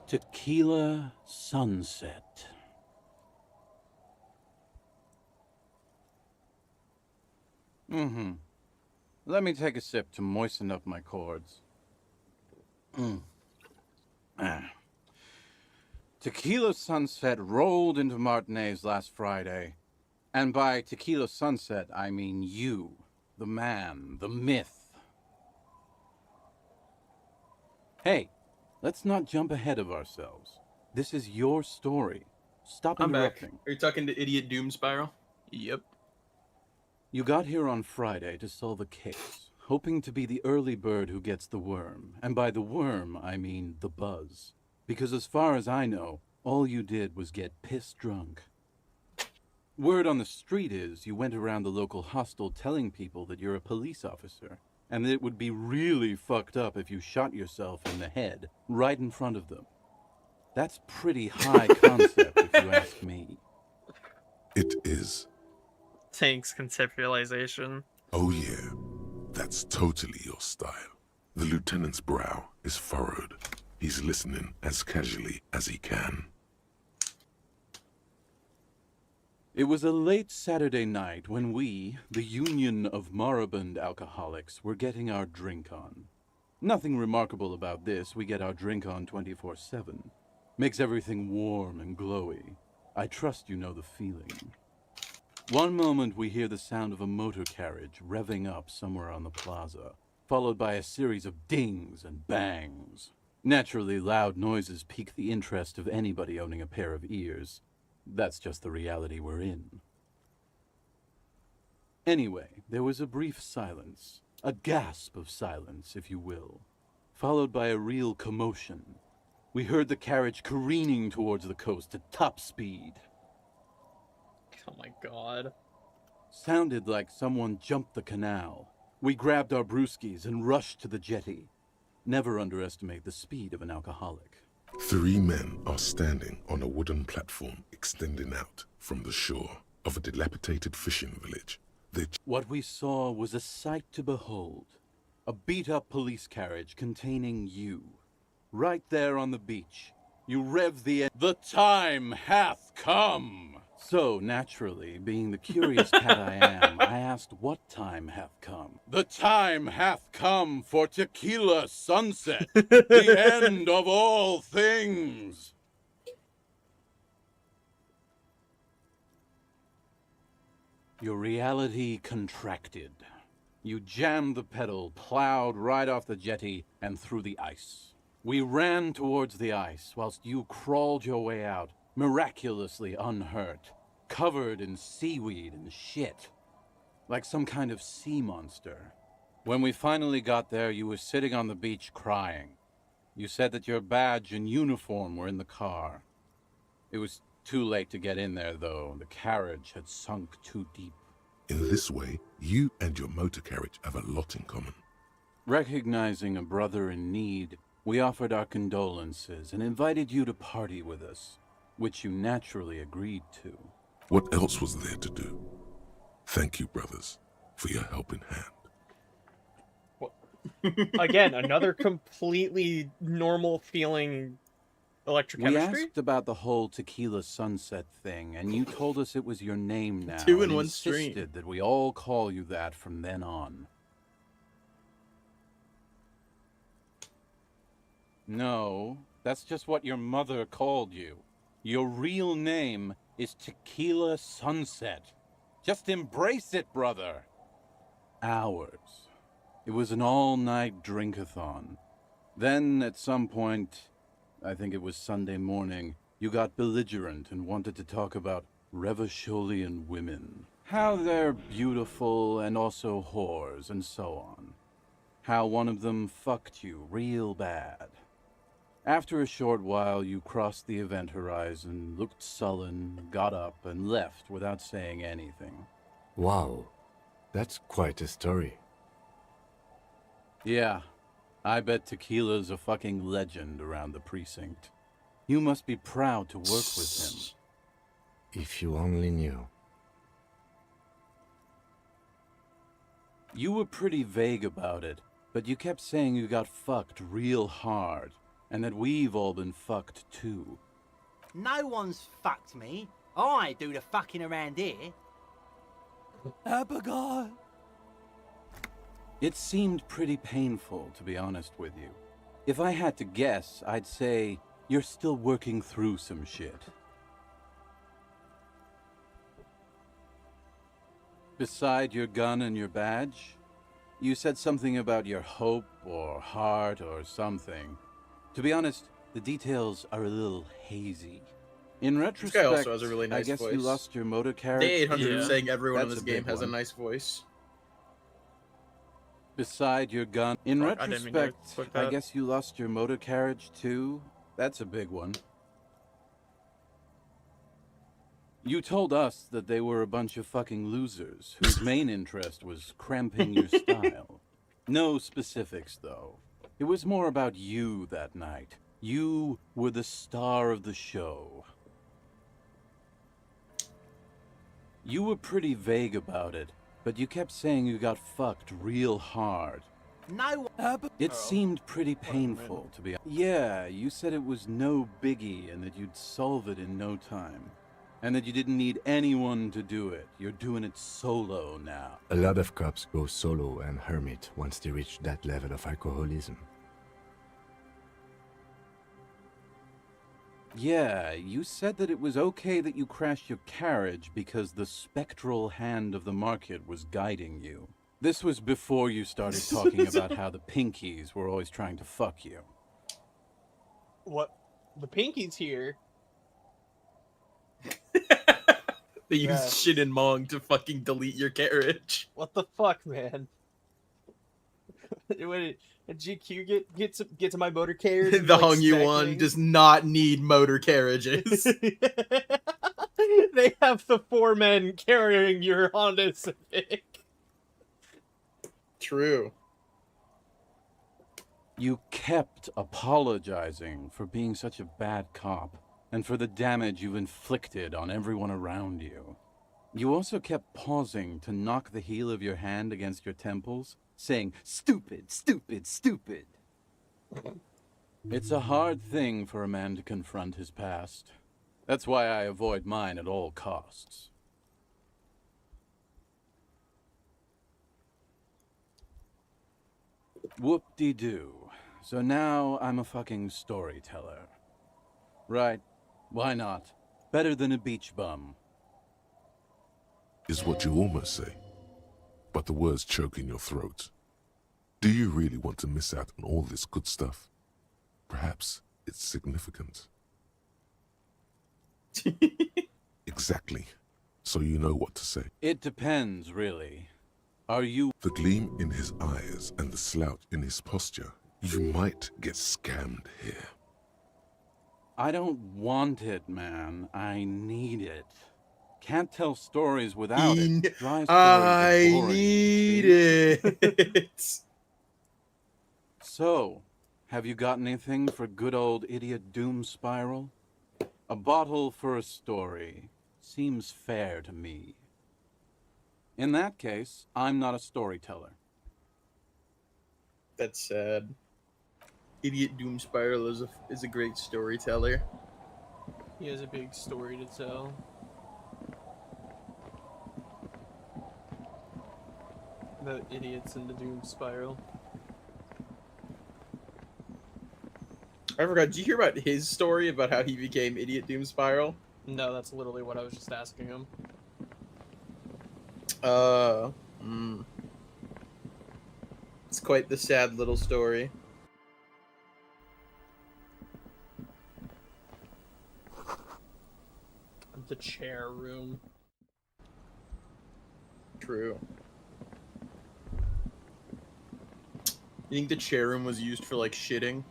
Tequila Sunset. Mm-hmm. Let me take a sip to moisten up my chords. Tequila Sunset rolled into Martinez last Friday. And by Tequila Sunset, I mean you, the man, the myth. Hey, let's not jump ahead of ourselves. This is your story. Stop interrupting. Are you talking to Idiot Doom Spiral? Yep. You got here on Friday to solve a case, hoping to be the early bird who gets the worm. And by the worm, I mean the buzz. Because as far as I know, all you did was get piss drunk. Word on the street is you went around the local hostel telling people that you're a police officer, and that it would be really fucked up if you shot yourself in the head right in front of them. That's pretty high concept, if you ask me. It is. Thanks, conceptualization. Oh yeah, that's totally your style. The lieutenant's brow is furrowed. He's listening as casually as he can. It was a late Saturday night when we, the Union of Moribund Alcoholics, were getting our drink on. Nothing remarkable about this, we get our drink on 24/7. Makes everything warm and glowy. I trust you know the feeling. One moment we hear the sound of a motor carriage revving up somewhere on the plaza, followed by a series of dings and bangs. Naturally, loud noises pique the interest of anybody owning a pair of ears. That's just the reality we're in. Anyway, there was a brief silence, a gasp of silence, if you will, followed by a real commotion. We heard the carriage careening towards the coast at top speed. Oh my god. Sounded like someone jumped the canal. We grabbed our brewskis and rushed to the jetty. Never underestimate the speed of an alcoholic. 3 men are standing on a wooden platform extending out from the shore of a dilapidated fishing village. What we saw was a sight to behold. A beat-up police carriage containing you. Right there on the beach. You rev the end. The time hath come! So, naturally, being the curious cat I am, I asked what time hath come. The time hath come for Tequila Sunset, the end of all things! Your reality contracted. You jammed the pedal, plowed right off the jetty, and through the ice. We ran towards the ice, whilst you crawled your way out, miraculously unhurt, covered in seaweed and shit, like some kind of sea monster. When we finally got there, you were sitting on the beach crying. You said that your badge and uniform were in the car. It was too late to get in there, though. The carriage had sunk too deep. In this way, you and your motor carriage have a lot in common. Recognizing a brother in need, we offered our condolences and invited you to party with us, which you naturally agreed to. What else was there to do? Thank you, brothers, for your helping hand. Again, another completely normal feeling electrochemistry? We asked about the whole Tequila Sunset thing, and you told us it was your name now. 2 in and 1 stream. insisted that we all call you that from then on. No, that's just what your mother called you. Your real name is Tequila Sunset. Just embrace it, brother. Ours. It was an all-night drink-a-thon. Then, at some point, I think it was Sunday morning, you got belligerent and wanted to talk about Revacholian women. How they're beautiful and also whores and so on. How one of them fucked you real bad. After a short while, you crossed the event horizon, looked sullen, got up, and left without saying anything. Wow, that's quite a story. Yeah, I bet Tequila's a fucking legend around the precinct. You must be proud to work with him. If you only knew. You were pretty vague about it, but you kept saying you got fucked real hard, and that we've all been fucked too. No one's fucked me. I do the fucking around here. Abigail! It seemed pretty painful, to be honest with you. If I had to guess, I'd say you're still working through some shit. Beside your gun and your badge, you said something about your hope or heart or something. To be honest, the details are a little hazy. In retrospect, this guy also has a really nice I guess voice. you lost your motor carriage. Day 800 too. saying everyone in That's this a game big has a one. nice voice. Beside your gun. In Fuck, I didn't mean to retrospect, click I that. guess you lost your motor carriage too. That's a big one. You told us that they were a bunch of fucking losers whose main interest was cramping your style. No specifics, though. It was more about you that night. You were the star of the show. You were pretty vague about it, but you kept saying you got fucked real hard. No. It seemed pretty painful, to be honest. Yeah, you said it was no biggie and that you'd solve it in no time. And that you didn't need anyone to do it. You're doing it solo now. A lot of cops go solo and hermit once they reach that level of alcoholism. Yeah, you said that it was okay that you crashed your carriage because the spectral hand of the market was guiding you. This was before you started talking about how the Pinkies were always trying to fuck you. What? The Pinky's here. They use Yeah. Shin and Mong to fucking delete your carriage. What the fuck, man? When did GQ get to my motor carriage? and, The like, Hong Yu speckling? does not need motor carriages. They have the 4 men carrying your Honda Civic. True. You kept apologizing for being such a bad cop and for the damage you've inflicted on everyone around you. You also kept pausing to knock the heel of your hand against your temples, saying, "Stupid, stupid, stupid." It's a hard thing for a man to confront his past. That's why I avoid mine at all costs. Whoop-de-doo. So now I'm a fucking storyteller. Right. Why not? Better than a beach bum. Is what you almost say, but the words choke in your throat. Do you really want to miss out on all this good stuff? Perhaps it's significant. Exactly. So you know what to say. It depends, really. Are you... The gleam in his eyes and the slouch in his posture. You might get scammed here. I don't want it, man. I need it. Can't tell stories without it. Dry stories are I boring, need you see? it. So, have you got anything for good old idiot Doom Spiral? A bottle for a story. Seems fair to me. In that case, I'm not a storyteller. That's sad. Idiot Doom Spiral is a great storyteller. He has a big story to tell. About idiots in the Doom Spiral. I forgot. Did you hear about his story about how he became Idiot Doom Spiral? No, that's literally what I was just asking him. It's quite the sad little story. The chair room. True. You think the chair room was used for, like, shitting?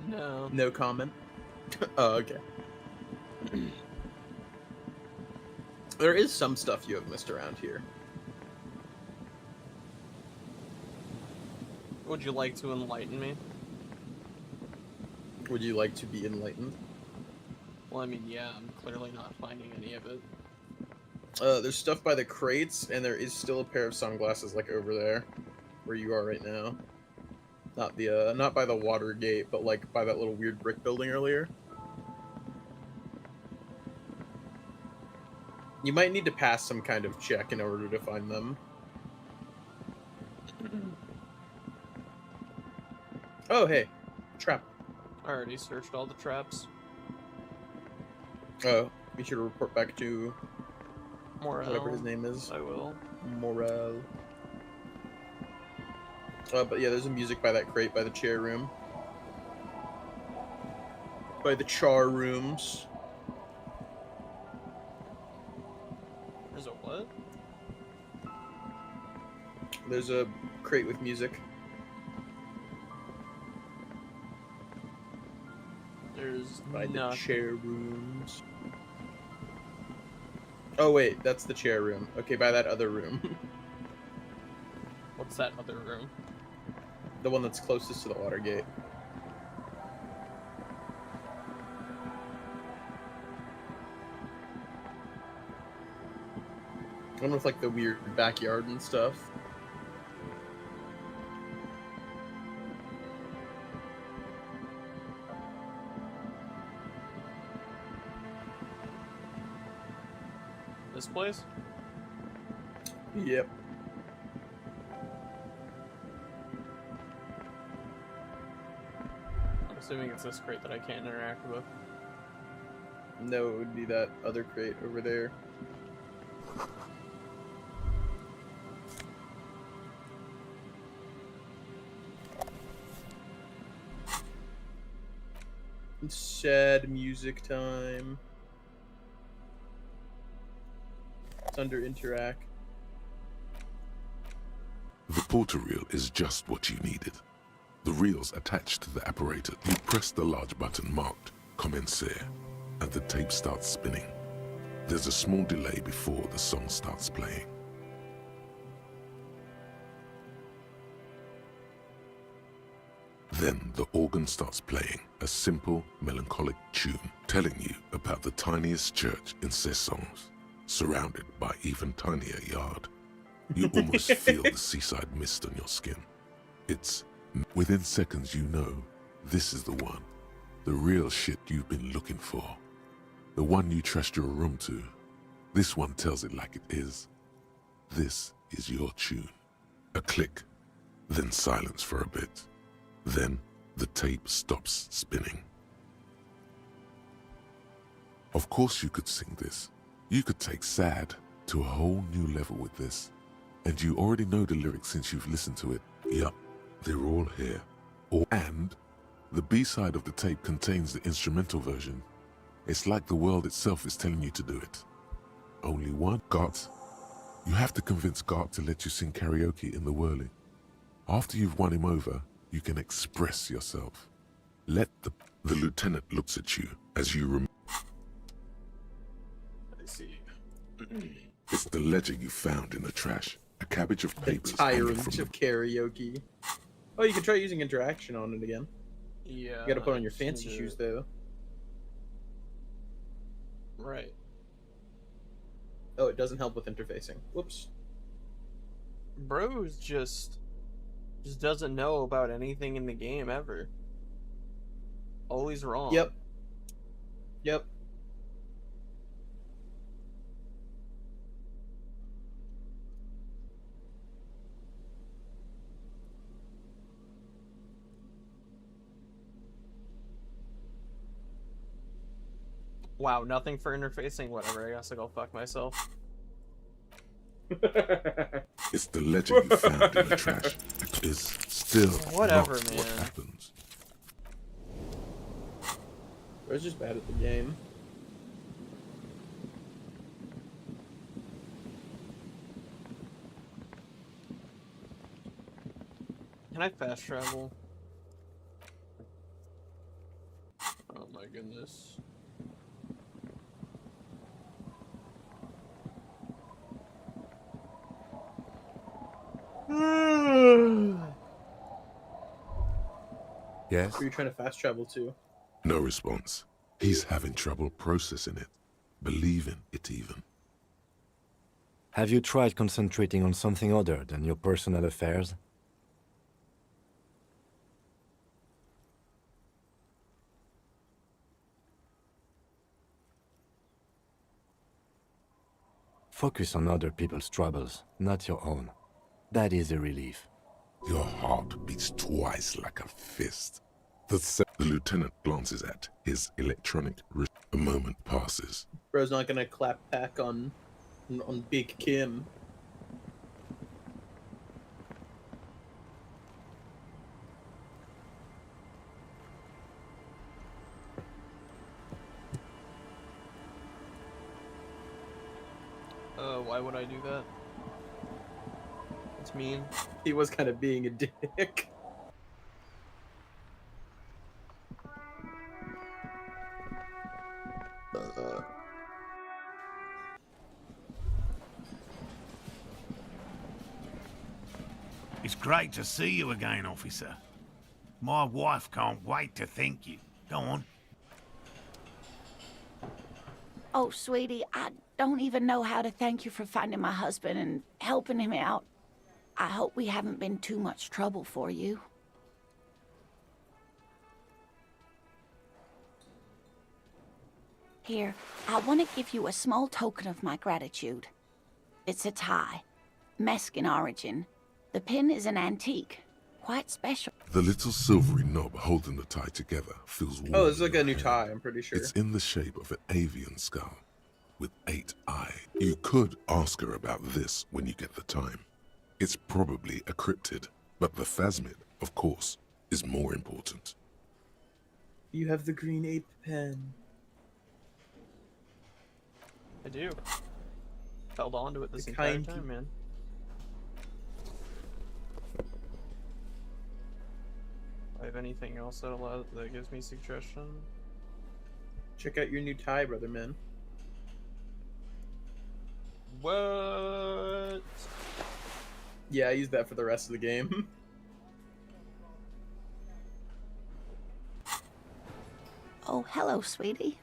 No. No comment? Oh, okay. There is some stuff you have missed around here. Would you like to enlighten me? Would you like to be enlightened? Well, I mean, yeah, I'm clearly not finding any of it. There's stuff by the crates, and there is still a pair of sunglasses, like, over there, where you are right now. Not by the water gate, but, like, by that little weird brick building earlier. You might need to pass some kind of check in order to find them. Oh, hey. Trap. I already searched all the traps. Oh, be sure to report back to Morel. whatever his name is. I will. Morel. But yeah, there's a music by that crate by the chair room. By the char rooms. There's a what? There's a crate with music. There's by the nothing. chair rooms. Oh wait, that's the chair room. Okay, by that other room. What's that other room? The one that's closest to the water gate. One with like the weird backyard and stuff. This place? Yep. I'm assuming it's this crate that I can't interact with. No, it would be that other crate over there. Sad music time. It's under interact. The portal reel is just what you needed. The reel's attached to the apparatus. You press the large button marked Commencer, and the tape starts spinning. There's a small delay before the song starts playing. Then the organ starts playing a simple, melancholic tune telling you about the tiniest church in Cessons, surrounded by even tinier yard. You almost feel the seaside mist on your skin. It's within seconds you know this is the one, the real shit you've been looking for, the one you trust your room to. This one tells it like it is. This is your tune. A click, then silence for a bit. Then the tape stops spinning. Of course you could sing this. You could take sad to a whole new level with this. And you already know the lyrics since you've listened to it. Yup, they're all here. And the B-side of the tape contains the instrumental version. It's like the world itself is telling you to do it. Only one. Gart, you have to convince Gart to let you sing karaoke in the whirling. After you've won him over, you can express yourself. Let the lieutenant looks at you as you I see. It's the ledger you found in the trash. A cabbage of papers. Tyrant of karaoke. Oh, you can try using interaction on it again. Yeah. You gotta put on your fancy shoes though. Right. Oh, it doesn't help with interfacing. Whoops. Bro's just doesn't know about anything in the game ever. Always wrong. Yep. Yep. Wow, nothing for interfacing? Whatever, I guess I'll go fuck myself. It's the ledger you found in the trash. It's still Whatever, not man. what happens. Or it's just bad at the game. Can I fast travel? Oh my goodness. Yes? Who are you trying to fast travel to? No response. He's having trouble processing it, believing it even. Have you tried concentrating on something other than your personal affairs? Focus on other people's troubles, not your own. That is a relief. Your heart beats twice like a fist. The lieutenant glances at his electronic wrist. A moment passes. Bro's not gonna clap back on Big Kim. Why would I do that? It's mean. He was kind of being a dick. It's great to see you again, officer. My wife can't wait to thank you. Go on. Oh, sweetie, I don't even know how to thank you for finding my husband and helping him out. I hope we haven't been too much trouble for you. Here, I want to give you a small token of my gratitude. It's a tie, Mexican origin. The pin is an antique, quite special. The little silvery knob holding the tie together feels warm. Oh, it's like a new tie, I'm pretty sure. It's in the shape of an avian skull with 8 eyes. You could ask her about this when you get the time. It's probably a cryptid, but the phasmid, of course, is more important. You have the green ape pen. I do. Held on to it this The entire kind time, man. I have anything else that gives me suggestion? Check out your new tie, brother man. What? Yeah, I use that for the rest of the game. Oh, hello, sweetie.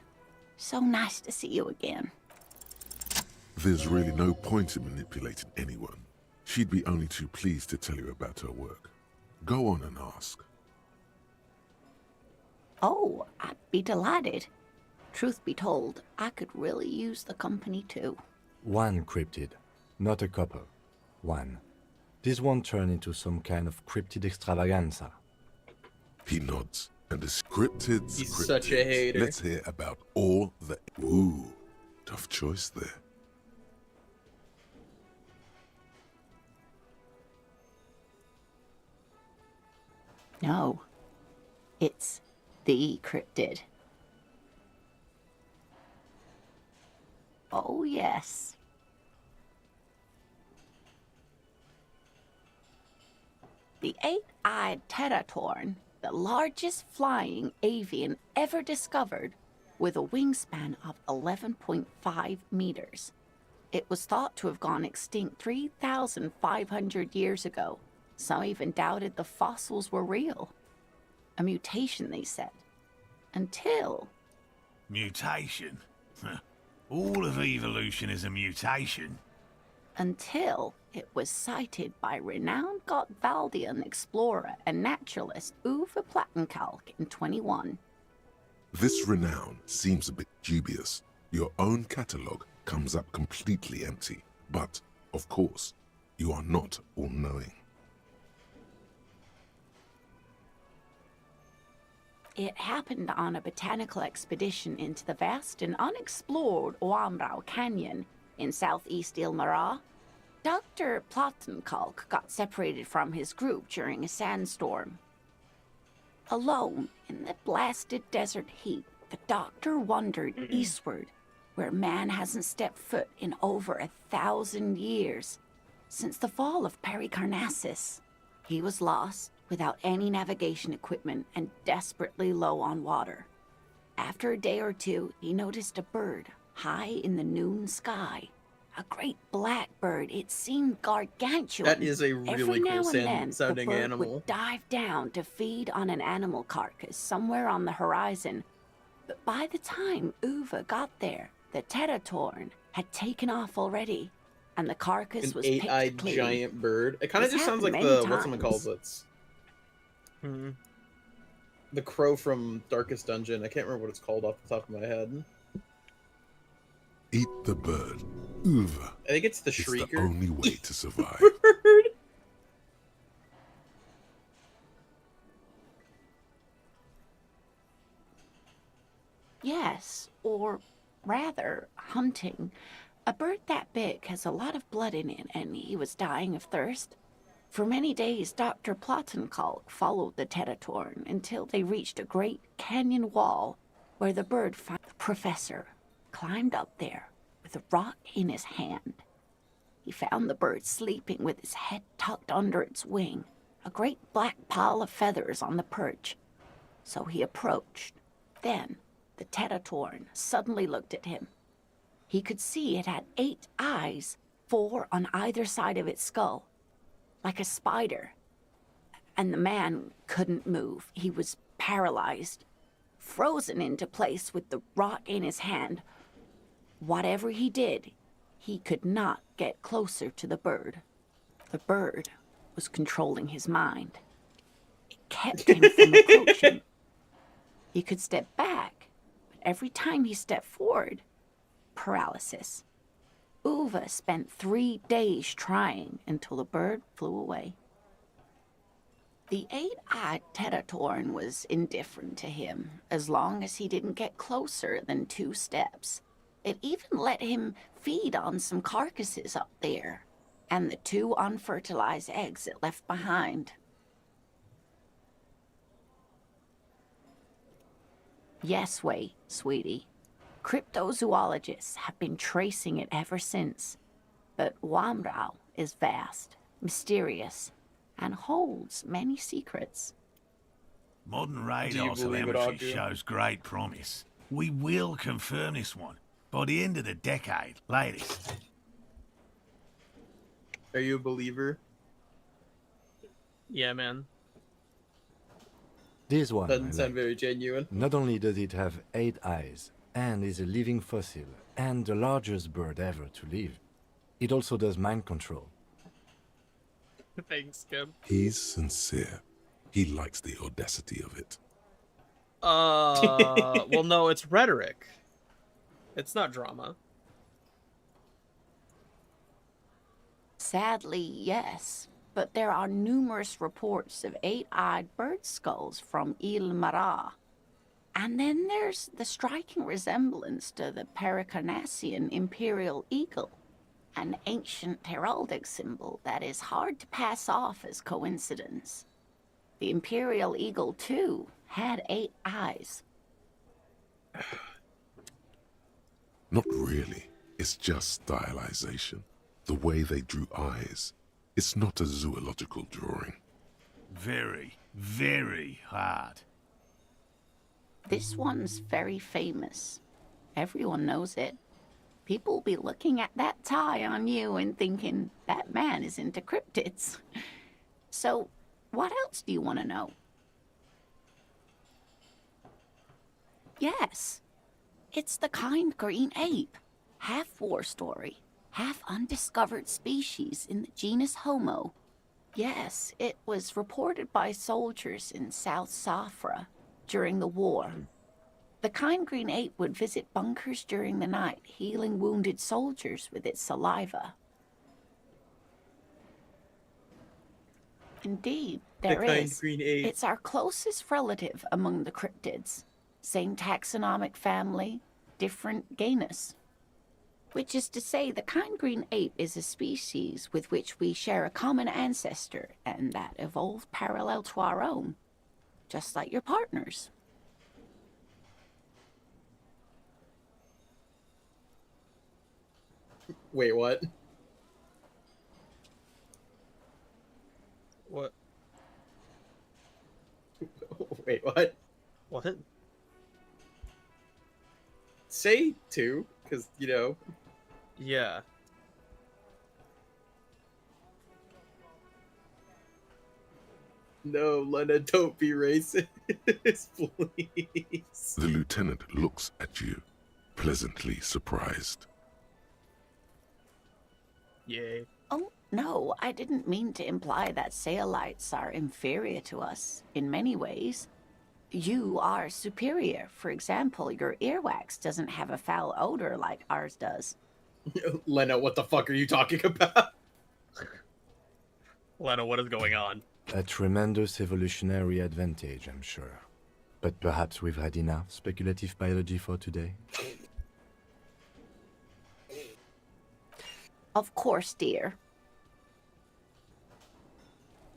So nice to see you again. There's really no point in manipulating anyone. She'd be only too pleased to tell you about her work. Go on and ask. Oh, I'd be delighted. Truth be told, I could really use the company too. One cryptid, not a couple. One. This won't turn into some kind of cryptid extravaganza. He nods, and the cryptids. He's such a hater. Let's hear about all the. Ooh, tough choice there. No, it's the cryptid. Oh, yes. The eight-eyed teratorn, the largest flying avian ever discovered, with a wingspan of 11.5 meters. It was thought to have gone extinct 3,500 years ago. Some even doubted the fossils were real. A mutation, they said. Until... Mutation? All of evolution is a mutation. Until it was sighted by renowned Gotvaldian explorer and naturalist Uwe Plattenkalk in 21. This renown seems a bit dubious. Your own catalogue comes up completely empty. But, of course, you are not all-knowing. It happened on a botanical expedition into the vast and unexplored Oamrau Canyon in southeast Ilmara. Dr. Plattenkalk got separated from his group during a sandstorm. Alone in the blasted desert heat, the doctor wandered eastward, where man hasn't stepped foot in over 1,000 years, since the fall of Pericarnassus. He was lost, without any navigation equipment and desperately low on water. After a day or two, he noticed a bird high in the noon sky. A great black bird. It seemed gargantuan. That is a Every really now cool and then, sounding the bird animal. would dive down to feed on an animal carcass somewhere on the horizon. But by the time Uva got there, the Teratorn had taken off already, and the carcass An was picked eight-eyed clean. giant bird. It kind of This just sounds like happened the many whatchamacallit. times. The crow from Darkest Dungeon. I can't remember what it's called off the top of my head. Eat the bird. Uva. I think it's the It's Shrieker. the only way to survive. Yes, or rather, hunting. A bird that big has a lot of blood in it, and he was dying of thirst. For many days, Dr. Platoon followed the Teratorn until they reached a great canyon wall where the bird found the professor climbed up there with a rock in his hand. He found the bird sleeping with his head tucked under its wing, a great black pile of feathers on the perch. So he approached. Then the Teratorn suddenly looked at him. He could see it had 8 eyes, 4 on either side of its skull, like a spider. And the man couldn't move. He was paralyzed, frozen into place with the rock in his hand. Whatever he did, he could not get closer to the bird. The bird was controlling his mind. It kept him from approaching. He could step back, but every time he stepped forward, paralysis. Uva spent 3 days trying until the bird flew away. The 8-eyed Teratorn was indifferent to him as long as he didn't get closer than 2 steps. It even let him feed on some carcasses up there, and the 2 unfertilized eggs it left behind. Yes, wait, sweetie. Cryptozoologists have been tracing it ever since. But Wamrau is vast, mysterious, and holds many secrets. Modern Do radar you believe it, telemetry Argu? shows great promise. We will confirm this one by the end of the decade, latest. Are you a believer? Yeah, man. This one, Doesn't I sound like. very genuine. Not only does it have 8 eyes, and is a living fossil, and the largest bird ever to live, it also does mind control. Thanks, Kim. He's sincere. He likes the audacity of it. Well, no, it's rhetoric. It's not drama. Sadly, yes, but there are numerous reports of 8-eyed bird skulls from Il Mara. And then there's the striking resemblance to the Pericarnassian imperial eagle, an ancient heraldic symbol that is hard to pass off as coincidence. The imperial eagle, too, had 8 eyes. Not really. It's just stylization. The way they drew eyes. It's not a zoological drawing. Very, very hard. This one's very famous. Everyone knows it. People will be looking at that tie on you and thinking, that man is into cryptids. So, what else do you want to know? Yes, it's the kind green ape. Half war story, half undiscovered species in the genus Homo. Yes, it was reported by soldiers in South Safra during the war. The kind green ape would visit bunkers during the night, healing wounded soldiers with its saliva. Indeed, there kind is. green ape. It's our closest relative among the cryptids. Same taxonomic family, different genus. Which is to say, the kind green ape is a species with which we share a common ancestor, and that evolved parallel to our own, just like your partners. Wait, what? What? Wait, what? What? Say 2, because, you know. Yeah. No, Lena, don't be racist, please. The lieutenant looks at you, pleasantly surprised. Yay. Oh, no, I didn't mean to imply that Saolites are inferior to us in many ways. You are superior. For example, your earwax doesn't have a foul odor like ours does. Lena, what the fuck are you talking about? Lena, what is going on? A tremendous evolutionary advantage, I'm sure. But perhaps we've had enough speculative biology for today? Of course, dear.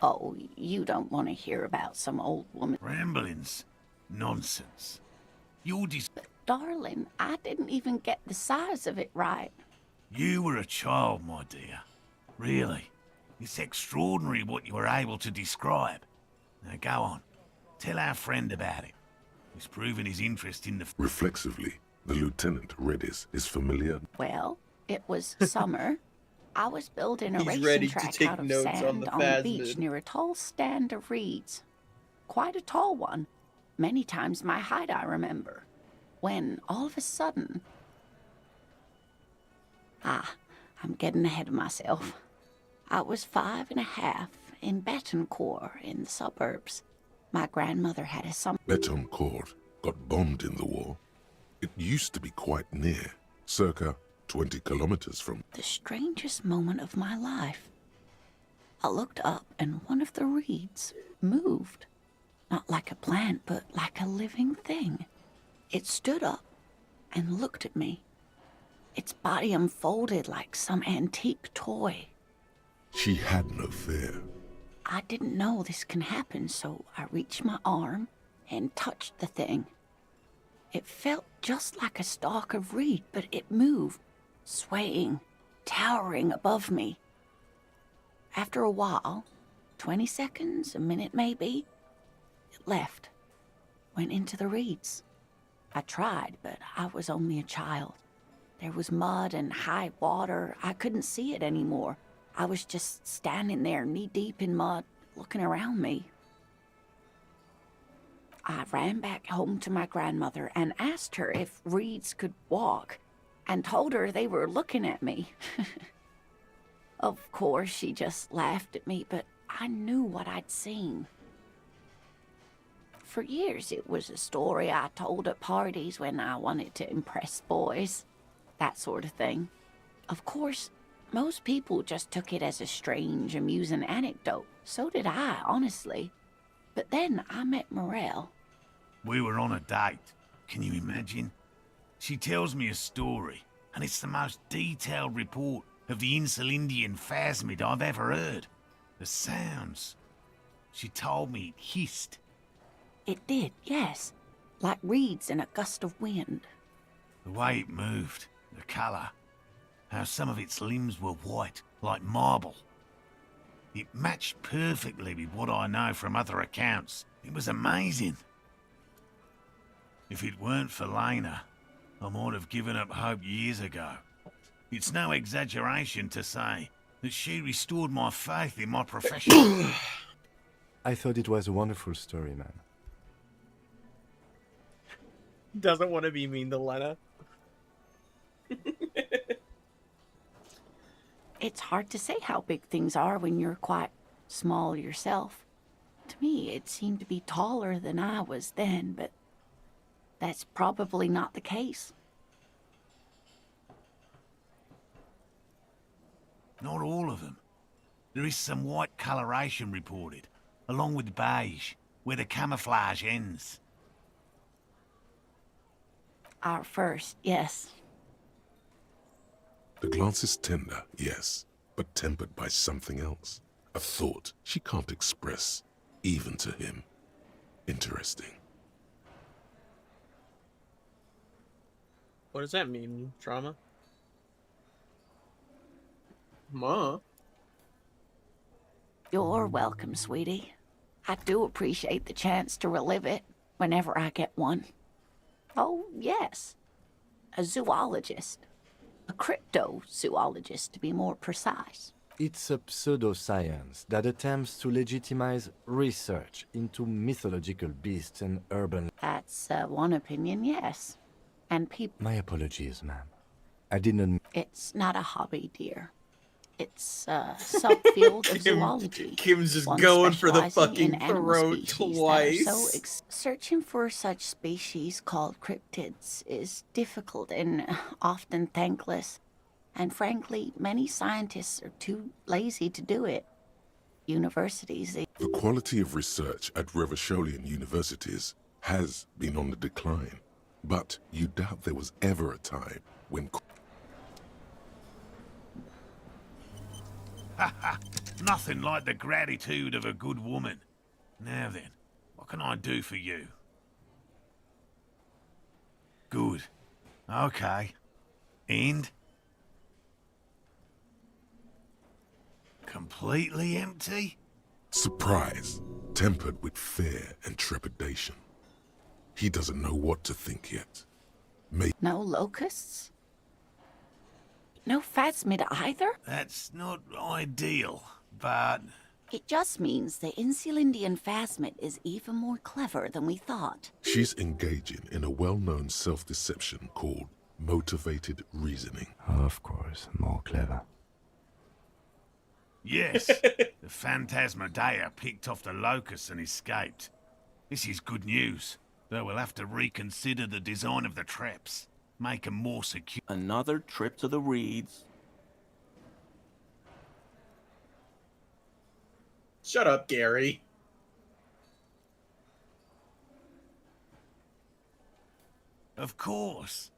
Oh, you don't want to hear about some old woman. Ramblings. Nonsense. You're Darling, I didn't even get the size of it right. You were a child, my dear. Really. It's extraordinary what you were able to describe. Now go on. Tell our friend about it. He's proven his interest in the... Reflexively, the lieutenant readies his familiar... Well, it was summer. I was building a He's racing ready to track take out of notes on sand the on the beach phasmid. near a tall stand of reeds. Quite a tall one. Many times my height, I remember. When, all of a sudden... I'm getting ahead of myself. I was 5.5 in Betancourt in the suburbs. My grandmother had a summer... Betancourt got bombed in the war. It used to be quite near, circa 20 kilometers from... The strangest moment of my life. I looked up and one of the reeds moved. Not like a plant, but like a living thing. It stood up and looked at me. Its body unfolded like some antique toy. She had no fear. I didn't know this can happen, so I reached my arm and touched the thing. It felt just like a stalk of reed, but it moved, swaying, towering above me. After a while, 20 seconds, a minute maybe, it left, went into the reeds. I tried, but I was only a child. There was mud and high water. I couldn't see it anymore. I was just standing there knee-deep in mud, looking around me. I ran back home to my grandmother and asked her if reeds could walk, and told her they were looking at me. Of course, she just laughed at me, but I knew what I'd seen. For years, it was a story I told at parties when I wanted to impress boys. That sort of thing. Of course, most people just took it as a strange, amusing anecdote. So did I, honestly. But then I met Morel. We were on a date. Can you imagine? She tells me a story, and it's the most detailed report of the Insulindian phasmid I've ever heard. The sounds. She told me it hissed. It did, yes. Like reeds in a gust of wind. The way it moved, the colour. How some of its limbs were white, like marble. It matched perfectly with what I know from other accounts. It was amazing. If it weren't for Lena, I might have given up hope years ago. It's no exaggeration to say that she restored my faith in my profession. I thought it was a wonderful story, man. Doesn't want to be mean to Lena. It's hard to say how big things are when you're quite small yourself. To me, it seemed to be taller than I was then, but that's probably not the case. Not all of them. There is some white coloration reported, along with beige, where the camouflage ends. Our first, yes. The glance is tender, yes, but tempered by something else. A thought she can't express, even to him. Interesting. What does that mean, drama? Ma. You're welcome, sweetie. I do appreciate the chance to relive it whenever I get one. Oh, yes. A zoologist. A cryptozoologist, to be more precise. It's a pseudoscience that attempts to legitimize research into mythological beasts and urban... That's one opinion, yes. And people... My apologies, ma'am. I didn't... It's not a hobby, dear. It's a subfield of zoology. Kim's just one going for the specializing in fucking animal throat species twice. that are so searching for such species called cryptids is difficult and often thankless. And frankly, many scientists are too lazy to do it. Universities, The quality of research at Revacholian universities has been on the decline, but you doubt there was ever a time when... Nothing like the gratitude of a good woman. Now then, what can I do for you? Good. Okay. And? Completely empty? Surprise, tempered with fear and trepidation. He doesn't know what to think yet. no locusts? No phasmid either? That's not ideal, but... It just means the Insulindian phasmid is even more clever than we thought. She's engaging in a well-known self-deception called motivated reasoning. Of course, more clever. Yes, the Phantasmadeia picked off the locusts and escaped. This is good news, though we'll have to reconsider the design of the traps. Make them more secure. Another trip to the reeds. Shut up, Gary. Of course.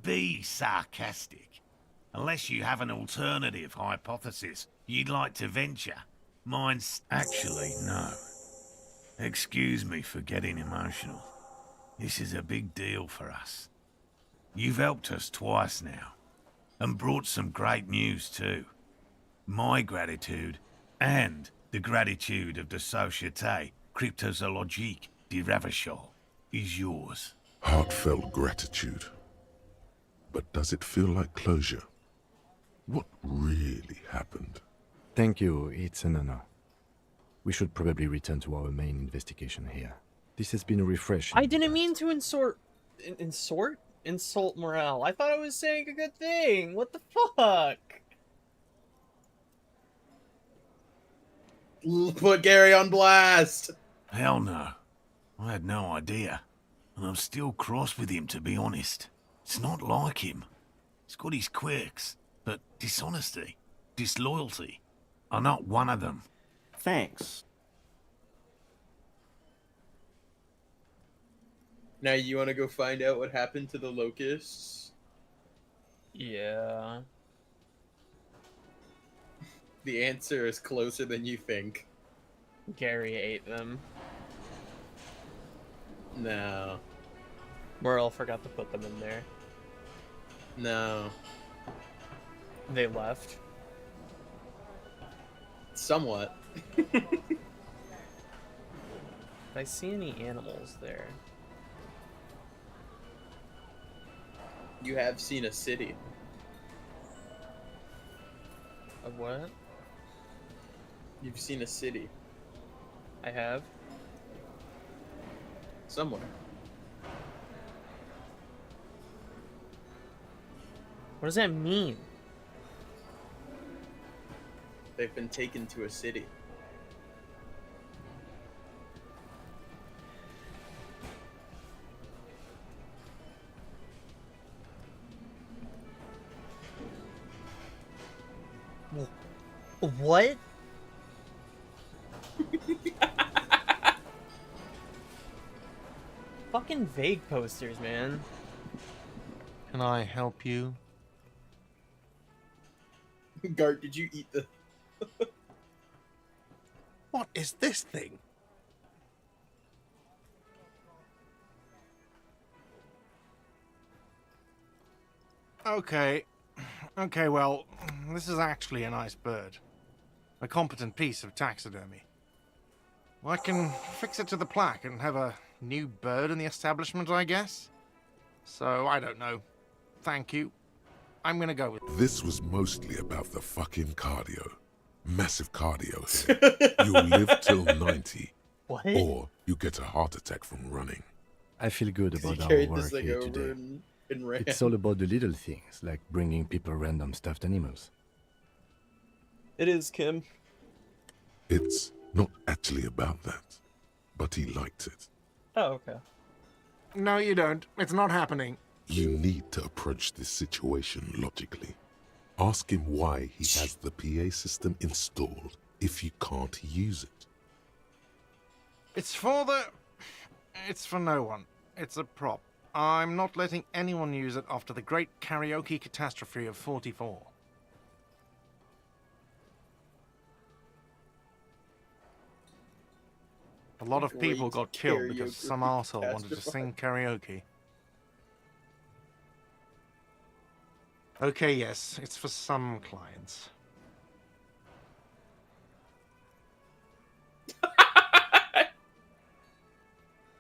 Be sarcastic. Unless you have an alternative hypothesis you'd like to venture. Mine's... Actually, no. Excuse me for getting emotional. This is a big deal for us. You've helped us twice now, and brought some great news too. My gratitude, and the gratitude of the Société Cryptozoologique de Ravachol, is yours. Heartfelt gratitude. But does it feel like closure? What really happened? Thank you, it's an honor. We should probably return to our main investigation here. This has been refreshing. I didn't mean to insult morale. I thought I was saying a good thing. What the fuck? Put Gary on blast. Hell no. I had no idea. And I'm still cross with him, to be honest. It's not like him. He's got his quirks, but dishonesty, disloyalty are not one of them. Thanks. Now you want to go find out what happened to the locusts? Yeah. The answer is closer than you think. Gary ate them. No. Merle forgot to put them in there. No. They left. Somewhat. Did I see any animals there? You have seen a city. A what? You've seen a city. I have. Somewhere. What does that mean? They've been taken to a city. What? Fucking vague posters, man. Can I help you? Gart, did you eat the... What is this thing? Okay. Okay, well, this is actually a nice bird. A competent piece of taxidermy. I can fix it to the plaque and have a new bird in the establishment, I guess? So, I don't know. Thank you. I'm gonna go with... This was mostly about the fucking cardio. Massive cardio here. You'll live till 90. What? Or you get a heart attack from running. I feel good He about our carried work this thing here over today. and ran. It's all about the little things, like bringing people random stuffed animals. It is, Kim. It's not actually about that, but he liked it. Oh, okay. No, you don't. It's not happening. You need to approach this situation logically. Ask him why he has the PA system installed if you can't use it. It's for the... It's for no one. It's a prop. I'm not letting anyone use it after the great karaoke catastrophe of 44. A lot of people got killed because some arsehole wanted to sing karaoke. Okay, yes, it's for some clients.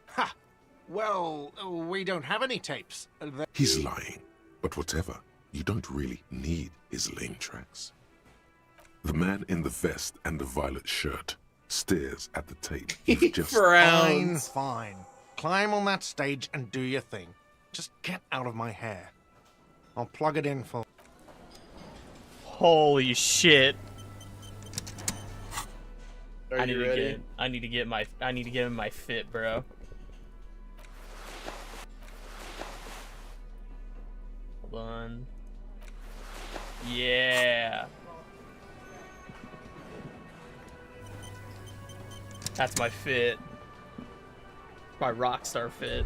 Ha! Well, we don't have any tapes. He's lying, but whatever. You don't really need his lame tracks. The man in the vest and the violet shirt stares at the tape. You've just... Fine, fine. Climb on that stage and do your thing. Just get out of my hair. I'll plug it in for... Holy shit. Are I you need ready? to get in my fit, bro. Hold on. Yeah. That's my fit. My rockstar fit.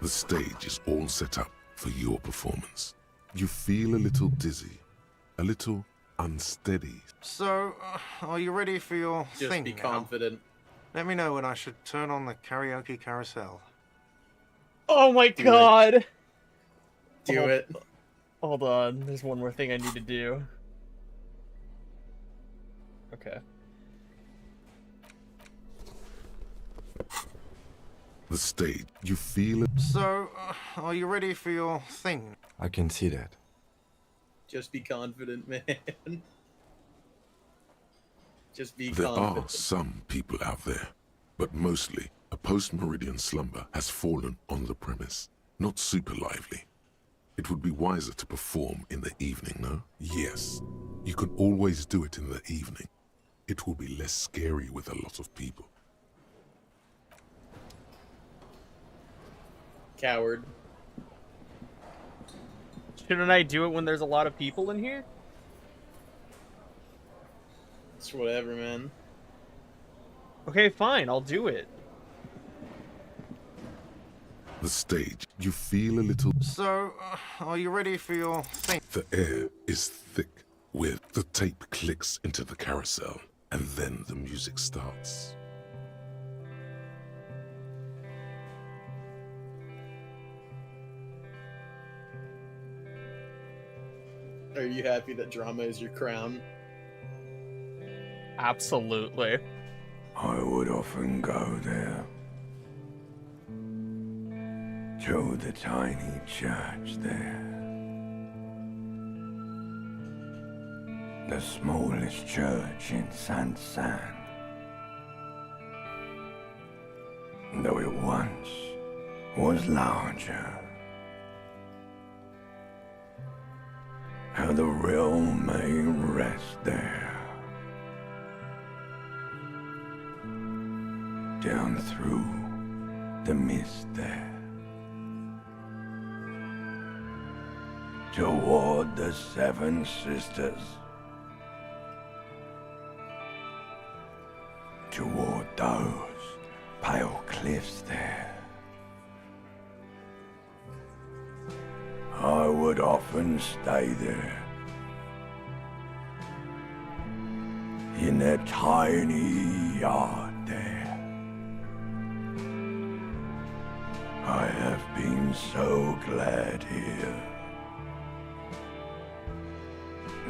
The stage is all set up for your performance. You feel a little dizzy, a little unsteady. So, are you ready for your Just thing be now? confident. Let me know when I should turn on the karaoke carousel. Oh my god! Do it. Hold on, there's one more thing I need to do. Okay. The stage, you feel it. So, are you ready for your thing? I can see that. Just be confident, man. Just be There confident. are some people out there, but mostly a post-meridian slumber has fallen on the premise. Not super lively. It would be wiser to perform in the evening, no? Yes, you can always do it in the evening. It will be less scary with a lot of people. Coward. Shouldn't I do it when there's a lot of people in here? It's whatever, man. Okay, fine, I'll do it. The stage, you feel a little... So, are you ready for your thing? The air is thick with... The tape clicks into the carousel, and then the music starts. Are you happy that drama is your crown? Absolutely. I would often go there. To the tiny church there. The smallest church in San. Though it once was larger. How the realm may rest there. Down through the mist there. Toward the Seven Sisters. Toward those pale cliffs there. I would often stay there. In that tiny yard there. I have been so glad here.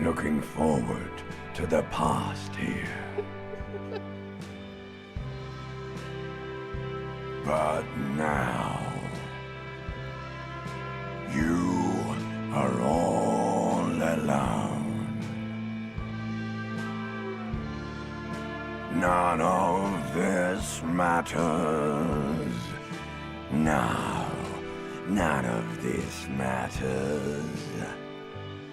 looking forward to the past here. But now, you are all alone. None of this matters. No, none of this matters.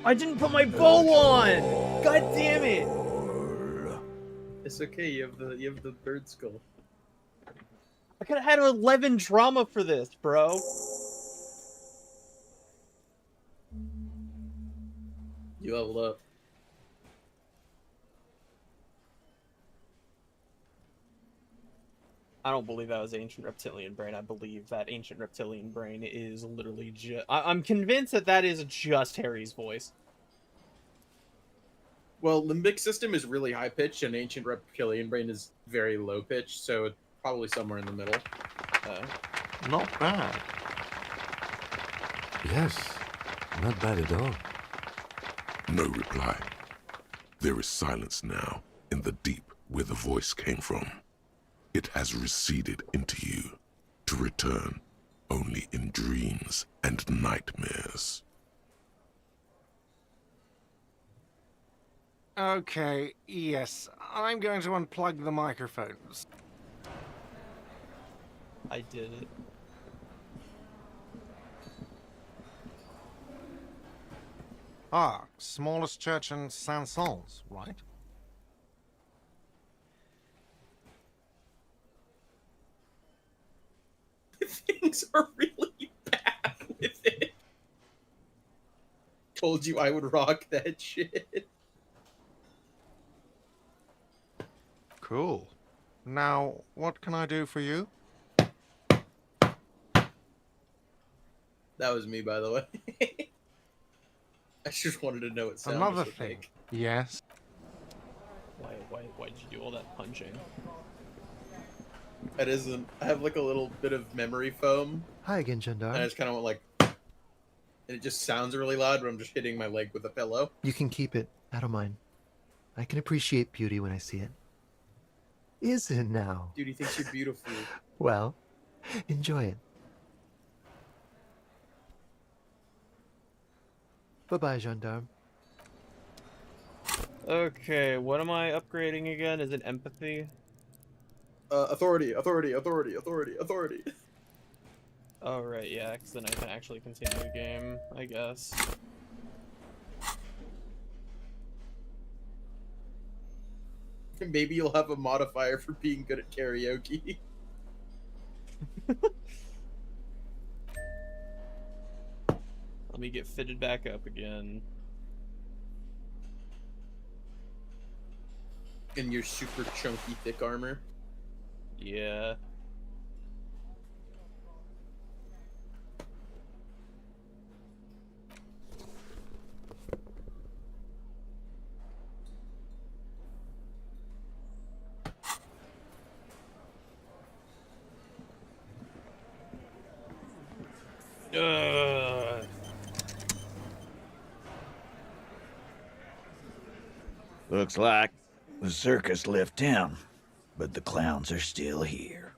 I didn't put my bow on! God damn it! It's okay, you have the bird skull. I could have had 11 drama for this, bro. You leveled up. I don't believe that was ancient reptilian brain. I believe that ancient reptilian brain is literally just... I'm convinced that that is just Harry's voice. Well, limbic system is really high pitched, and ancient reptilian brain is very low pitched, so it's probably somewhere in the middle. Not bad. Yes, not bad at all. No reply. There is silence now in the deep where the voice came from. It has receded into you, to return only in dreams and nightmares. Okay, yes. I'm going to unplug the microphones. I did it. Ah, smallest church in Saint-Saëns, right? Things are really bad with it. Told you I would rock that shit. Cool. Now, what can I do for you? That was me, by the way. I just wanted to know it sounded Another so thing. big. Yes. Why did you do all that punching? That isn't. I have like a little bit of memory foam. Hi again, Gendarme. And I just kind of went like, and it just sounds really loud, but I'm just hitting my leg with a pillow. You can keep it. I don't mind. I can appreciate beauty when I see it. Isn't now? Dude, he thinks you're beautiful. Well, enjoy it. Bye-bye, Gendarme. Okay, what am I upgrading again? Is it empathy? Authority. Oh, right, yeah, because then I can actually continue the game, I guess. Maybe you'll have a modifier for being good at karaoke. Let me get fitted back up again. In your super chunky, thick armor. Yeah. Looks like the circus left town, but the clowns are still here.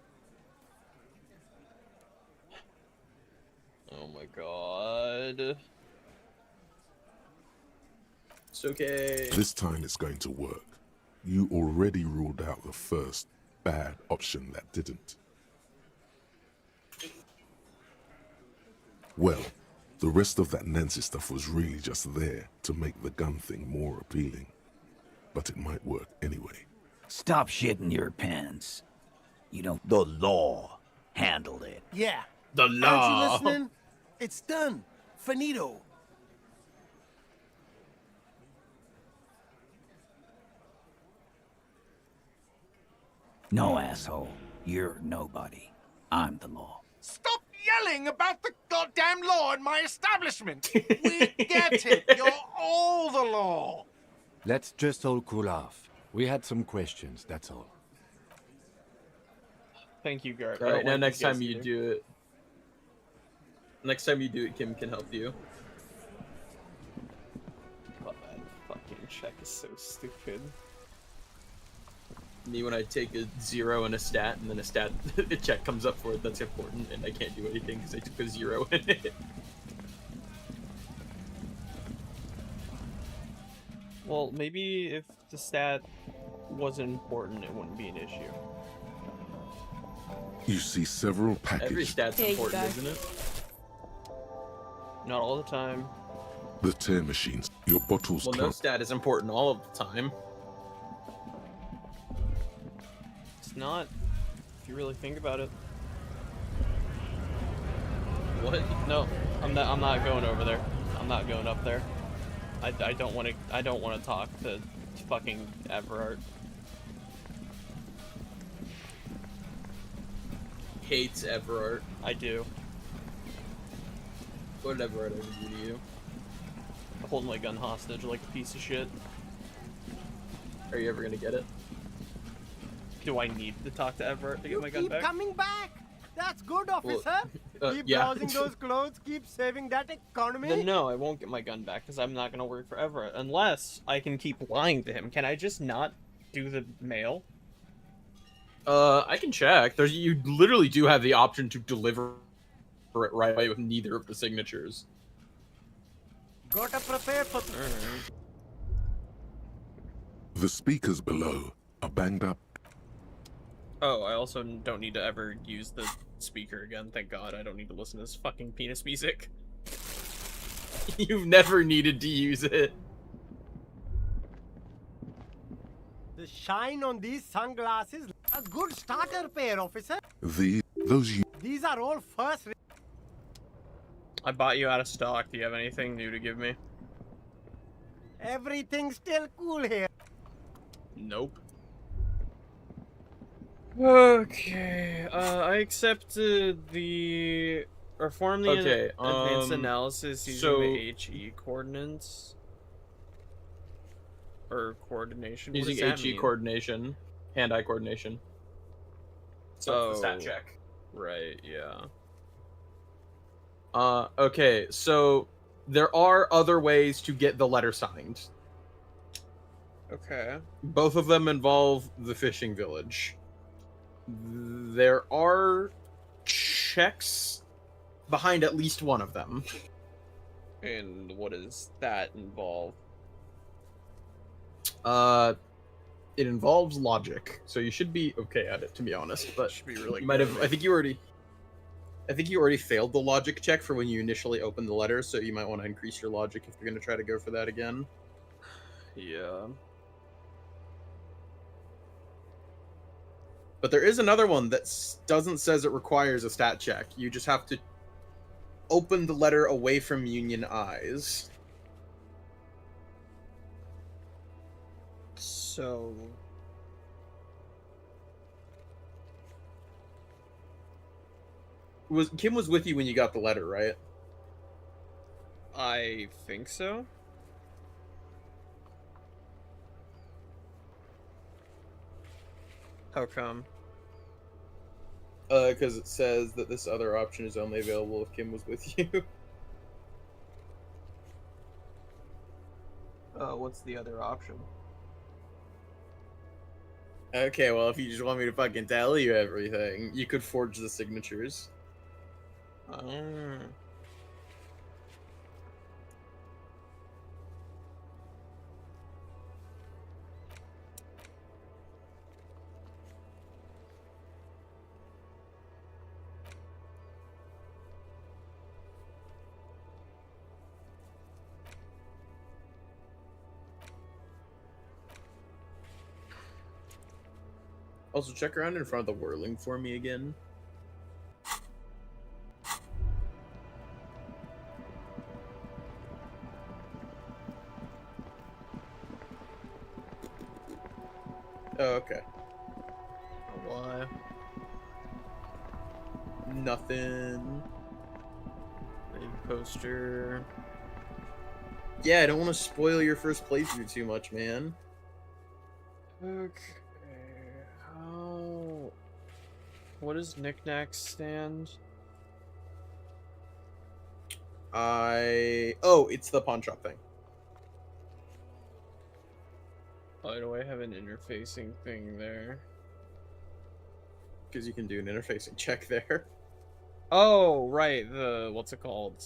Oh my god. It's okay. This time it's going to work. You already ruled out the first bad option that didn't. Well, the rest of that Nancy stuff was really just there to make the gun thing more appealing. But it might work anyway. Stop shitting your pants. You know, the law handled it. Yeah. The Aren't you listening? It's done. Finito. No, asshole. You're nobody. I'm the law. Stop yelling about the goddamn law in my establishment! We get it. You're all the law. Let's just all cool off. We had some questions, that's all. Thank you, Gart. Alright, now next time you do it. Next time you do it, Kim can help you. Fuck check is so stupid. Me when I take a 0 and a stat, and then a stat a check comes up for it that's important, and I can't do anything because I took a 0 in it. Well, maybe if the stat wasn't important, it wouldn't be an issue. You see several Every packages. stat's Here you important, go. isn't it? Not all the time. The tear machines. Your bottles Well, no clunk. stat is important all of the time. It's not, if you really think about it. What? No, I'm not going over there. I'm not going up there. I don't want to talk to fucking Everard. Hates Everard. I do. What did Everard ever do to you? Holding my gun hostage like a piece of shit. Are you ever gonna get it? Do I need to talk to Everard to get my gun Keep back? coming back. That's good, officer. Keep yeah. browsing those clothes. Keep saving that economy. Then no, I won't get my gun back because I'm not gonna work for Everett unless I can keep lying to him. Can I just not do the mail? I can check. You literally do have the option to deliver it right away with neither of the signatures. Gotta prepare for. The speakers below are banged up. Oh, I also don't need to ever use the speaker again. Thank God, I don't need to listen to this fucking penis music. You've never needed to use it. The shine on these sunglasses. A good starter pair, officer. These are all first. I bought you out of stock. Do you have anything new to give me? Everything's still cool here. Nope. Okay, I accepted the perform the advanced analysis using the HE coordinates or coordination. What Using does that HE mean? coordination, hand-eye coordination. So it's the stat check. Right. Yeah. Okay, so there are other ways to get the letter signed. Okay. Both of them involve the fishing village. There are checks behind at least one of them. And what does that involve? It involves logic, so you should be okay at it, to be honest. But should be really you might good have. at I think you already failed the logic check for when you initially opened the letter, so you might want to increase your logic if you're going to try to go for that again. Yeah. But there is another one that doesn't says it requires a stat check. You just have to open the letter away from Union eyes. So. Kim was with you when you got the letter, right? I think so. How come? Because it says that this other option is only available if Kim was with you. What's the other option? Okay, well, if you just want me to fucking tell you everything, you could forge the signatures. Also, check around in front of the whirling for me again. Oh, okay. Why? Nothing. Big poster. Yeah, I don't want to spoil your first playthrough too much, man. Okay. How? What does knickknack stand? Oh, it's the pawn shop thing. Why do I have an interfacing thing there? Because you can do an interfacing check there. Oh, right. The what's it called?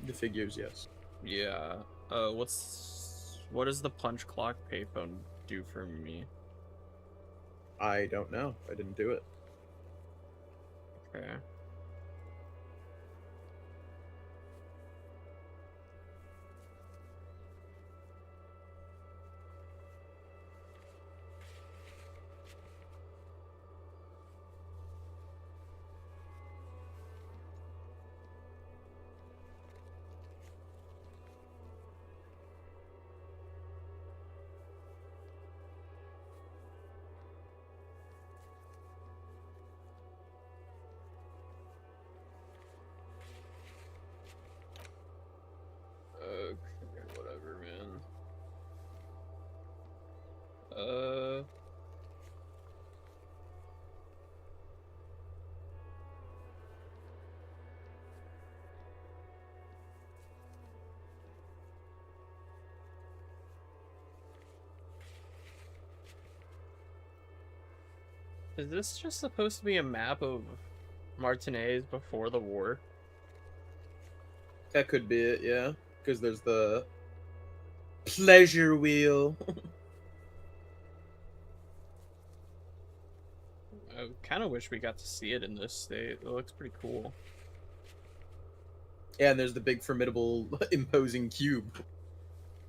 The figures, yes. Yeah. What does the punch clock payphone do for me? I don't know. I didn't do it. Okay. Okay, whatever, man. Is this just supposed to be a map of Martinez before the war? That could be it, yeah. Because there's the pleasure wheel. I kind of wish we got to see it in this state. It looks pretty cool. Yeah, and there's the big, formidable, imposing cube.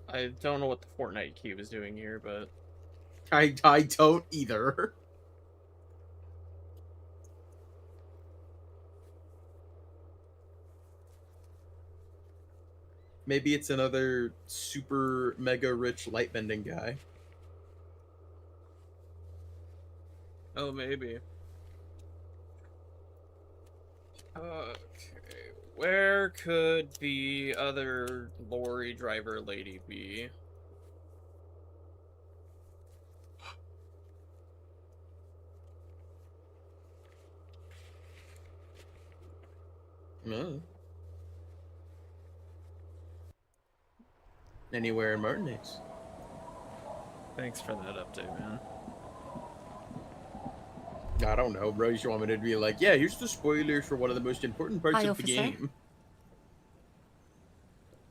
I don't know what the Fortnite cube is doing here, but... I don't either. Maybe it's another super mega rich light bending guy. Oh, maybe. Okay, where could the other lorry driver lady be? No. Anywhere in Martinez. Thanks for that update, man. I don't know, bro. You just want me to be like, yeah, here's the spoilers for one of the most important parts Hi, of officer. the game.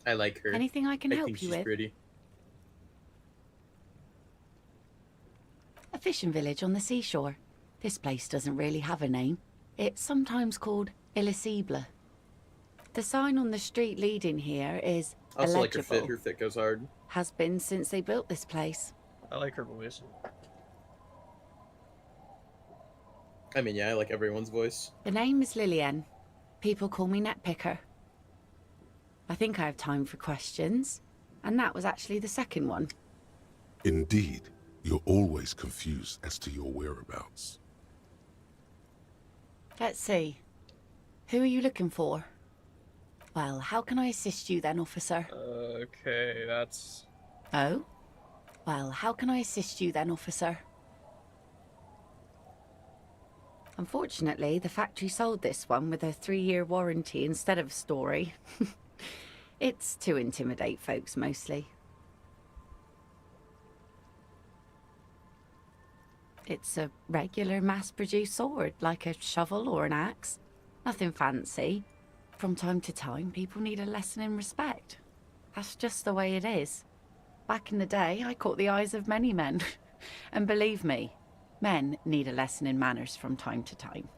I like her. Anything I can help think you she's with? pretty. A fishing village on the seashore. This place doesn't really have a name. It's sometimes called Elysium. The sign on the street leading here is I also like her illegible. fit. Her fit goes hard. Has been since they built this place. I like her voice. I mean, yeah, I like everyone's voice. The name is Lillian. People call me Netpicker. I think I have time for questions. And that was actually the second one. Indeed, you're always confused as to your whereabouts. Let's see. Who are you looking for? Well, how can I assist you then, officer? Okay, that's... Oh? Well, how can I assist you then, officer? Unfortunately, the factory sold this one with a 3-year warranty instead of story. It's to intimidate folks, mostly. It's a regular mass-produced sword, like a shovel or an axe. Nothing fancy. From time to time, people need a lesson in respect. That's just the way it is. Back in the day, I caught the eyes of many men. And believe me, men need a lesson in manners from time to time.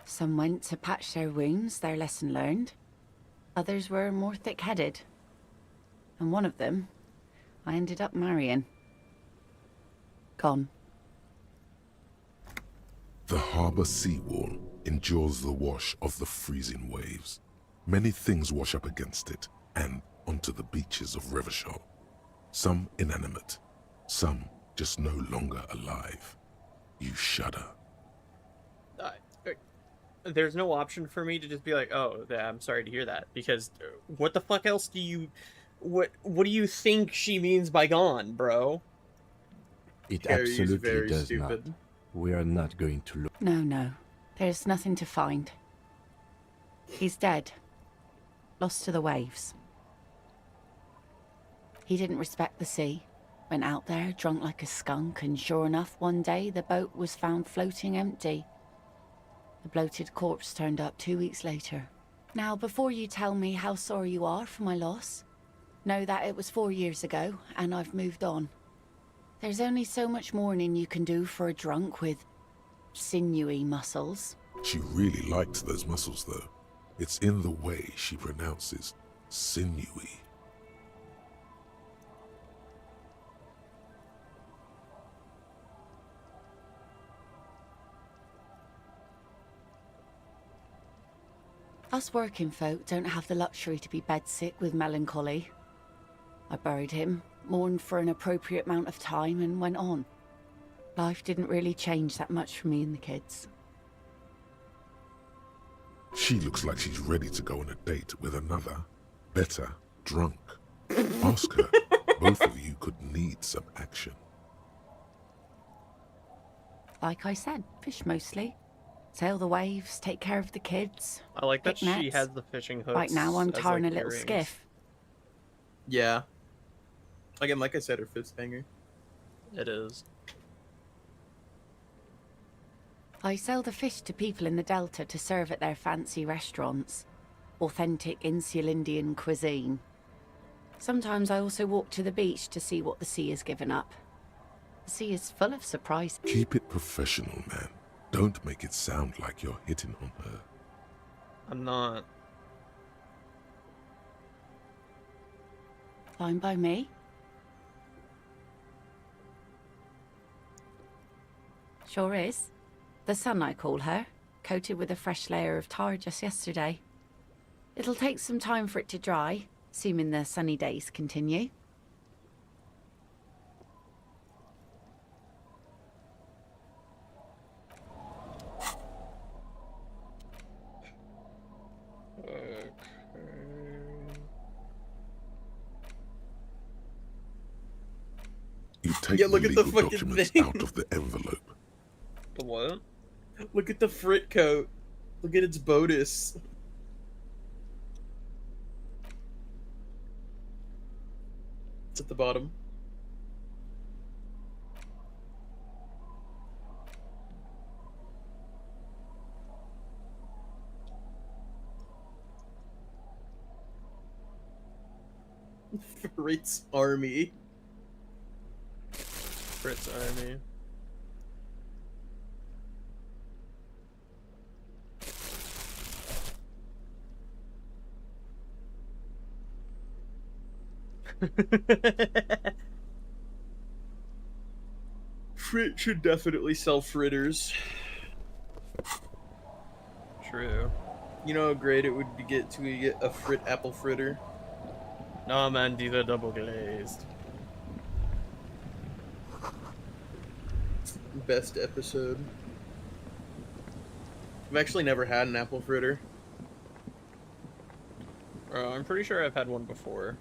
Some went to patch their wounds, their lesson learned. Others were more thick-headed. And one of them, I ended up marrying. Gone. The harbor seawall endures the wash of the freezing waves. Many things wash up against it and onto the beaches of Revachol. Some inanimate, some just no longer alive. You shudder. There's no option for me to just be like, oh, I'm sorry to hear that, because what the fuck else do you... What do you think she means by gone, bro? It Harry's absolutely very does stupid. not. We are not going to look. No, no. There's nothing to find. He's dead. Lost to the waves. He didn't respect the sea. Went out there, drunk like a skunk, and sure enough, one day the boat was found floating empty. The bloated corpse turned up 2 weeks later. Now, before you tell me how sorry you are for my loss, know that it was 4 years ago, and I've moved on. There's only so much mourning you can do for a drunk with sinewy muscles. She really liked those muscles, though. It's in the way she pronounces sinewy. Us working folk don't have the luxury to be bedsick with melancholy. I buried him, mourned for an appropriate amount of time, and went on. Life didn't really change that much for me and the kids. She looks like she's ready to go on a date with another, better drunk. Ask her. Both of you could need some action. Like I said, fish mostly. Sail the waves, take care of the kids. I like that pick she nets. has the fishing hooks. Right now I'm as, tarring like, a little earrings. skiff. Yeah. Again, like I said, her fist banger. It is. I sell the fish to people in the Delta to serve at their fancy restaurants. Authentic Insular Indian cuisine. Sometimes I also walk to the beach to see what the sea has given up. The sea is full of surprises. Keep it professional, man. Don't make it sound like you're hitting on her. I'm not. Fine by me. Sure is. The sun, I call her, coated with a fresh layer of tar just yesterday. It'll take some time for it to dry, assuming the sunny days continue. You take Yeah, look the at the legal fucking documents thing. out of the envelope. The what? Look at the frit coat. Look at its bodice. It's at the bottom. Fritz Army. Fritz Army. Frit should definitely sell fritters. True. You know how great it would be get a frit apple fritter? No, man, these are double glazed. Best episode. I've actually never had an apple fritter. I'm pretty sure I've had one before.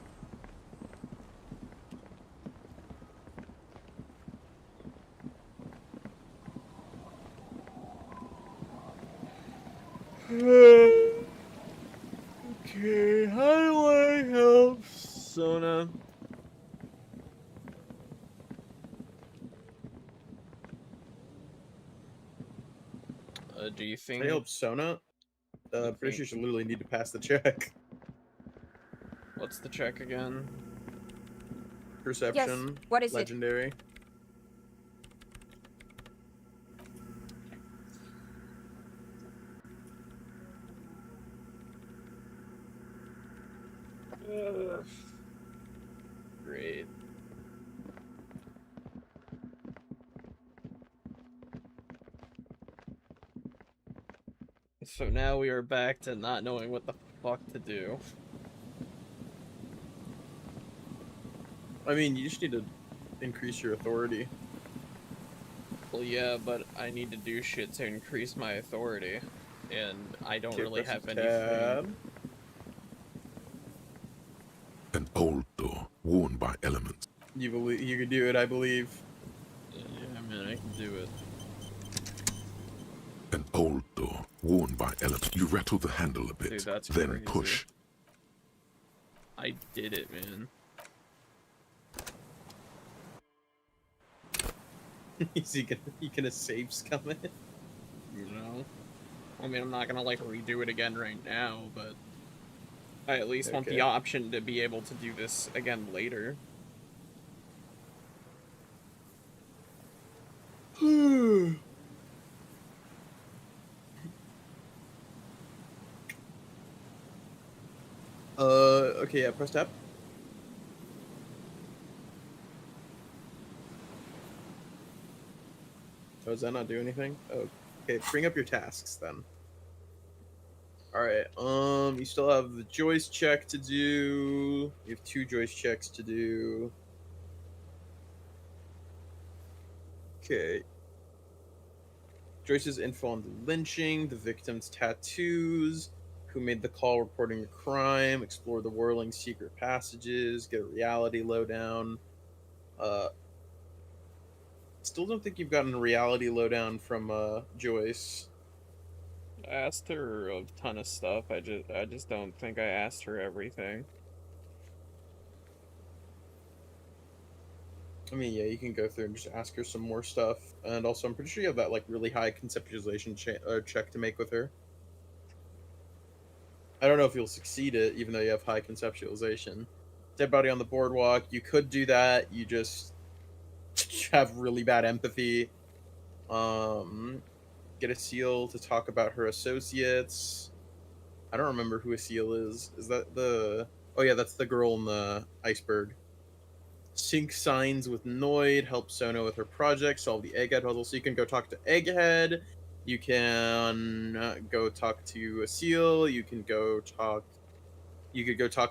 Okay, how do I help Sona? Do you think? I hope Sona. Pretty sure you literally need to pass the check. What's the check again? Perception. Yes, what is it? Legendary. Great. So now we are back to not knowing what the fuck to do. I mean, you just need to increase your authority. Well, yeah, but I need to do shit to increase my authority, and I don't really press have tab. anything. An old door worn by elements. You believe you can do it? I believe. Yeah, man, I can do it. An old door Warned by elements, you rattle the handle a bit, Dude, that's then crazy. push. I did it, man. Is he gonna save scum it? You know? I mean, I'm not gonna, like, redo it again right now, but I at least want the option to be able to do this again later. Okay, yeah, press tab. Oh, does that not do anything? Oh, okay, bring up your tasks then. Alright, you still have the Joyce check to do. You have 2 Joyce checks to do. Okay. Joyce's info on the lynching, the victim's tattoos, who made the call reporting a crime, explore the whirling secret passages, get a reality lowdown. Still don't think you've gotten a reality lowdown from Joyce. I asked her a ton of stuff. I just don't think I asked her everything. I mean, yeah, you can go through and just ask her some more stuff. And also, I'm pretty sure you have that, like, really high conceptualization check to make with her. I don't know if you'll succeed it, even though you have high conceptualization. Dead body on the boardwalk, you could do that. You just have really bad empathy. Get a seal to talk about her associates. I don't remember who a seal is. Is that the... Oh, yeah, that's the girl in the iceberg. Sync signs with Noid, help Sona with her project, solve the Egghead puzzle. So you can go talk to Egghead, you can go talk to a seal, you could go talk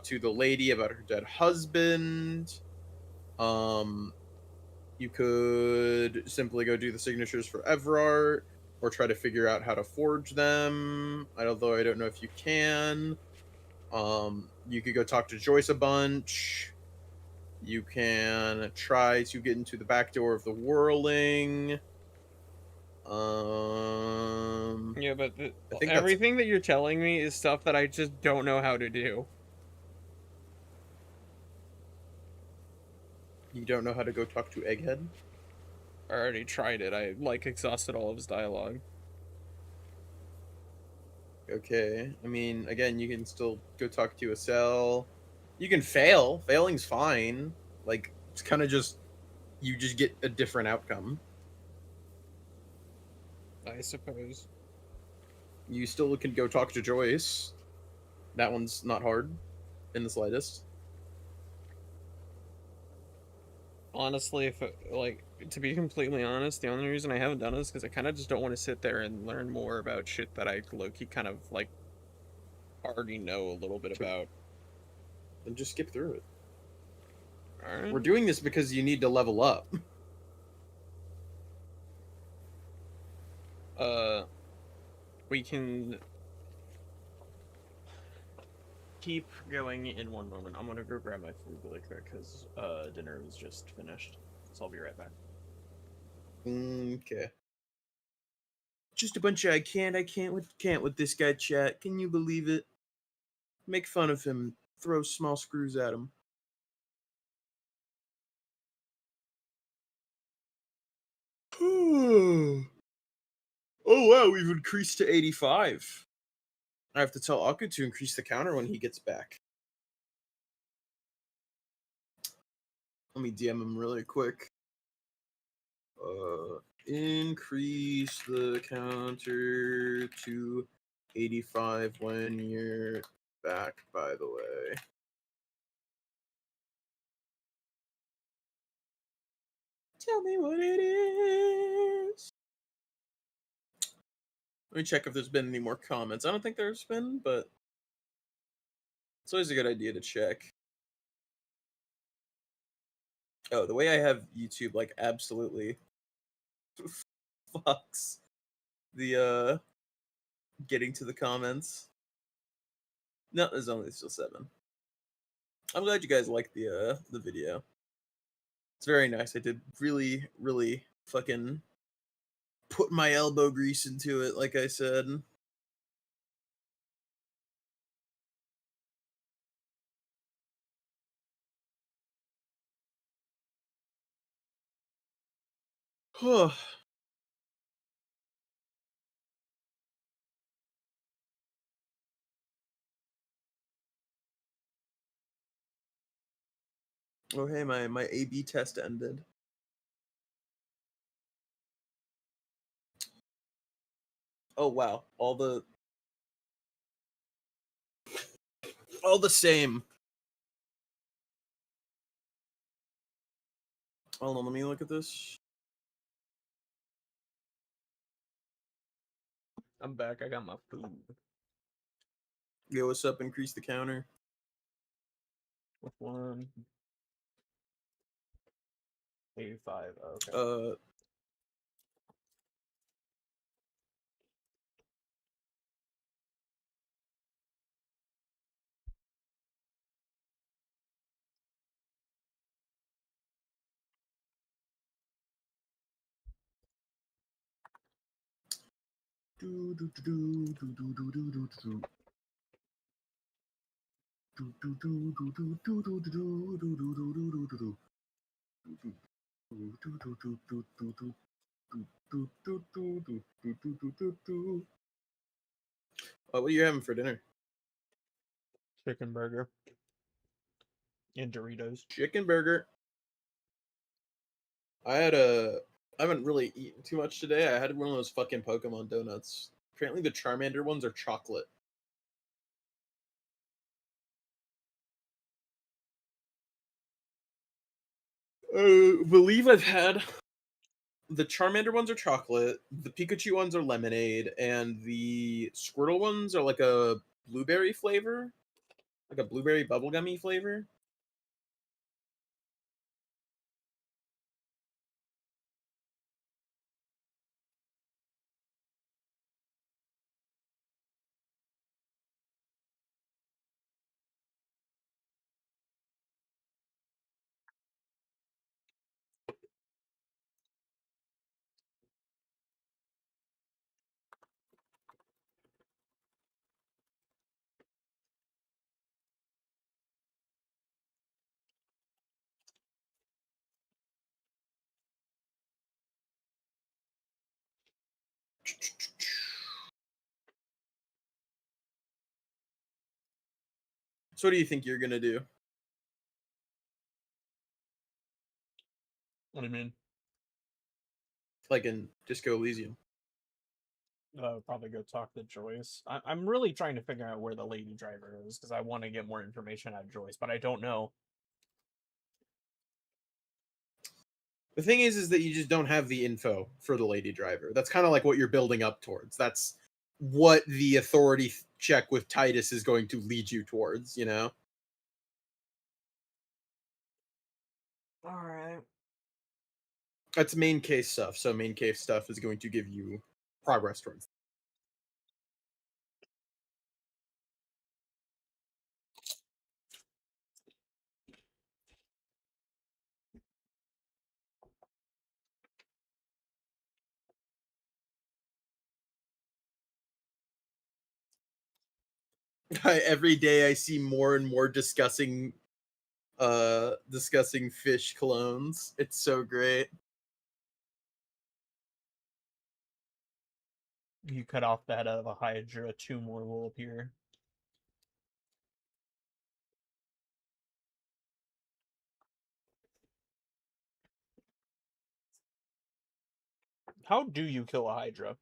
to the lady about her dead husband. You could simply go do the signatures for Everard, or try to figure out how to forge them. Although I don't know if you can. You could go talk to Joyce a bunch. You can try to get into the back door of the whirling. Yeah, but I think everything that you're telling me is stuff that I just don't know how to do. You don't know how to go talk to Egghead? I already tried it. I, like, exhausted all of his dialogue. Okay. I mean, again, you can still go talk to a cell. You can fail. Failing's fine. Like, it's kind of just... You just get a different outcome. I suppose. You still can go talk to Joyce. That one's not hard in the slightest. Honestly, if like, to be completely honest, the only reason I haven't done it is because I kind of just don't want to sit there and learn more about shit that I low-key kind of, like, already know a little bit about. Then just skip through it. Alright. We're doing this because you need to level up. We can keep going in one moment. I'm gonna go grab my food really quick because dinner was just finished. So I'll be right back. Okay. Just a bunch of I can't with this guy, chat. Can you believe it? Make fun of him, throw small screws at him. Oh wow, we've increased to 85. I have to tell Aku to increase the counter when he gets back. Let me DM him really quick. Increase the counter to 85 when you're back, by the way. Tell me what it is. Let me check if there's been any more comments. I don't think there's been, but it's always a good idea to check. Oh, the way I have YouTube, like, absolutely fucks the, getting to the comments. No, there's only still 7. I'm glad you guys liked the video. It's very nice. I did really, really fucking put my elbow grease into it, like I said. Oh hey, my A/B test ended. Oh wow, all the same. Hold on, let me look at this. I'm back. I got my food. Yo, what's up? Increase the counter. Which one? 85. Okay. What are you having for dinner? Chicken burger. And Doritos. Chicken burger. I haven't really eaten too much today. I had one of those fucking Pokemon donuts. Apparently the Charmander ones are chocolate. Believe I've had the Charmander ones are chocolate, the Pikachu ones are lemonade, and the Squirtle ones are like a blueberry flavor, like a blueberry bubblegummy flavor. So what do you think you're gonna do? What do you mean? Like in Disco Elysium? Probably go talk to Joyce. I'm really trying to figure out where the lady driver is because I want to get more information out of Joyce, but I don't know. The thing is that you just don't have the info for the lady driver. That's kind of like what you're building up towards. That's what the authority check with Titus is going to lead you towards, you know? All right. That's main case stuff. So main case stuff is going to give you progress towards. Every day I see more and more discussing fish clones. It's so great. You cut off the head of a Hydra, 2 more will appear. How do you kill a Hydra?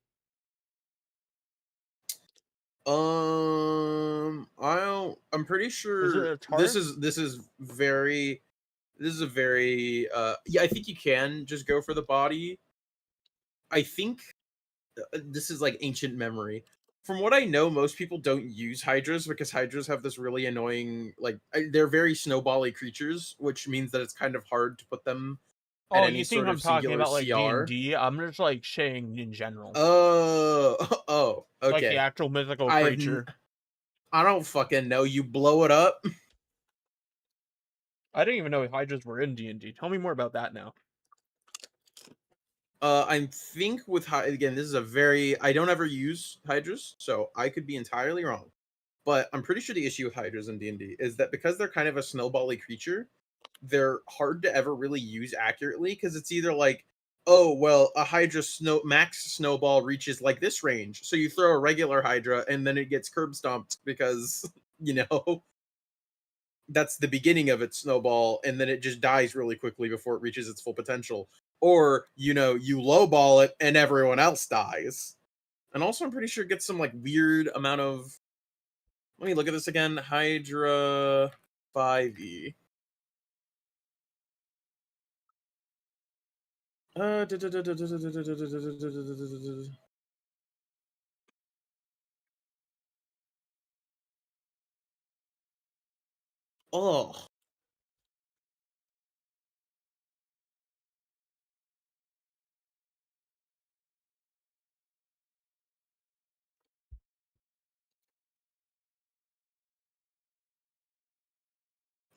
I'm pretty sure this is a very yeah, I think you can just go for the body. I think this is like ancient memory. From what I know, most people don't use Hydras because Hydras have this really annoying, like, they're very snowbally creatures, which means that it's kind of hard to put them at any You think sort I'm of talking singular about like CR. D&D? I'm just like saying in general. Oh, okay. Like the actual mythical creature. I don't fucking know. You blow it up. I didn't even know Hydras were in D&D. Tell me more about that now. I think with again, this is a very, I don't ever use Hydras, so I could be entirely wrong. But I'm pretty sure the issue with Hydras in D&D is that because they're kind of a snowbally creature, they're hard to ever really use accurately because it's either like oh, well, a Hydra max snowball reaches like this range. So you throw a regular Hydra and then it gets curb stomped because, you know, that's the beginning of its snowball, and then it just dies really quickly before it reaches its full potential. Or, you know, you lowball it and everyone else dies. And also, I'm pretty sure it gets some like weird amount of. Let me look at this again. Hydra 5e. Oh.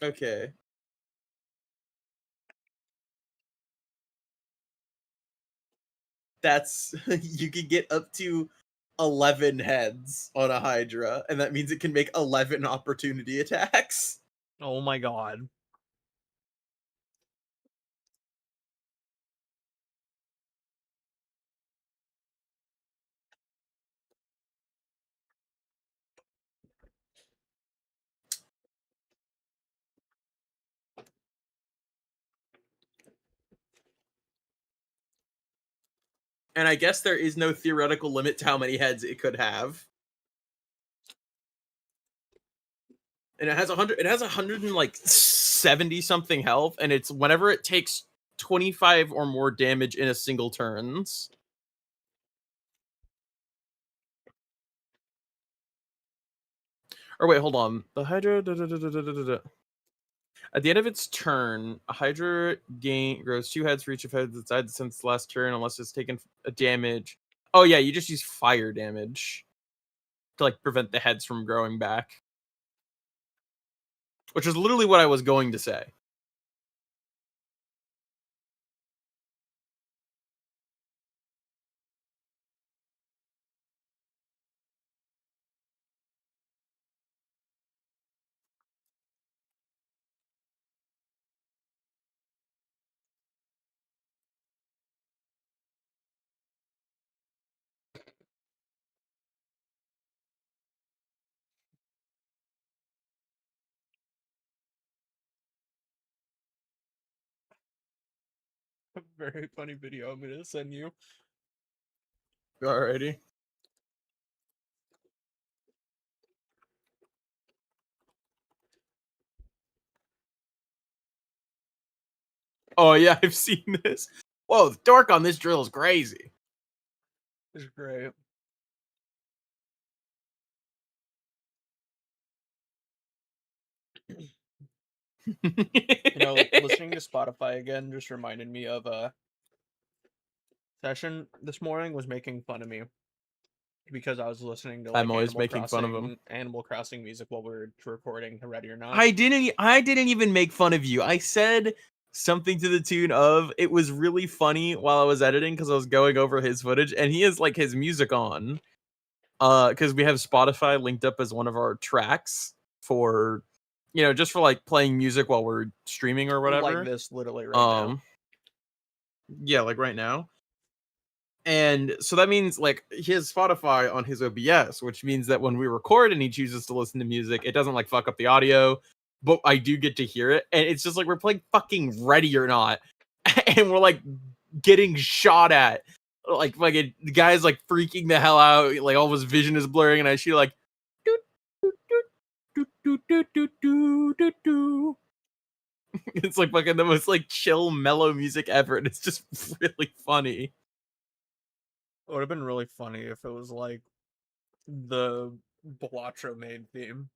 Okay. That's you can get up to 11 heads on a Hydra, and that means it can make 11 opportunity attacks. Oh my god. And I guess there is no theoretical limit to how many heads it could have. And it has 170 something health, and it's whenever it takes 25 or more damage in a single turns. Or wait, hold on. The Hydra. At the end of its turn, a Hydra grows 2 heads for each of heads it's died since the last turn, unless it's taken a damage. Oh yeah, you just use fire damage to like prevent the heads from growing back. Which is literally what I was going to say. Very funny video I'm gonna send you. Alrighty. Oh yeah, I've seen this. Whoa, the torque on this drill is crazy. It's great. You know, listening to Spotify again just reminded me of a session this morning was making fun of me because I was listening to like I'm always making fun of him. Animal Crossing music while we were recording Ready or Not. I didn't even make fun of you. I said something to the tune of it was really funny while I was editing because I was going over his footage, and he has like his music on. Because we have Spotify linked up as one of our tracks for, you know, just for like playing music while we're streaming or whatever. Like this, literally right now. Yeah, like right now. And so that means like he has Spotify on his OBS, which means that when we record and he chooses to listen to music, it doesn't like fuck up the audio, but I do get to hear it. And it's just like we're playing fucking Ready or Not, and we're like getting shot at. Like the guy's like freaking the hell out, like all of his vision is blurring, and I shoot like it's like fucking the most like chill, mellow music ever, and it's just really funny. It would have been really funny if it was like the Blatro made theme.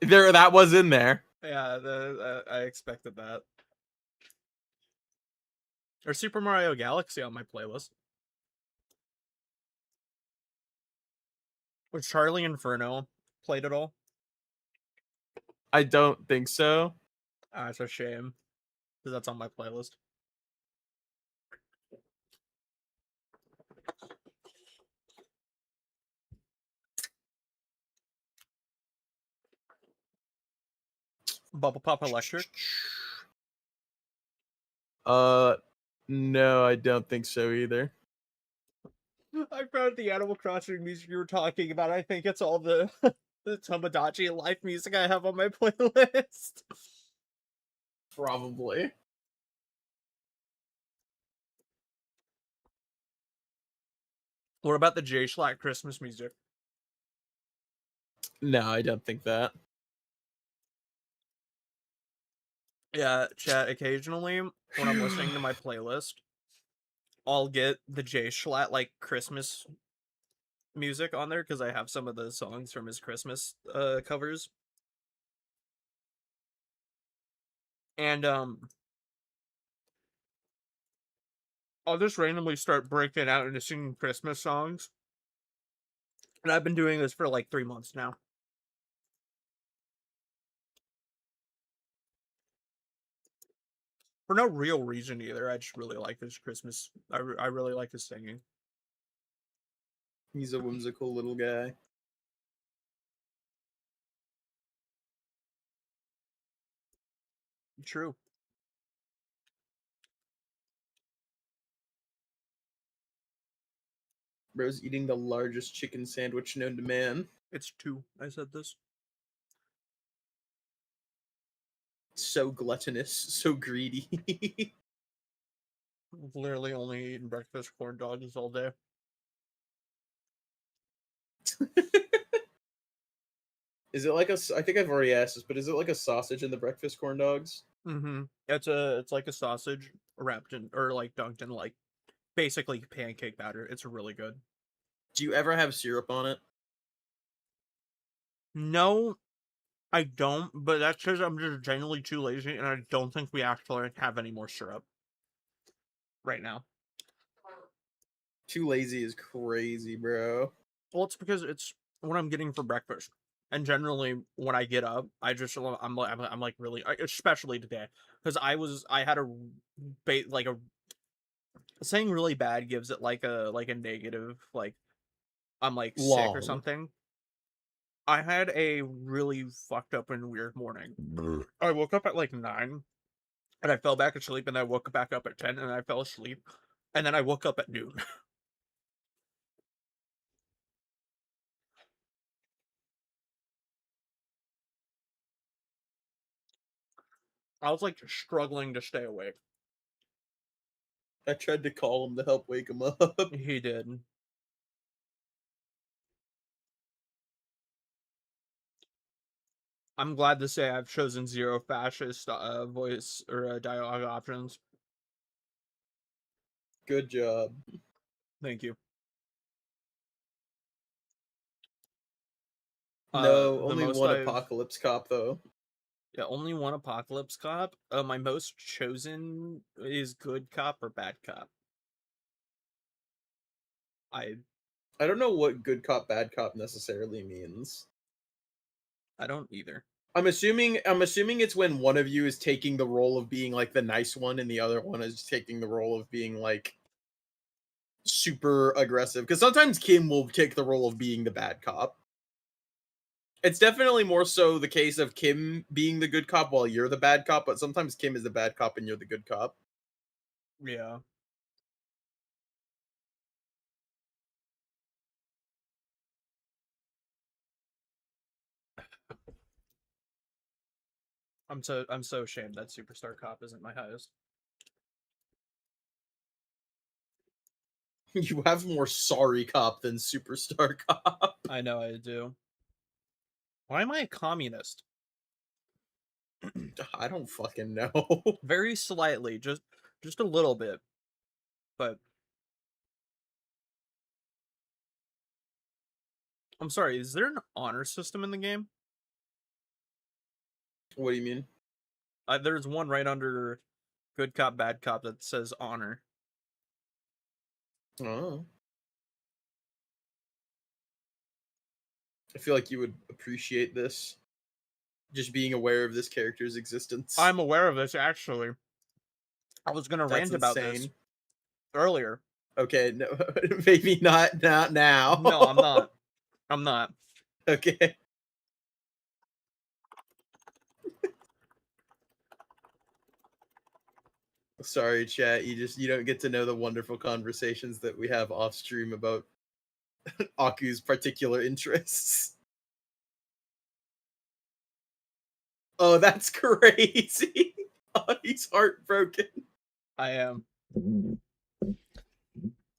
That was in there. Yeah, I expected that. Or Super Mario Galaxy on my playlist. Was Charlie Inferno played at all? I don't think so. It's a shame, because that's on my playlist. Bubble Pop Electric. No, I don't think so either. I found the Animal Crossing music you were talking about. I think it's all the the Tomodachi Life music I have on my playlist. Probably. What about the J Schlatt Christmas music? No, I don't think that. Yeah, chat, occasionally when I'm listening to my playlist, I'll get the J Schlatt like Christmas music on there because I have some of the songs from his Christmas covers. And I'll just randomly start breaking out into singing Christmas songs. And I've been doing this for like 3 months now. For no real reason either. I just really like his Christmas. I really like his singing. He's a whimsical little guy. True. Bro's eating the largest chicken sandwich known to man. It's 2. I said this. So gluttonous, so greedy. I've literally only eaten breakfast corn dogs all day. Is it like a? I think I've already asked this, but is it like a sausage in the breakfast corn dogs? Mm-hmm. It's like a sausage wrapped in or like dunked in like basically pancake batter. It's really good. Do you ever have syrup on it? No, I don't, but that's because I'm just genuinely too lazy, and I don't think we actually have any more syrup right now. Too lazy is crazy, bro. Well, it's because it's what I'm getting for breakfast, and generally when I get up, I'm like really, especially today, because I had a like a saying really bad gives it like a negative like I'm like sick or Long. something. I had a really fucked up and weird morning. I woke up at like 9 and I fell back asleep, and I woke back up at 10 and I fell asleep, and then I woke up at noon. I was like struggling to stay awake. I tried to call him to help wake him up. He did. I'm glad to say I've chosen 0 fascist voice or dialogue options. Good job. Thank you. No, only one apocalypse cop though. Yeah, only one apocalypse cop. My most chosen is good cop or bad cop. I don't know what good cop, bad cop necessarily means. I don't either. I'm assuming it's when one of you is taking the role of being like the nice one and the other one is taking the role of being like super aggressive. Because sometimes Kim will take the role of being the bad cop. It's definitely more so the case of Kim being the good cop while you're the bad cop, but sometimes Kim is the bad cop and you're the good cop. Yeah. I'm so ashamed that Superstar Cop isn't my highest. You have more sorry cop than Superstar Cop. I know I do. Why am I a communist? I don't fucking know. Very slightly, just a little bit. But I'm sorry, is there an honor system in the game? What do you mean? There's one right under good cop, bad cop that says honor. Oh. I feel like you would appreciate this. Just being aware of this character's existence. I'm aware of this, actually. I was gonna rant about this earlier. Okay, no, maybe not now. No, I'm not. I'm not. Okay. Sorry, chat. You don't get to know the wonderful conversations that we have off stream about Aku's particular interests. Oh, that's crazy. Oh, he's heartbroken. I am.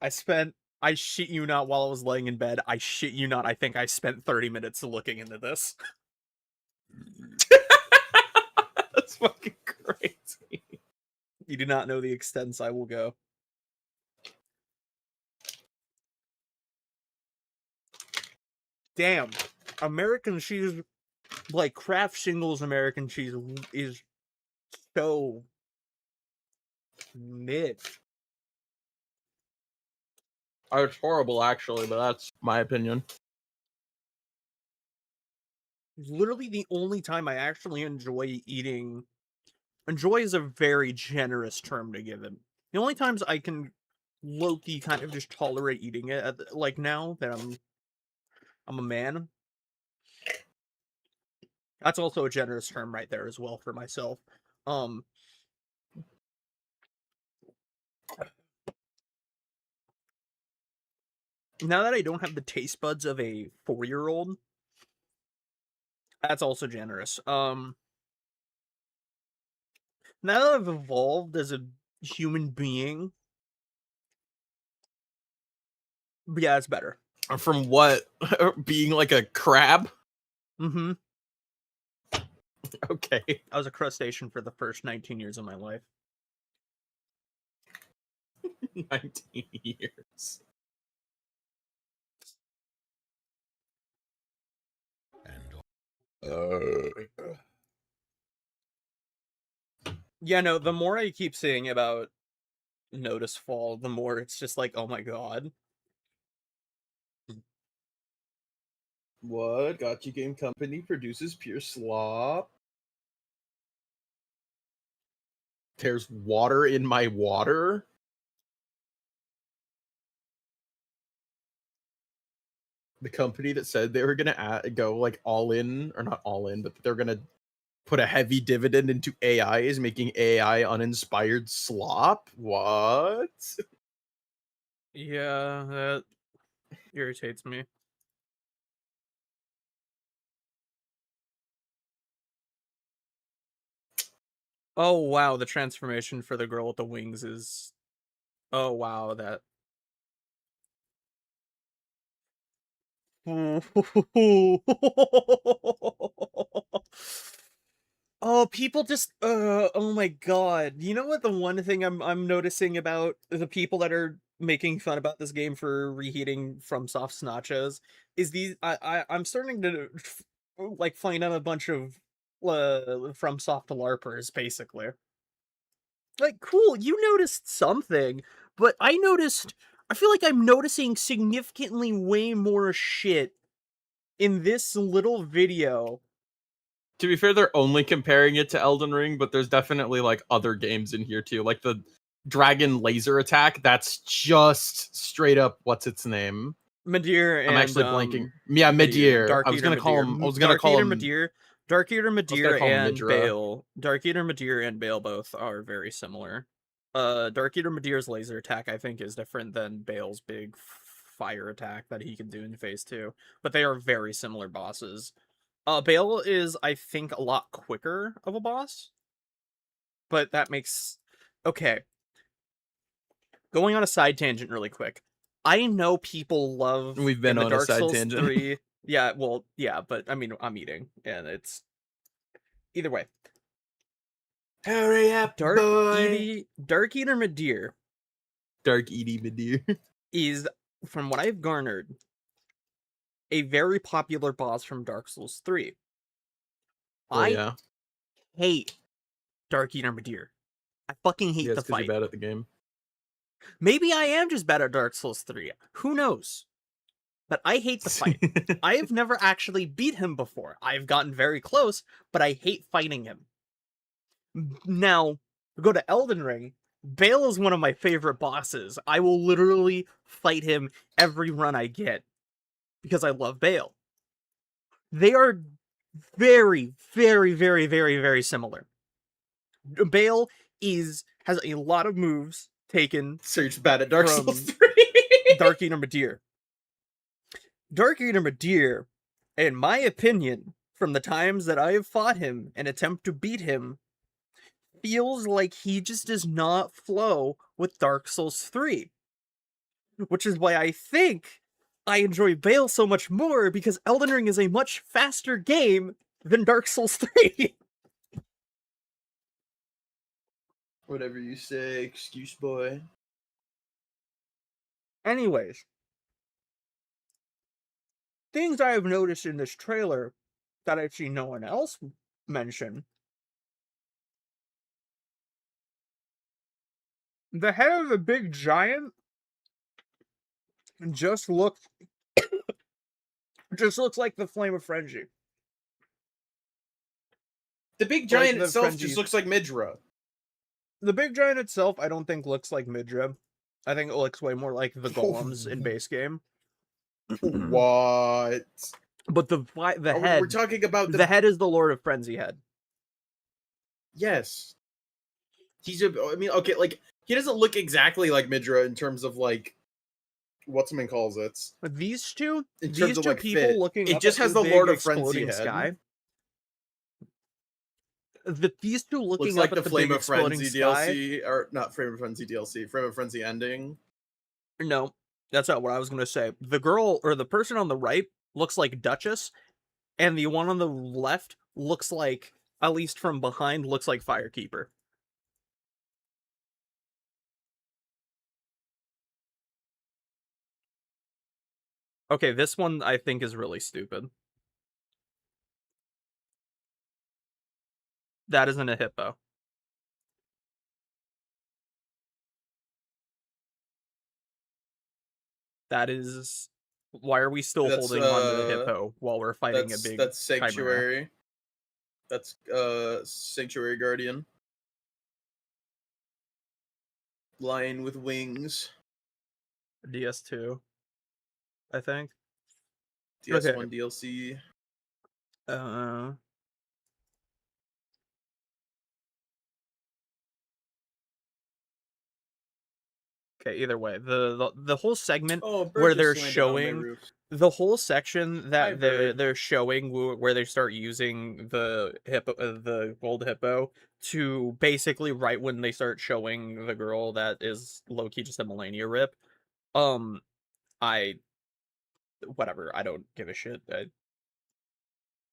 I shit you not, while I was laying in bed, I shit you not, I think I spent 30 minutes looking into this. That's fucking crazy. You do not know the extents I will go. Damn. American cheese, like Kraft Shingles American cheese, is so mid. It's horrible, actually, but that's my opinion. Literally the only time I actually enjoy eating. Enjoy is a very generous term to give it. The only times I can low-key kind of just tolerate eating it, like now that I'm a man. That's also a generous term right there as well for myself. Now that I don't have the taste buds of a 4-year-old, that's also generous. Now that I've evolved as a human being, yeah, it's better. From what? Being like a crab? Mm-hmm. Okay. I was a crustacean for the first 19 years of my life. 19 years. Yeah, no, the more I keep seeing about Notice Fall, the more it's just like, oh my god. What? Gotcha Game Company produces pure slop? There's water in my water? The company that said they were gonna go like all in, or not all in, but they're gonna put a heavy dividend into AI is making AI uninspired slop? What? Yeah, that irritates me. Oh wow, the transformation for the girl with the wings is... Oh wow, that... Oh, people just oh my god. You know what, the one thing I'm noticing about the people that are making fun about this game for reheating FromSoft's nachos is these I'm starting to like find out a bunch of FromSoft LARPers basically. Like, cool, you noticed something, but I feel like I'm noticing significantly way more shit in this little video. To be fair, they're only comparing it to Elden Ring, but there's definitely like other games in here too. Like the dragon laser attack, that's just straight up what's its name? Midir and I'm actually blanking. Yeah, Midir. I was gonna call him Midir. Dark Eater Midir and Midra. Bale. Dark Eater Midir and Bale both are very similar. Dark Eater Midir's laser attack, I think, is different than Bale's big fire attack that he can do in phase 2. But they are very similar bosses. Bale is, I think, a lot quicker of a boss. But that makes... Okay. Going on a side tangent really quick. I know people love... We've been on Dark a side Souls tangent. 3... Yeah, well, yeah, but I mean, I'm eating, and it's... Either way. Hurry up, Dark boy! Eater Midir. Dark Eaty Midir. Is, from what I've garnered, a very popular boss from Dark Souls 3. I hate Dark Eater Midir. I fucking hate the fight. You're bad at the game. Maybe I am just bad at Dark Souls 3. Who knows? But I hate the fight. I have never actually beat him before. I've gotten very close, but I hate fighting him. Now, go to Elden Ring. Bale is one of my favorite bosses. I will literally fight him every run I get because I love Bale. They are very, very, very, very, very similar. Bale is has a lot of moves taken So you're just bad at Dark Souls from 3. Dark Eater Madir. Dark Eater Madir, in my opinion, from the times that I have fought him and attempt to beat him, feels like he just does not flow with Dark Souls 3. Which is why I think I enjoy Bale so much more, because Elden Ring is a much faster game than Dark Souls 3. Whatever you say, excuse boy. Anyways, things I have noticed in this trailer that I've seen no one else mention. The head of the big giant just looks like the Flame of Frenzy. The big Like giant the itself Frenzy. just looks like Midra. The big giant itself, I don't think looks like Midra. I think it looks way more like the golems in base game. What? But the head, we're talking about the head is the Lord of Frenzy head. Yes. I mean, okay, like, he doesn't look exactly like Midra in terms of, like, what's man calls it. These two of, like, people fit. looking It up just at has the the big Lord of Frenzy exploding head. sky. These two looking Looks like up at the the big Flame of exploding Frenzy sky. DLC, or not Flame of Frenzy DLC, Flame of Frenzy ending. No, that's not what I was going to say. The girl, or the person on the right, looks like Duchess, and the one on the left looks like, at least from behind, looks like Firekeeper. Okay, this one I think is really stupid. That isn't a hippo. That is... Why are we still holding onto the hippo while we're fighting a big That's Sanctuary? That's Sanctuary Guardian. Lion with wings. DS2, I think. DS1 DLC. Okay, either way, the whole segment bird where just they're landed on my showing roof. the whole section that Hi, bird. they're showing where they start using the hippo, the gold hippo, to basically right when they start showing the girl that is low-key just a Melania rip. Whatever, I don't give a shit.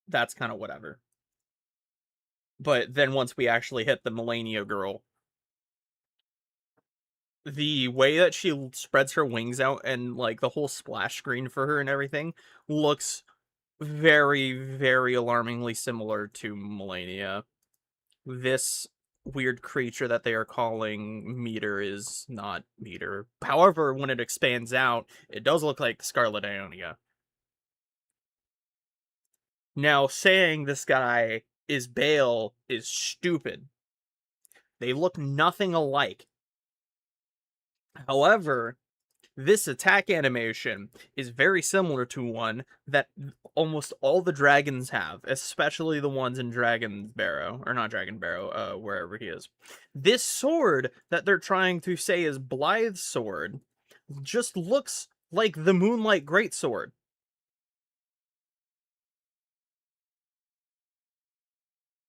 That's kind of whatever. But then once we actually hit the Melania girl, the way that she spreads her wings out and like the whole splash screen for her and everything looks very, very alarmingly similar to Melania. This weird creature that they are calling Meter is not Meter. However, when it expands out, it does look like Scarlet Ionia. Now, saying this guy is Bale is stupid. They look nothing alike. However, this attack animation is very similar to one that almost all the dragons have, especially the ones in Dragon Barrow, or not Dragon Barrow, wherever he is. This sword that they're trying to say is Blythe's sword just looks like the Moonlight Greatsword.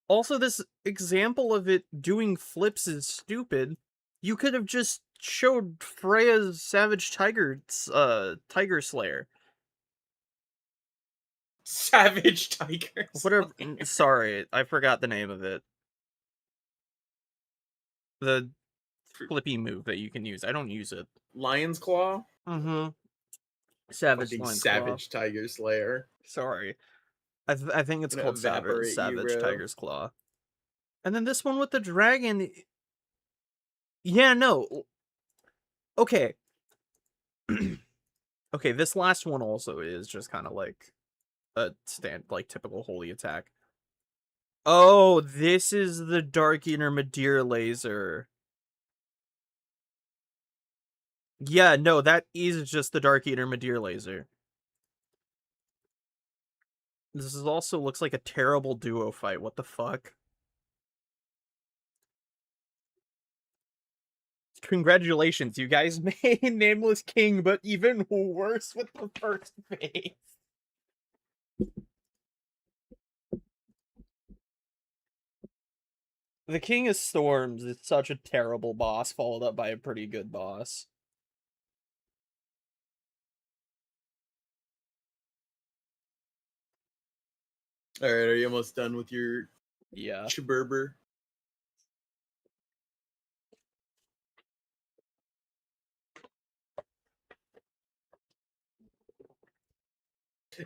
Also, this example of it doing flips is stupid. You could have just showed Freya's Savage Tiger Slayer. Savage Tiger Whatever. Sorry, I forgot the name of it. The flippy move that you can use. I don't use it. Lion's Claw? Mm-hmm. Savage Tiger Slayer. Sorry. I think it's called Savage Tiger's Claw. And then this one with the dragon... Yeah, no. Okay. Okay, this last one also is just kind of like a typical holy attack. Oh, this is the Dark Eater Madir laser. Yeah, no, that is just the Dark Eater Madir laser. This is also looks like a terrible duo fight. What the fuck? Congratulations, you guys made Nameless King, but even worse with the first phase. The King of Storms is such a terrible boss, followed up by a pretty good boss. Alright, are you almost done with your Chiberber?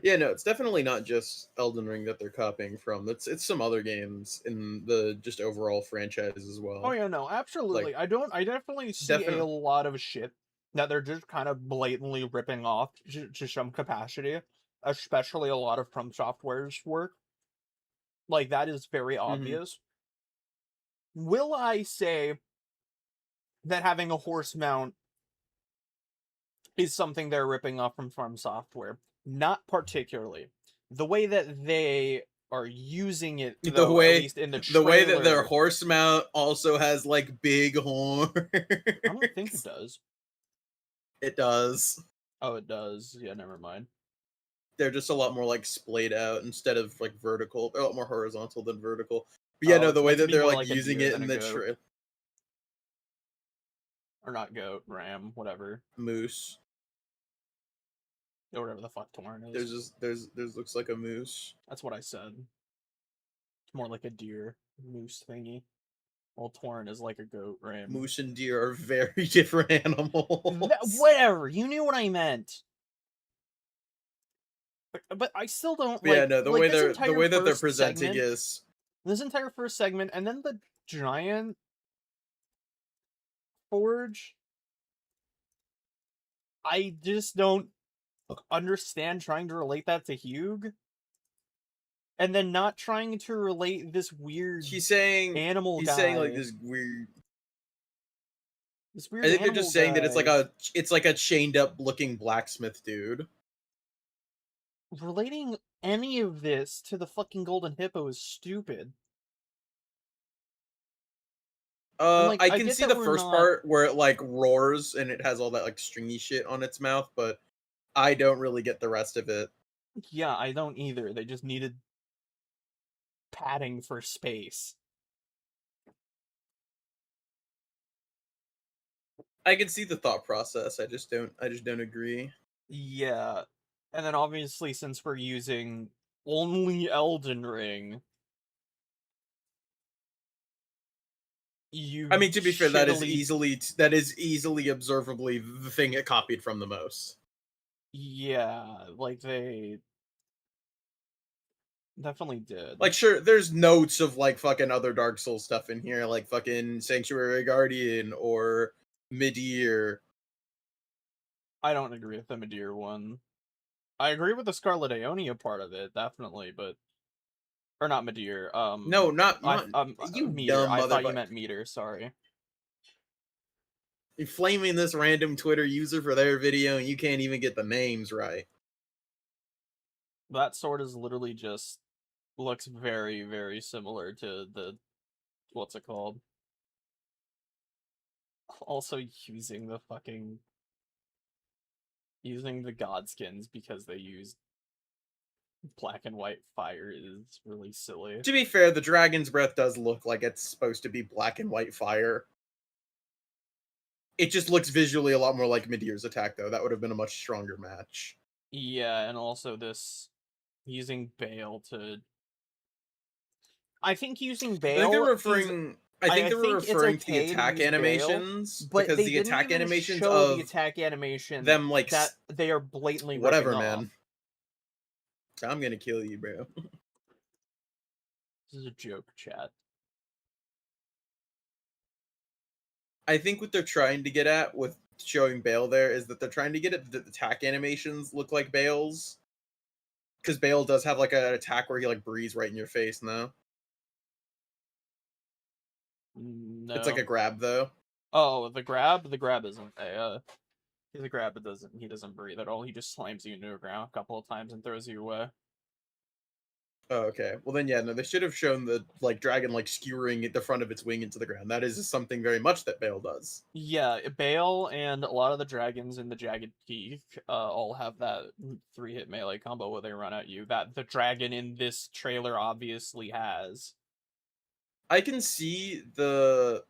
Yeah, no, it's definitely not just Elden Ring that they're copying from. It's some other games in the just overall franchise as well. Oh yeah, no, absolutely. I definitely see a lot of shit that they're just kind of blatantly ripping off to some capacity, especially a lot of From Software's work. Like, that is very obvious. Will I say that having a horse mount is something they're ripping off from Software? Not particularly. The way that they are using it, though, at least in the trailer, the way that their horse mount also has like big horns. I don't think it does. It does. Oh, it does. Yeah, never mind. They're just a lot more like splayed out instead of like vertical. They're a lot more horizontal than vertical. But yeah, no, the way that they're like using it in the trailer. Or not goat, ram, whatever. Moose. Or whatever the fuck Torn is. There's looks like a moose. That's what I said. It's more like a deer moose thingy. Well, Torn is like a goat, ram. Moose and deer are very different animals. Whatever, you knew what I meant. But I still don't like. Yeah, no, the way that they're presenting segment, is this entire first segment, and then the giant forge. I just don't understand trying to relate that to Hugh, and then not trying to relate this weird. He's saying animal. He's guy. saying like this weird. This weird. I think they're just saying guy. that it's like a chained up looking blacksmith dude. Relating any of this to the fucking golden hippo is stupid. Like, I can see the first part where it like roars and it has all that like stringy shit on its mouth, but I don't really get the rest of it. Yeah, I don't either. They just needed padding for space. I can see the thought process. I just don't agree. Yeah. And then obviously, since we're using only Elden Ring, I mean, to be fair, that is easily observably the thing it copied from the most. Yeah, like they definitely did. Like, sure, there's notes of like fucking other Dark Souls stuff in here, like fucking Sanctuary Guardian or Midir. I don't agree with the Midir one. I agree with the Scarlet Aeonia part of it, definitely, but or not Midir. No, not you Meter. I thought you meant Meter. Sorry. You're flaming this random Twitter user for their video, and you can't even get the names right. That sword is literally just looks very, very similar to the what's it called? Also using the godskins because they use black and white fire is really silly. To be fair, the Dragon's Breath does look like it's supposed to be black and white fire. It just looks visually a lot more like Midir's attack, though. That would have been a much stronger match. Yeah, and also this using Bale to. I think using Bale. I think they're referring to the attack animations, but because the attack animations of the attack animation them like that they are blatantly whatever, ripping man. Off. I'm gonna kill you, bro. This is a joke, chat. I think what they're trying to get at with showing Bale there is that they're trying to get at the attack animations look like Bale's. Because Bale does have like an attack where he like breathes right in your face, no? No. It's like a grab though. Oh, the grab isn't a he's a grab, but he doesn't breathe at all. He just slams you into the ground a couple of times and throws you away. Oh, okay. Well then, yeah, no, they should have shown the like dragon like skewering at the front of its wing into the ground. That is something very much that Bale does. Yeah, Bale and a lot of the dragons in the Jagged Peak all have that 3-hit melee combo where they run at you. That the dragon in this trailer obviously has. I can see the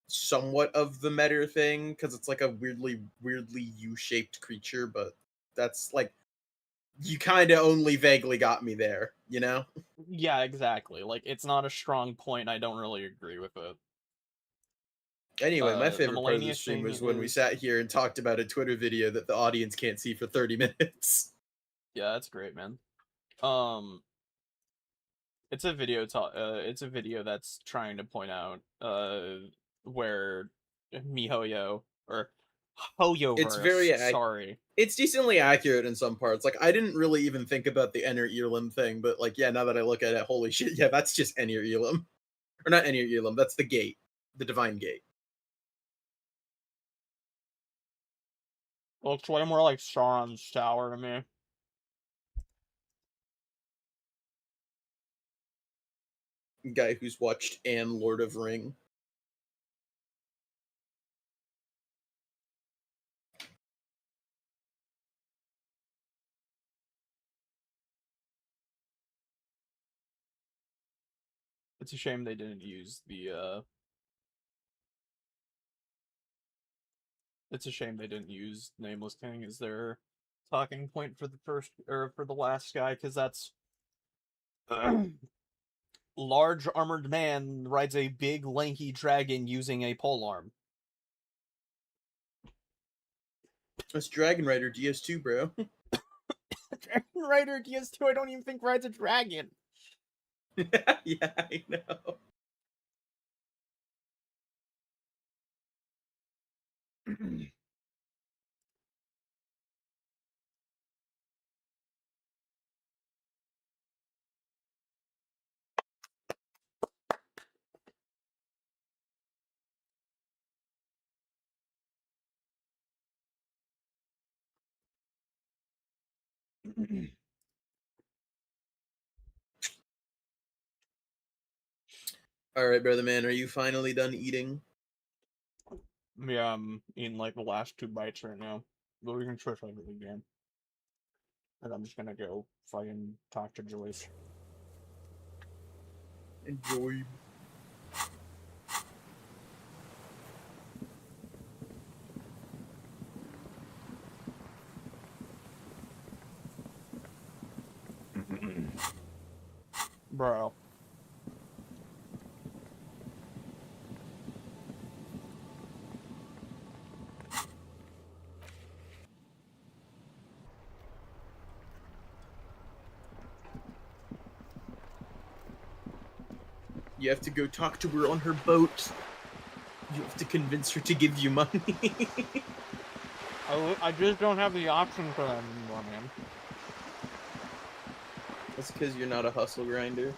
somewhat of the meta thing because it's like a weirdly U-shaped creature, but that's like you kind of only vaguely got me there, you know? Yeah, exactly. Like it's not a strong point. I don't really agree with it. Anyway, my The favorite part of Melania the stream thing was when we is sat here and talked about a Twitter video that the audience can't see for 30 minutes. yeah, that's great, man. It's a video. It's a video that's trying to point out where MiHoYo or It's very HoYoverse. Sorry. it's decently accurate in some parts. Like I didn't really even think about the Enter Earlim thing, but like yeah, now that I look at it, holy shit, yeah, that's just Enter Earlim. Or not Enter Earlim, that's the gate. The divine gate. Looks way more like Sauron's tower to me. Guy who's watched and Lord of Ring. It's a shame they didn't use the It's a shame they didn't use Nameless King as their talking point for the first or for the last guy, because that's large armored man rides a big lanky dragon using a polearm. That's Dragon Rider DS2, bro. Dragon Rider DS2, I don't even think rides a dragon. Yeah, I know. Alright, brother man, are you finally done eating? Yeah, I'm eating like the last 2 bites right now. But we can switch over the game. And I'm just gonna go fucking talk to Joyce. Enjoy. Bro. You have to go talk to her on her boat. You have to convince her to give you money. I just don't have the option for that anymore, man. That's because you're not a hustle grinder.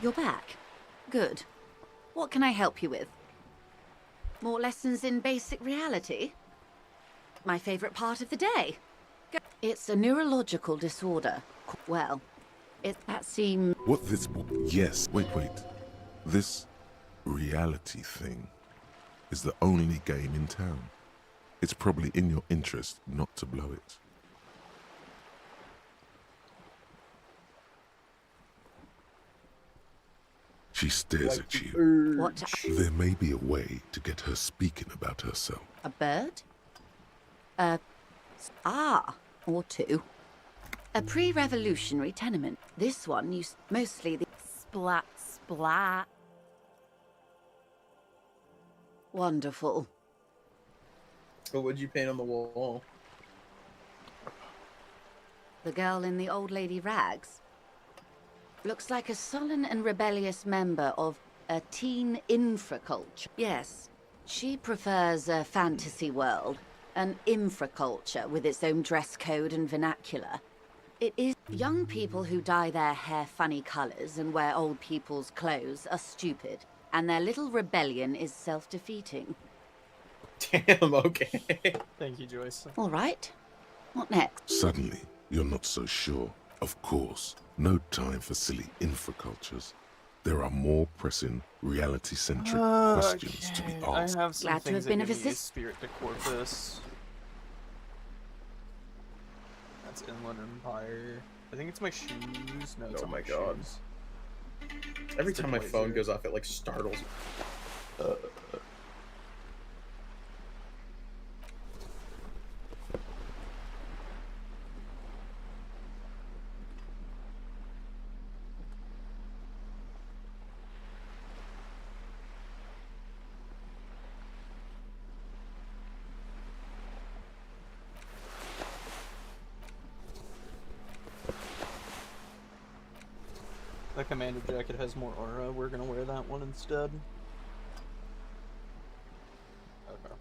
You're back. Good. What can I help you with? More lessons in basic reality? My favorite part of the day. It's a neurological disorder. Well, that seems... What this... Yes, wait. This reality thing is the only game in town. It's probably in your interest not to blow it. She stares at you. What? There may be a way to get her speaking about herself. A bird? Or 2. A pre-revolutionary tenement. This one used mostly the splat. Wonderful. But what'd you paint on the wall? The girl in the old lady rags. Looks like a sullen and rebellious member of a teen infraculture. Yes, she prefers a fantasy world, an infraculture with its own dress code and vernacular. It is young people who dye their hair funny colors and wear old people's clothes are stupid. and their little rebellion is self-defeating. Damn, okay. Thank you, Joyce. All right. What next? Suddenly, you're not so sure. Of course, no time for silly infracultures. There are more pressing, reality-centric questions to be asked. I have some Glad to things have been that of give me assist- Spirit de Corpus. That's Inland Empire. I think it's my shoes. No, it's Oh not my god. shoes. Every It's the time my phone blazer. goes off, it like startles me. The commander jacket has more aura. We're gonna wear that one instead. Okay.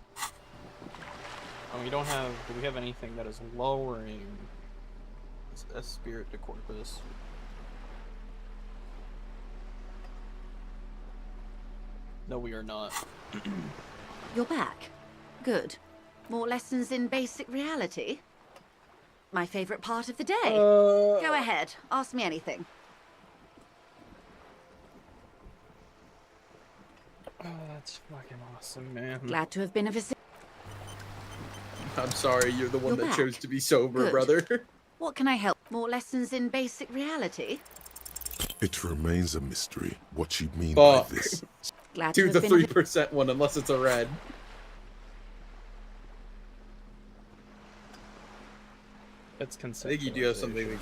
And we don't have. Do we have anything that is lowering a Spirit de Corpus? No, we are not. You're back. Good. More lessons in basic reality? My favorite part of the day. Go ahead. Ask me anything. Oh, that's fucking awesome, man. Glad to have been of assistance. I'm sorry, you're the one You're that back. chose to be sober, Good. brother. What can I help? More lessons in basic reality? It remains a mystery what you mean Fuck. by this. Glad to Do have the been of 3% one, unless it's a red. It's I think you do have something we can...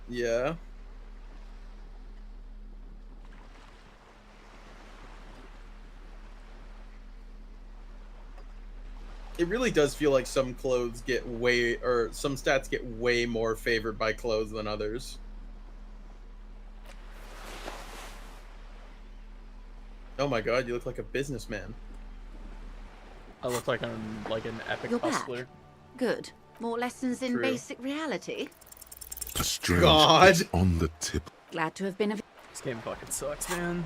Yeah. It really does feel like some clothes get way, or some stats get way more favored by clothes than others. Oh my god, you look like a businessman. I look like I'm like an epic You're back. hustler. Good. More lessons in True. basic reality? A strange God. is on the tip. Glad to have been of... This game fucking sucks, man.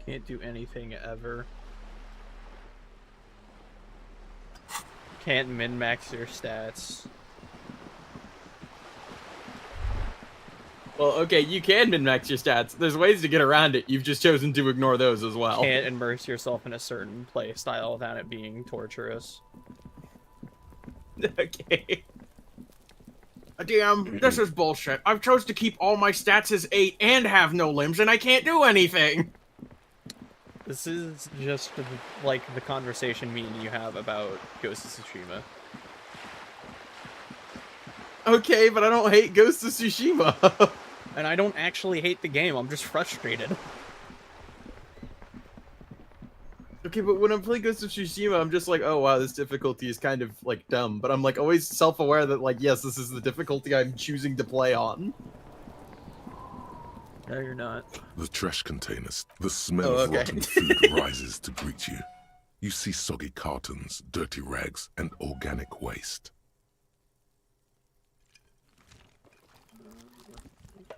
Can't do anything ever. Can't min-max your stats. Well, okay, you can min-max your stats. There's ways to get around it. You've just chosen to ignore those as well. Can't immerse yourself in a certain play style without it being torturous. Okay. Damn, this is bullshit. I've chose to keep all my stats as 8 and have no limbs, and I can't do anything. This is just like the conversation me and you have about Ghost of Tsushima. Okay, but I don't hate Ghost of Tsushima. And I don't actually hate the game, I'm just frustrated. Okay, but when I play Ghost of Tsushima, I'm just like, oh wow, this difficulty is kind of like dumb. But I'm like always self-aware that like, yes, this is the difficulty I'm choosing to play on. No, you're not. The trash containers. The smell Oh, of okay. rotten food rises to greet you. You see soggy cartons, dirty rags, and organic waste.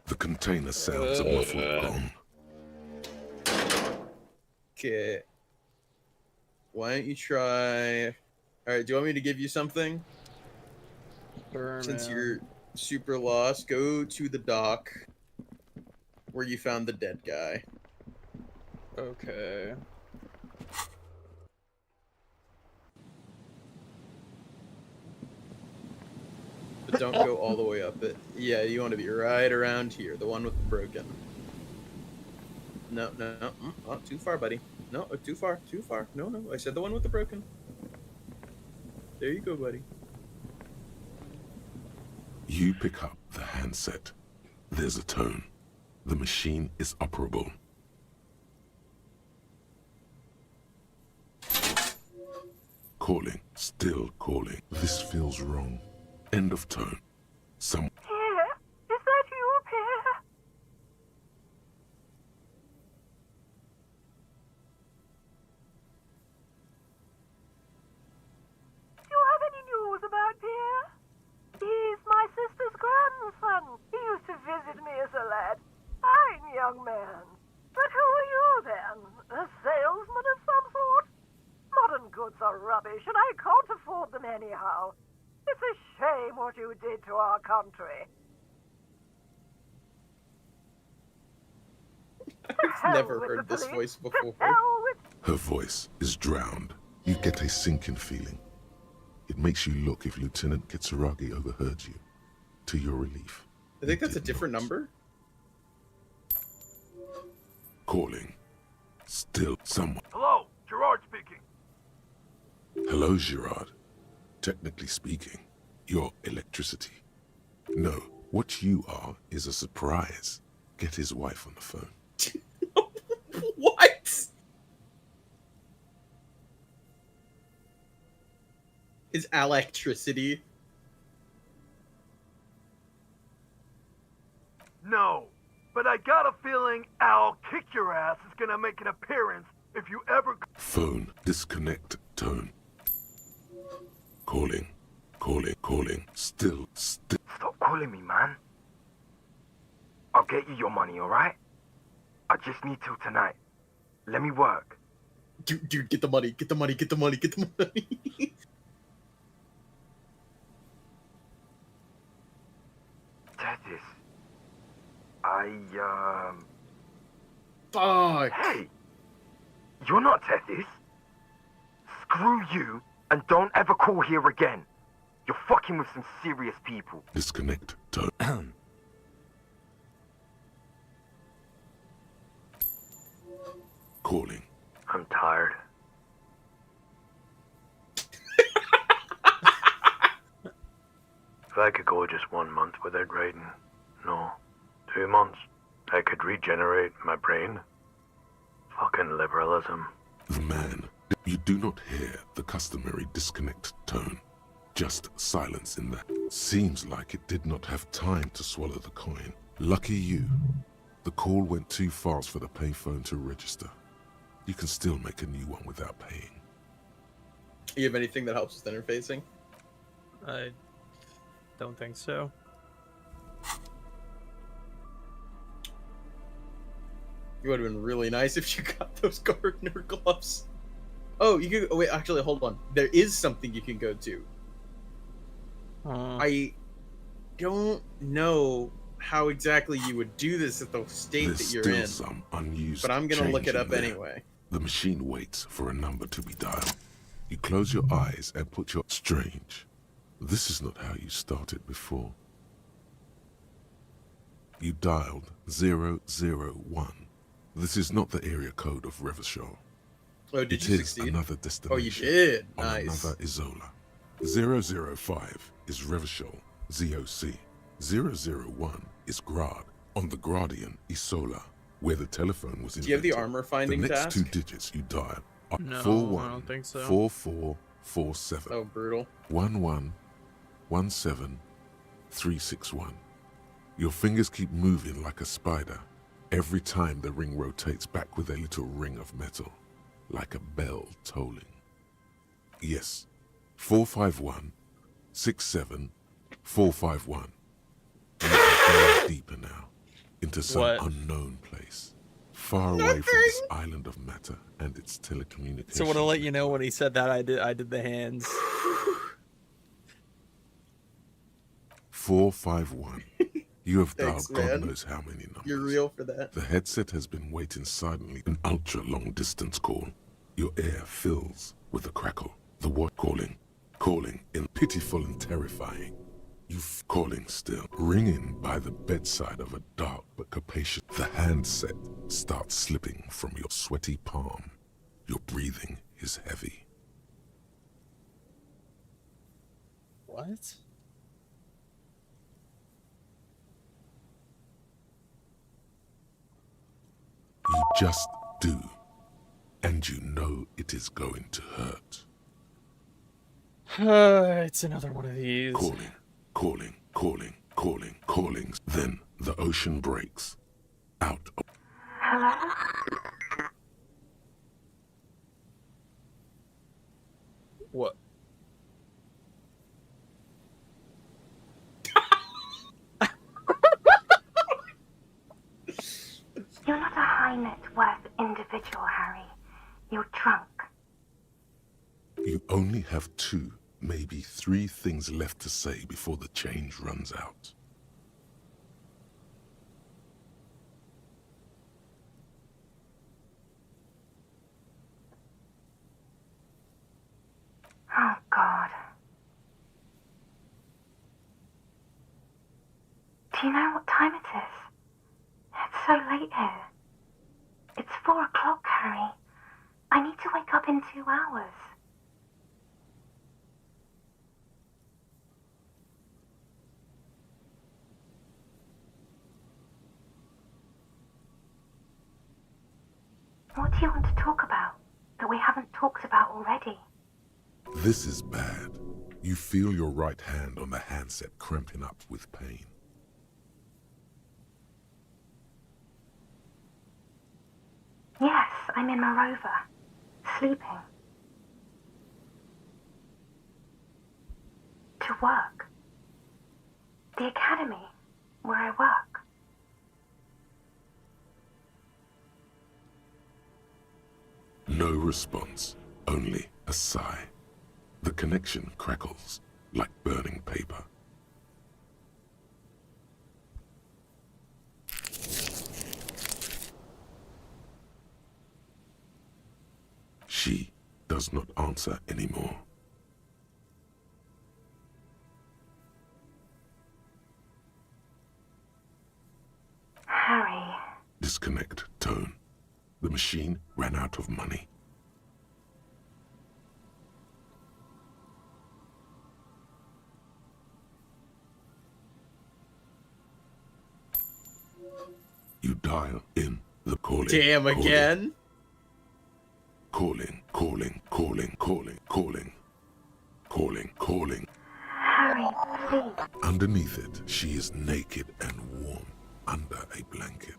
The container sounds a muffled gong. Okay. Why don't you try... Alright, do you want me to give you something? Since you're super lost, go to the dock where you found the dead guy. Okay. But don't go all the way up it. Yeah, you want to be right around here, the one with the broken. No, no, no. Oh, too far, buddy. No, too far, too far. No, no, I said the one with the broken. There you go, buddy. You pick up the handset. There's a tone. The machine is operable. Calling, still calling. This feels wrong. End of tone. Some Pierre? Is that you, Pierre? Do you have any news about Pierre? He son. He used to visit me as a lad. Fine young man. But who are you then? A salesman of some sort? Modern goods are rubbish, and I can't afford them anyhow. It's a shame what you did to our country. I've never heard this voice before. Her voice is drowned. You get a sinking feeling. It makes you look if Lieutenant Kitsuragi overheard you. To your relief. I think that's a different number. Calling. Still someone. Hello, Gerard speaking. Hello, Gerard. Technically speaking, you're electricity. No, what you are is a surprise. Get his wife on the phone. What? Is electricity? No, but I got a feeling I'll kick your ass is gonna make an appearance if you ever... Phone. Disconnect. Tone. Calling. Calling. Calling. Still. Stop calling me, man. I'll get you your money, alright? I just need till tonight. Let me work. Dude, get the money. Get the money. Get the money. Get the money. Tethys. Fuck. Hey! You're not Tethys. Screw you, and don't ever call here again. You're fucking with some serious people. Disconnect. Tone. Calling. I'm tired. If I could go just 1 month without writing, no, 2 months, I could regenerate my brain. Fucking liberalism. The man. You do not hear the customary disconnect tone. Just silence in that. Seems like it did not have time to swallow the coin. Lucky you. The call went too fast for the payphone to register. You can still make a new one without paying. You have anything that helps with interfacing? I don't think so. It would have been really nice if you got those gardener gloves. Oh, you could. Oh, wait, actually, hold on. There is something you can go to. I don't know how exactly you would do this at the state There's that you're still in. some unused But I'm gonna look it change up in there. anyway. The machine waits for a number to be dialed. You close your eyes and put your... Strange. This is not how you started before. You dialed 001. This is not the area code of Revachol. Oh, did It you is succeed? another destination. Oh, you did? On Nice. another Isola. 005 is Revachol, ZOC. 001 is Grad, on the Gradian Isola, where the telephone was invented. Do you have the armor finding The next task? 2 digits you dial are No, I 41 don't think so. 4447. Oh, brutal. 1117 361. Your fingers keep moving like a spider. Every time the ring rotates back with a little ring of metal, like a bell tolling. Yes, 451 67 451. You are going deeper now, into some What? unknown place, far away from this island of matter and its telecommunications. So I want to let you know when he said that I did the hands. 451. You have Thanks, dialed God man. knows how many numbers. You're real for that. The headset has been waiting silently. An ultra-long distance call. Your air fills with a crackle. The what calling in pitiful and terrifying. You calling still, ringing by the bedside of a dark but capacious. The handset starts slipping from your sweaty palm. Your breathing is heavy. What? You just do, and you know it is going to hurt. It's another one of these. Calling. Then the ocean breaks. Out of... What? high net worth individual, Harry. Your trunk. You only have 2, maybe 3 things left to say before the change runs out. Oh, God. Do you know what time it is? It's so late here. It's 4 o'clock, Harry. I need to wake up in 2 hours. What do you want to talk about that we haven't talked about already? This is bad. You feel your right hand on the handset cramping up with pain. Yes, I'm in my rover, sleeping. To work. The academy, where I work. No response, only a sigh. The connection crackles like burning paper. She does not answer anymore. Harry. Disconnect tone. The machine ran out of money. You dial in the calling. Damn, again? Calling, calling, calling, calling, calling, calling, calling. Harry, please. Underneath it, she is naked and warm under a blanket.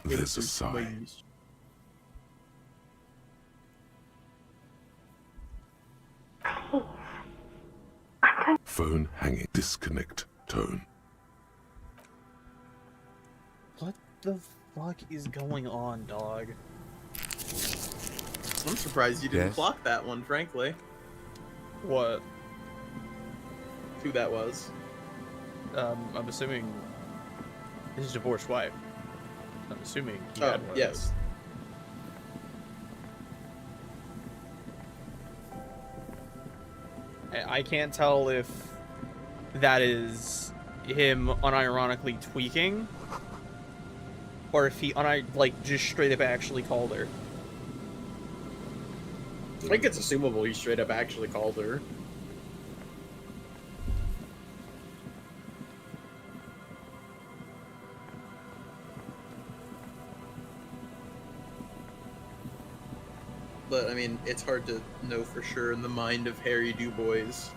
There's a sigh. Phone hanging. Disconnect tone. What the fuck is going on, dog? I'm surprised you didn't Yes. block that one, frankly. What? Who that was? I'm assuming his divorced wife. I'm assuming he Oh, had one of yes. those. I can't tell if that is him unironically tweaking, or if he just straight up actually called her. I think it's assumable he straight up actually called her. But, I mean, it's hard to know for sure in the mind of Harry Dubois.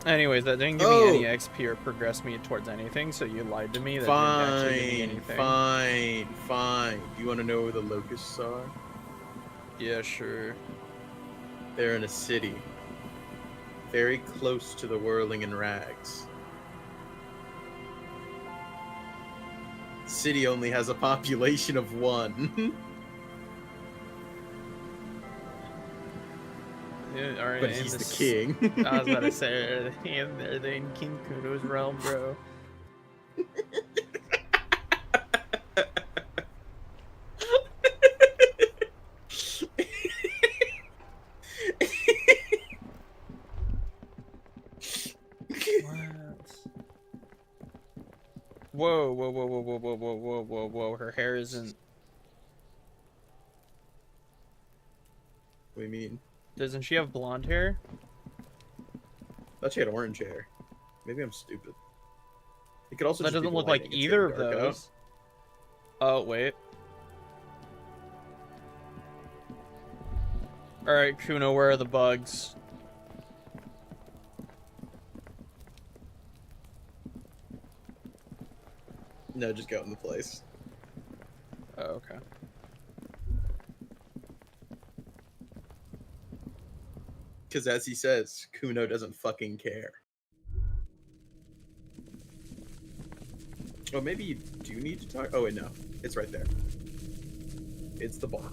Anyways, that didn't give me any XP or progress me towards anything, so you lied to me. That didn't actually give me anything. Fine. You want to know where the locusts are? Yeah, sure. They're in a city. Very close to the whirling in rags. The city only has a population of 1. Yeah, alright, But he's the king. I was about to say, are they in King Kuno's realm, bro? Whoa, whoa, whoa, whoa, whoa, whoa, whoa, whoa, whoa, whoa. Her hair isn't... What do you mean? Doesn't she have blonde hair? I thought she had orange hair. Maybe I'm stupid. It could also That just be doesn't the look like lighting. It's either getting of dark out. those. Oh, wait. Alright, Kuno, where are the bugs? No, just go in the place. Oh, okay. Because as he says, Kuno doesn't fucking care. Oh, maybe you do need to talk? Oh, wait, no. It's right there. It's the ball.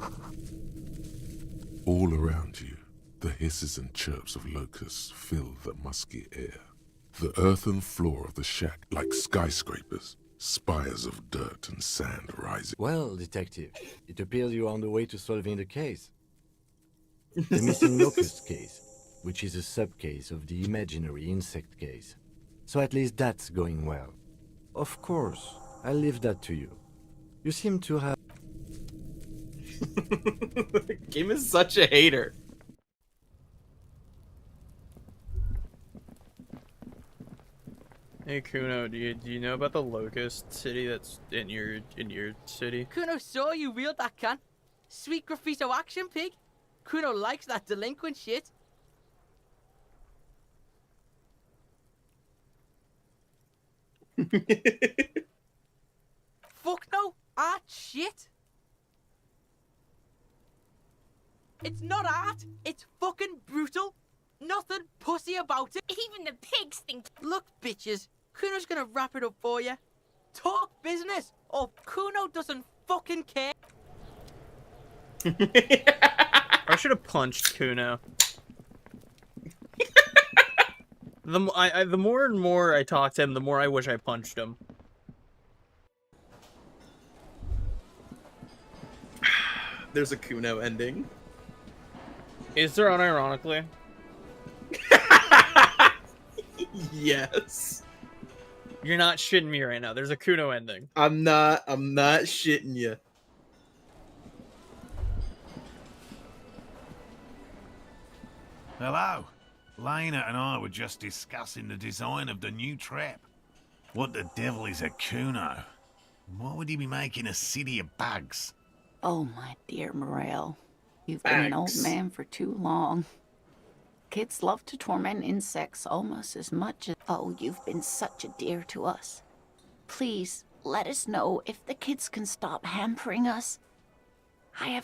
All around you, the hisses and chirps of locusts fill the musky air. The earthen floor of the shack like skyscrapers, spires of dirt and sand rising. Well, detective, it appears you are on the way to solving the case. The missing locust case, which is a sub-case of the imaginary insect case. So at least that's going well. Of course, I'll leave that to you. You seem to have... Kim is such a hater. Hey Kuno, do you know about the locust city that's in your city? Kuno saw you wield that can. Sweet graffito action, pig. Kuno likes that delinquent shit. Fuck no, art shit. It's not art, it's fucking brutal. Nothing pussy about it. Even the pigs think. Look, bitches, Kuno's gonna wrap it up for you. Talk business, or Kuno doesn't fucking care. I should have punched Kuno. The more and more I talk to him, the more I wish I punched him. There's a Kuno ending. Is there unironically? Yes. You're not shitting me right now. There's a Kuno ending. I'm not shitting you. Hello. Lena and I were just discussing the design of the new trap. What the devil is a Kuno? Why would he be making a city of bugs? Oh, my dear Morel. You've been an old man for too long. Kids love to torment insects almost as much as... Oh, you've been such a dear to us. Please, let us know if the kids can stop hampering us.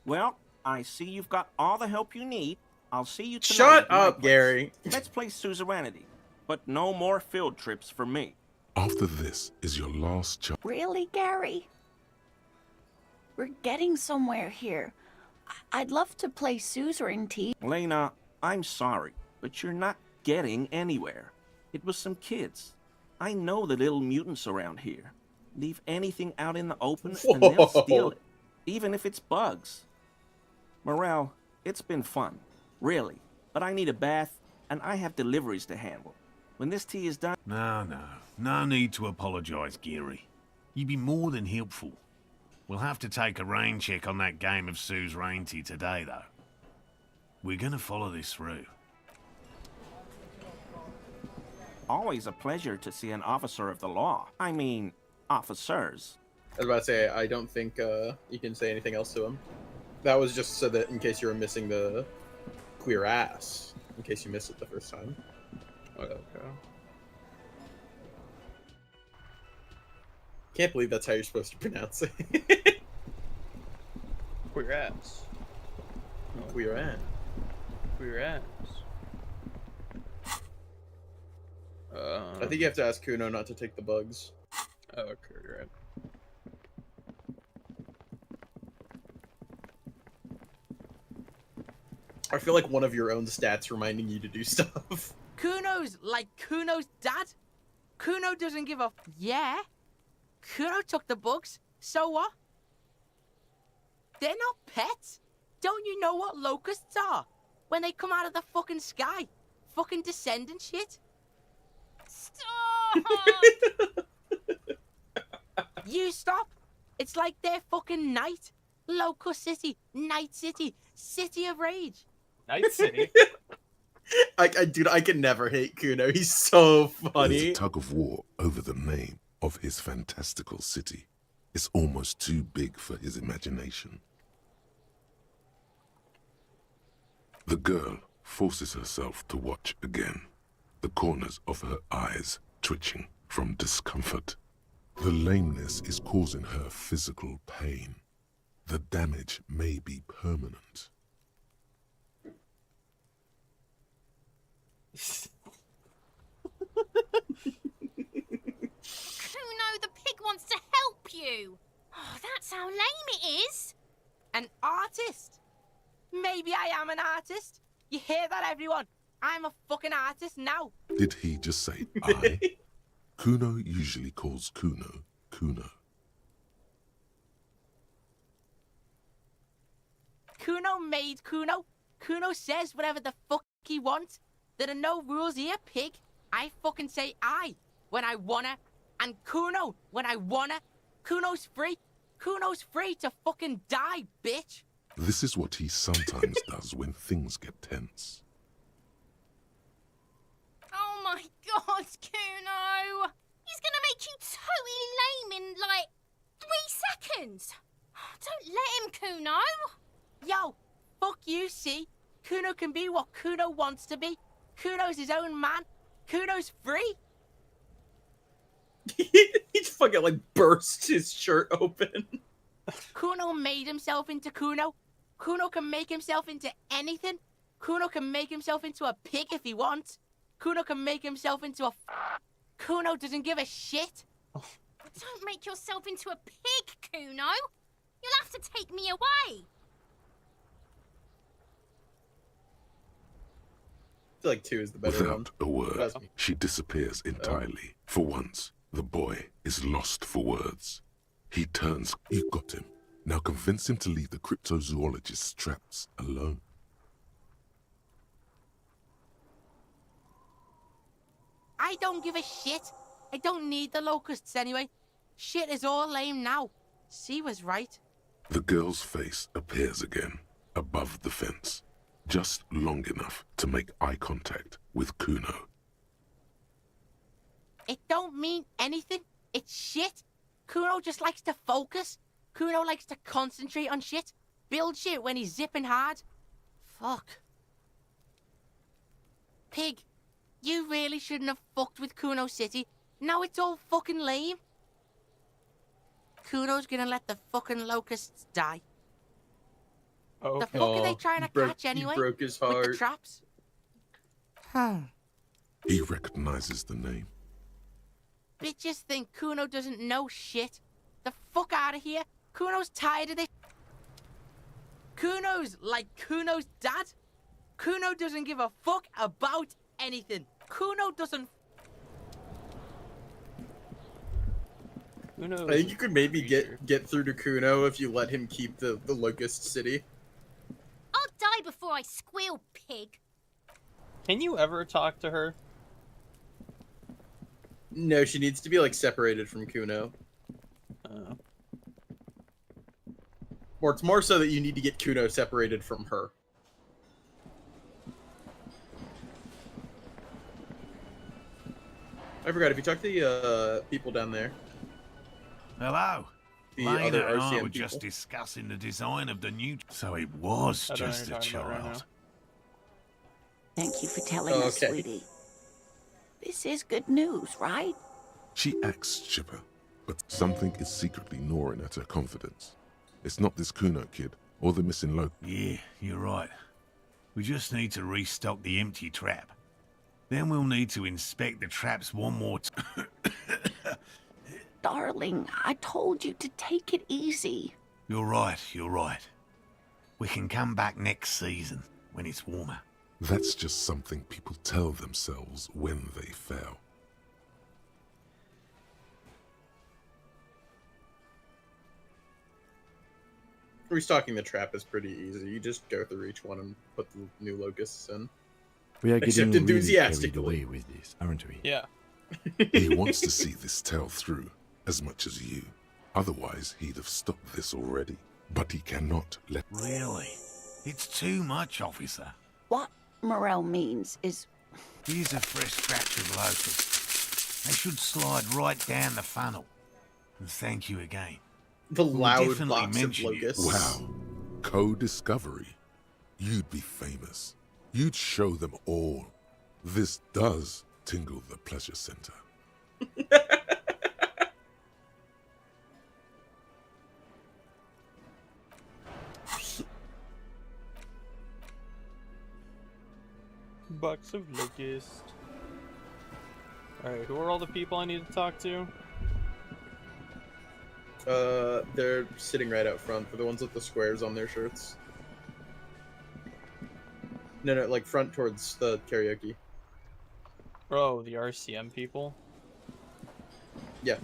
Well, I see you've got all the help you need. I'll see you tonight. Shut up, Gary. Let's play suzerainty, but no more field trips for me. After this is your last chance. Really, Gary? We're getting somewhere here. I'd love to play suzerainty. Lena, I'm sorry, but you're not getting anywhere. It was some kids. I know the little mutants around here. Leave anything out in the open and they'll steal it, even if it's bugs. Morel, it's been fun. Really, but I need a bath, and I have deliveries to handle. When this tea is done... No need to apologise, Geary. You'd be more than helpful. We'll have to take a rain check on that game of suzerainty today, though. We're gonna follow this through. Always a pleasure to see an officer of the law. I mean, officers. I was about to say, I don't think you can say anything else to him. That was just so that in case you were missing the... queer ass, in case you missed it the first time. Okay. Can't believe that's how you're supposed to pronounce it. Queer ass. Queer ass. Queer ass. I think you have to ask Kuno not to take the bugs. Oh, okay, you're right. I feel like one of your own stats reminding you to do stuff. Kuno's like Kuno's dad. Kuno doesn't give a... Yeah. Kuno took the bugs. So what? They're not pets. Don't you know what locusts are? When they come out of the fucking sky. Fucking descendant shit. Stop! You stop. It's like they're fucking night. Locust City. Night City. City of Rage. Night City? Dude, I can never hate Kuno. He's so funny. There's a tug of war over the name of his fantastical city. It's almost too big for his imagination. The girl forces herself to watch again, the corners of her eyes twitching from discomfort. The lameness is causing her physical pain. The damage may be permanent. Kuno, the pig wants to help you. Oh, that's how lame it is. An artist? Maybe I am an artist. You hear that, everyone? I'm a fucking artist now. Did he just say I? Kuno usually calls Kuno, Kuno. Kuno made Kuno. Kuno says whatever the fuck he wants. There are no rules here, pig. I fucking say I when I wanna, and Kuno when I wanna. Kuno's free. Kuno's free to fucking die, bitch. This is what he sometimes does when things get tense. Oh my god, Kuno! He's gonna make you totally lame in, like, 3 seconds! Don't let him, Kuno! Yo, fuck you, see? Kuno can be what Kuno wants to be. Kuno's his own man. Kuno's free. He fucking, like, burst his shirt open. Kuno made himself into Kuno. Kuno can make himself into anything. Kuno can make himself into a pig if he wants. Kuno can make himself into a... Kuno doesn't give a shit. Don't make yourself into a pig, Kuno! You'll have to take me away! I feel like 2 is the better one. Without a word, she disappears entirely. For once, the boy is lost for words. He turns. You got him. Now convince him to leave the cryptozoologist's traps alone. I don't give a shit. I don't need the locusts anyway. Shit is all lame now. C was right. The girl's face appears again, above the fence, just long enough to make eye contact with Kuno. It don't mean anything. It's shit. Kuno just likes to focus. Kuno likes to concentrate on shit. Build shit when he's zipping hard. Fuck. Pig, you really shouldn't have fucked with Kuno City. Now it's all fucking lame. Kuno's gonna let the fucking locusts die. Oh, the fuck are they trying to catch anyway? He broke his With heart. the traps? He recognizes the name. Bitches think Kuno doesn't know shit. The fuck out of here. Kuno's tired of this. Kuno's like Kuno's dad. Kuno doesn't give a fuck about anything. Kuno doesn't... Kuno I think you could maybe get through to Kuno if you let him keep the Locust City. I'll die before I squeal, pig. Can you ever talk to her? No, she needs to be, like, separated from Kuno. Or it's more so that you need to get Kuno separated from her. I forgot, if you talk to the people down there. Hello. The Lena other and I RCM were just people. discussing the design of the new... So it was I don't know just a what you're talking about right child. Thank you for telling us, Okay. sweetie. This is good news, right? She acts chipper, but something is secretly gnawing at her confidence. It's not this Kuno kid, or the missing Loki. Yeah, you're right. We just need to restock the empty trap. Then we'll need to inspect the traps one more time. Darling, I told you to take it easy. You're right, you're right. We can come back next season, when it's warmer. That's just something people tell themselves when they fail. Restocking the trap is pretty easy. You just go through each one and put the new locusts in. We are Except getting really carried enthusiastically. away with this, aren't we? Yeah. He wants to see this tale through as much as you. Otherwise, he'd have stopped this already. But he cannot let... Really? It's too much, officer. What Morel means is... Here's a fresh batch of locusts. They should slide right down the funnel. And thank you again. The We'll loud definitely box of mention you. locusts. Wow. Co-discovery. You'd be famous. You'd show them all. This does tingle the pleasure center. box of locust. Alright, who are all the people I need to talk to? They're sitting right out front. For the ones with the squares on their shirts. No, like front towards the karaoke. Oh, the RCM people? Yeah.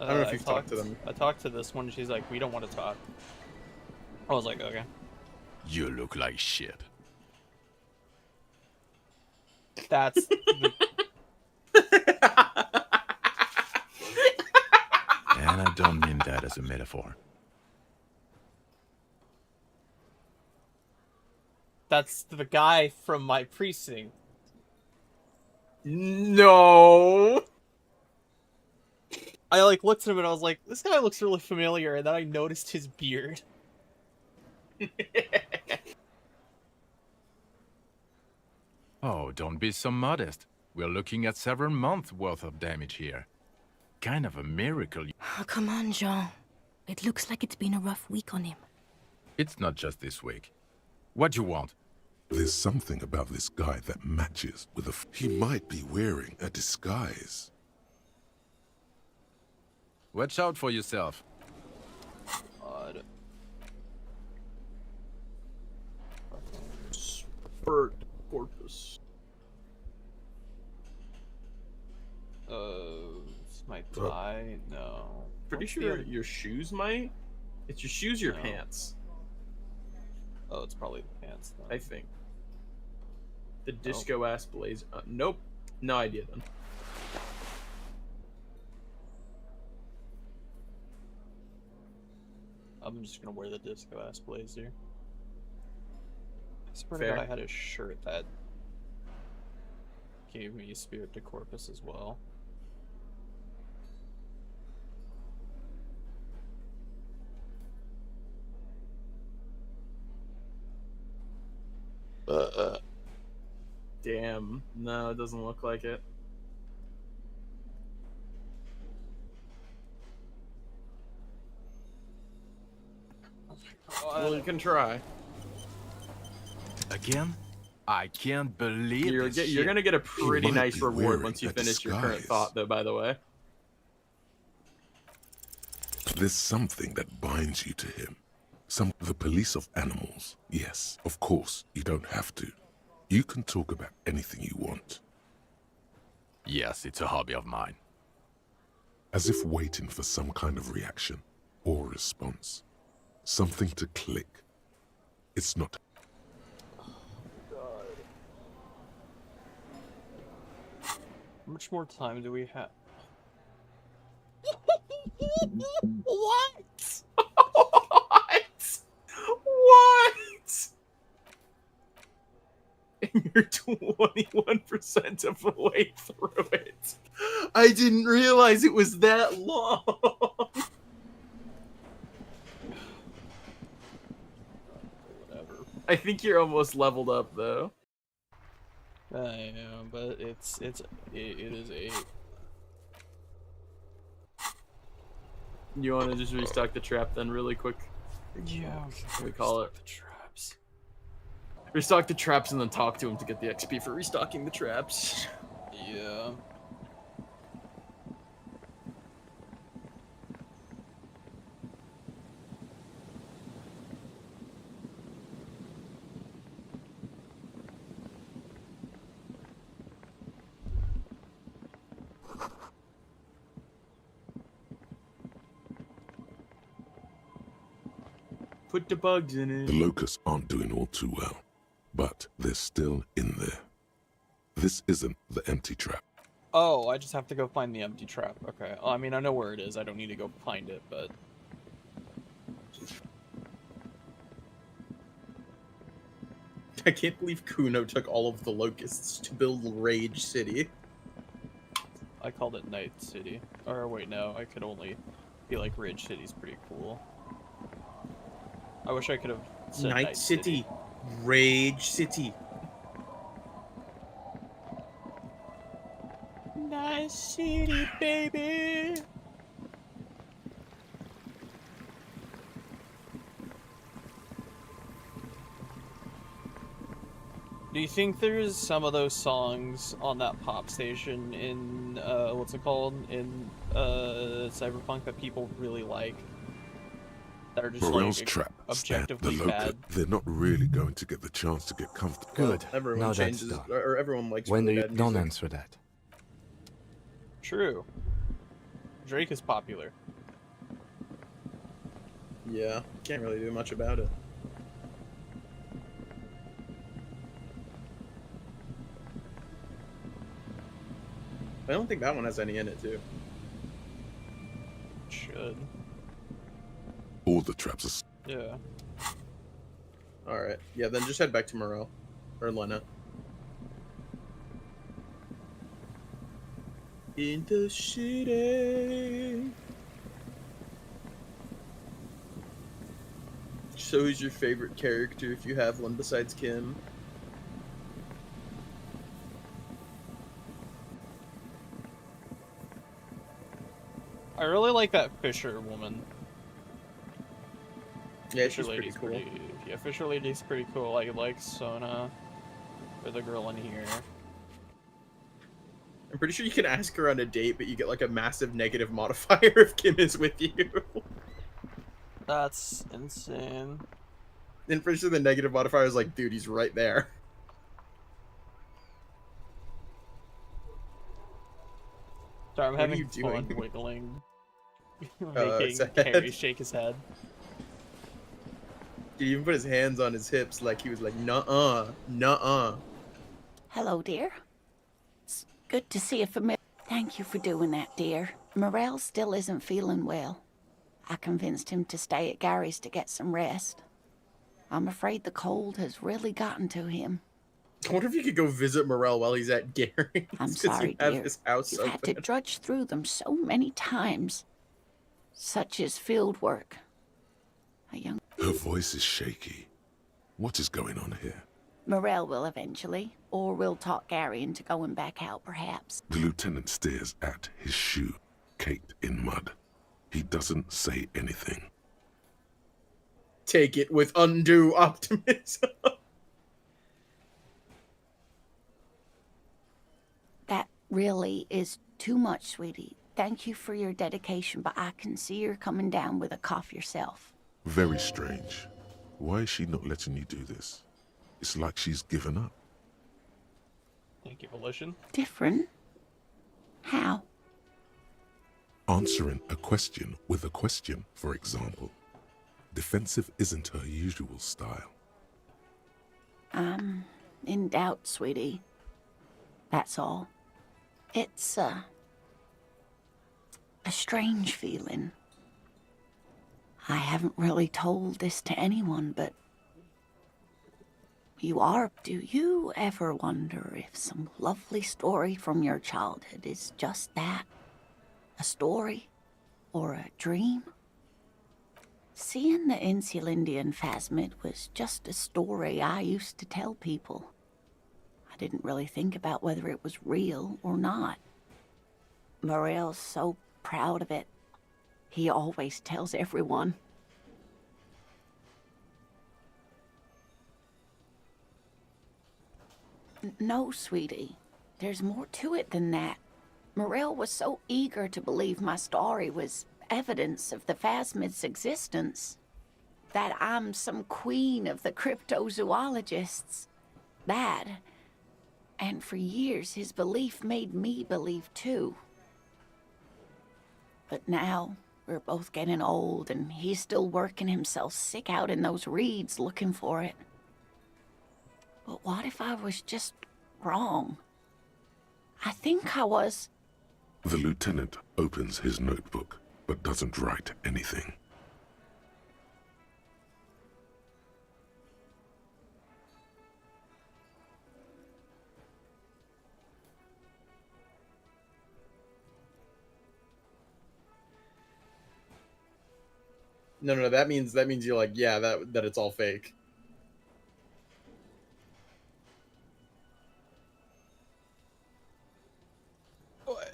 I don't know if you've talked to them. I talked to this one, she's like, we don't want to talk. I was like, okay. You look like shit. That's the... And I don't mean that as a metaphor. That's the guy from my precinct. No. I like looked at him and I was like, this guy looks really familiar, and then I noticed his beard. Oh, don't be so modest. We're looking at several months worth of damage here. Kind of a miracle. Oh, come on, Jean. It looks like it's been a rough week on him. It's not just this week. What you want? There's something about this guy that matches with a... He might be wearing a disguise. Watch out for yourself. God. Spurt corpus. It's my tie? No. Pretty What's sure the... your shoes might. It's your shoes or your No. pants. Oh, it's probably the pants then. I think. The disco ass blazer. Nope. No idea then. I'm just gonna wear the disco ass blazer. I swear Fair. to God, I had a shirt that gave me Spirit de Corpus as well. Damn. No, it doesn't look like it. Well, you can try. Again? I can't believe You're this you're shit. gonna get a pretty might nice be reward wearing once you a finish your current disguise. thought, though, by the way. There's something that binds you to him. The police of animals. Yes, of course, you don't have to. You can talk about anything you want. Yes, it's a hobby of mine. As if waiting for some kind of reaction or response. Something to click. It's not... How much more time do we have? What? What? And you're 21% of the way through it. I didn't realize it was that long. Whatever. I think you're almost leveled up, though. I know, but it is 8. You want to just restock the trap then really quick? Yeah, we call it. The traps. Restock the traps and then talk to him to get the XP for restocking the traps. Yeah. Put the bugs in it. The locusts aren't doing all too well, but they're still in there. This isn't the empty trap. Oh, I just have to go find the empty trap. Okay. Well, I mean, I know where it is. I don't need to go find it, but... I can't believe Kuno took all of the locusts to build Rage City. I called it Night City. Or wait, no, I could only be like Ridge City's pretty cool. I wish I could have said Night City. Rage City. Night City, baby. Do you think there's some of those songs on that pop station in what's it called in Cyberpunk that people really like? That are just Morel's like trap stand the objectively local. bad. They're not really going to get the chance to get comfortable. Good. Everyone Now that's changes, done. or everyone likes When do really you bad don't music. answer that? True. Drake is popular. Yeah, can't really do much about it. I don't think that one has any in it, too. Should. All the traps are... Yeah. Alright, yeah, then just head back to Morel. Or Lena. In the city. So who's your favorite character if you have one besides Kim? I really like that Fisher woman. Yeah, Fisher she's pretty lady's cool. Yeah, Fisher lady's pretty cool. I like Sona, or the girl in here. I'm pretty sure you can ask her on a date, but you get like a massive negative modifier if Kim is with you. That's insane. And pretty sure the negative modifier is like, dude, he's right there. Sorry, I'm What are having you fun doing? wiggling. It's a Making Carrie head. shake his head. He even put his hands on his hips like he was like, nuh-uh, nuh-uh. Hello, dear. It's good to see you familiar. Thank you for doing that, dear. Morel still isn't feeling well. I convinced him to stay at Gary's to get some rest. I'm afraid the cold has really gotten to him. I wonder if you could go visit Morel while he's at Gary's. I'm 'cause sorry, you have dear. his house You've had to open. drudge through them so many times. Such is field work. A young Her voice is shaky. What is going on here? Morel will eventually, or we'll talk Gary into going back out, perhaps. The lieutenant stares at his shoe, caked in mud. He doesn't say anything. Take it with undue optimism. That really is too much, sweetie. Thank you for your dedication, but I can see you're coming down with a cough yourself. Very strange. Why is she not letting you do this? It's like she's given up. Thank you, Volition. Different? How? Answering a question with a question, for example. Defensive isn't her usual style. I'm in doubt, sweetie. That's all. It's a strange feeling. I haven't really told this to anyone, but do you ever wonder if some lovely story from your childhood is just that? A story? Or a dream? Seeing the Insulindian phasmid was just a story I used to tell people. I didn't really think about whether it was real or not. Morel's so proud of it. He always tells everyone. No, sweetie. There's more to it than that. Morel was so eager to believe my story was evidence of the phasmid's existence. That I'm some queen of the cryptozoologists. That. And for years, his belief made me believe too. But now, we're both getting old, and he's still working himself sick out in those reeds looking for it. But what if I was just wrong? I think I was. The lieutenant opens his notebook, but doesn't write anything. No, that means you're like, yeah, that it's all fake. What?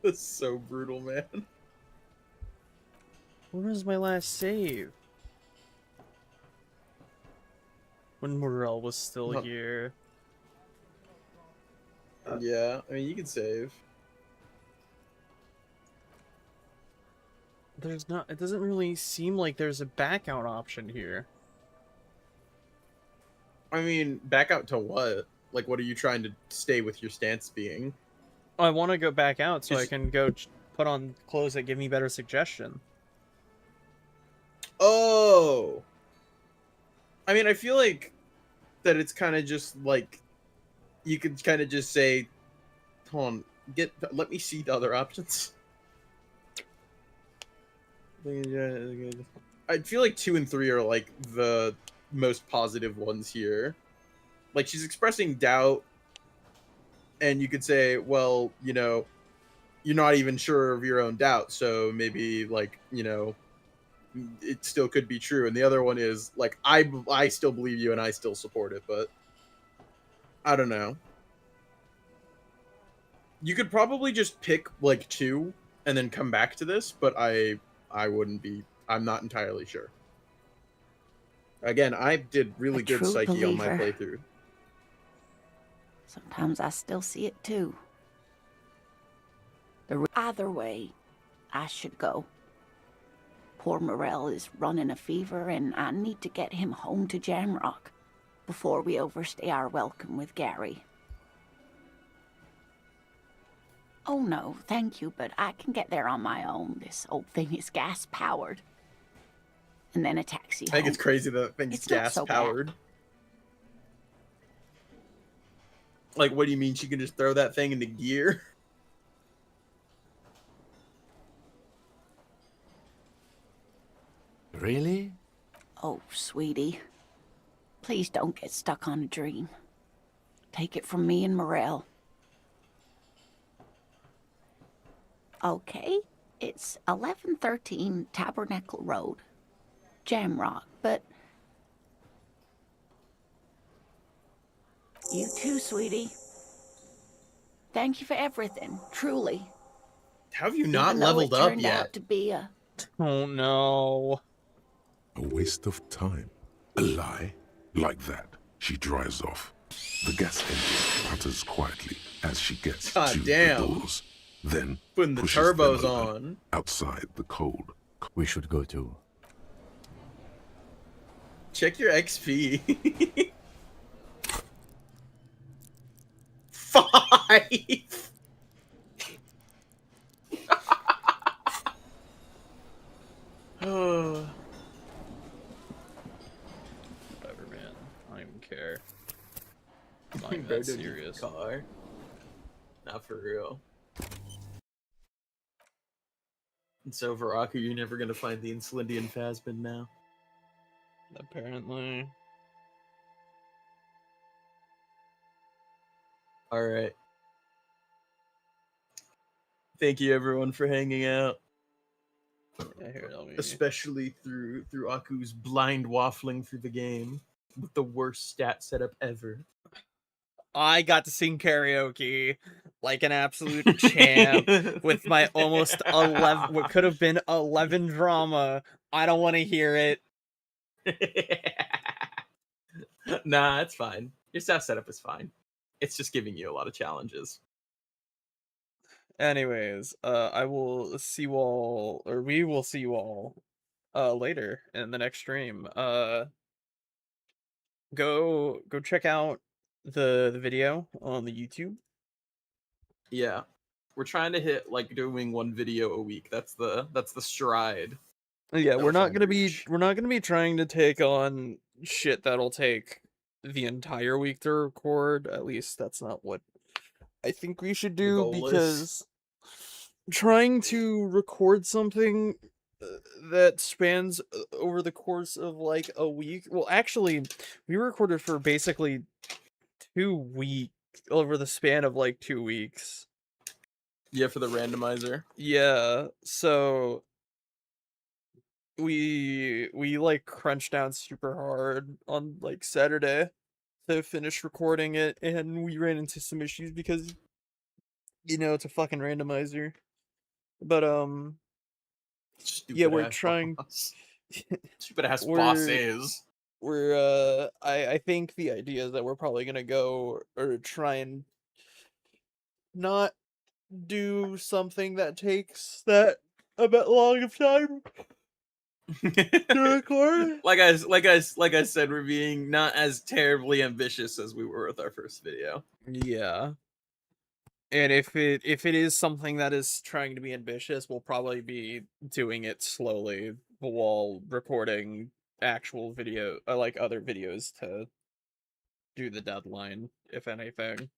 That's so brutal, man. Where was my last save? When Morel was still here. Yeah, I mean, you can save. There's not. It doesn't really seem like there's a back out option here. I mean, back out to what? Like, what are you trying to stay with your stance being? I want to go back out so I can go put on clothes that give me better suggestion. Oh! I mean, I feel like that it's kind of just like, you could kind of just say, hold on, let me see the other options. I feel like 2 and 3 are like the most positive ones here. Like, she's expressing doubt, and you could say, well, you know, you're not even sure of your own doubt, so maybe, like, you know, it still could be true. And the other one is like, I still believe you and I still support it, but I don't know. You could probably just pick like 2 and then come back to this, but I wouldn't be. I'm not entirely sure. Again, I did really good psyche on my playthrough. Sometimes I still see it too. Either way, I should go. Poor Morel is running a fever, and I need to get him home to Jamrock before we overstay our welcome with Gary. Oh no, thank you, but I can get there on my own. This old thing is gas-powered. And then a taxi home. I think it's crazy that thing's gas-powered. Like, what do you mean she can just throw that thing into gear? Really? Oh, sweetie. Please don't get stuck on a dream. Take it from me and Morel. Okay, it's 1113 Tabernacle Road, Jamrock, but... You too, sweetie. Thank you for everything, truly. Have you not Even though leveled it up turned yet? out to be a... Oh no. A waste of time. A lie? Like that, she drives off. The gas engine putters quietly as she gets to the doors. Then putting the pushes them turbos open on. Outside the cold. We should go too. Check your XP. 5. Oh. Whatever, man. I don't even care. I'm not even that serious. Car. Not for real. And so, Veraku, you're never gonna find the Insulindian Phasmid now. Apparently. Alright. Thank you everyone for hanging out. Yeah, here, especially through Aku's blind waffling through the game with the worst stat setup ever. I got to sing karaoke like an absolute champ with my almost 11, what could have been 11 drama. I don't want to hear it. Nah, it's fine. Your stat setup is fine. It's just giving you a lot of challenges. Anyways, I will see you all, or we will see you all later in the next stream. Go check out the video on the YouTube. Yeah. We're trying to hit like doing 1 video a week. That's the stride. Yeah, we're not gonna be trying to take on shit that'll take the entire week to record. At least that's not what I think we should do, because trying to record something that spans over the course of like a week. Well, actually, we recorded for basically 2 weeks, over the span of like 2 weeks. Yeah, for the randomizer. Yeah, so we like crunched down super hard on like Saturday to finish recording it, and we ran into some issues because, you know, it's a fucking randomizer. But Stupid yeah, we're ass trying. boss. Stupid ass boss is. I think the idea is that we're probably gonna go or try and not do something that takes that a bit long of time to record. Like I said, we're being not as terribly ambitious as we were with our first video. Yeah. And if it is something that is trying to be ambitious, we'll probably be doing it slowly while recording actual video, like other videos to do the deadline, if anything.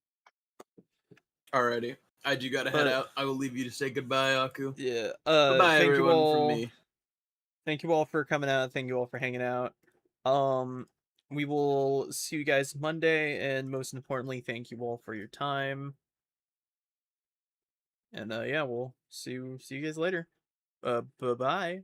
Alrighty. I do gotta head out. I will leave you to say goodbye, Aku. Yeah. Goodbye, Thank everyone, you all. from me. Thank you all for coming out. Thank you all for hanging out. We will see you guys Monday, and most importantly, thank you all for your time. And yeah, we'll see you guys later. Bye-bye.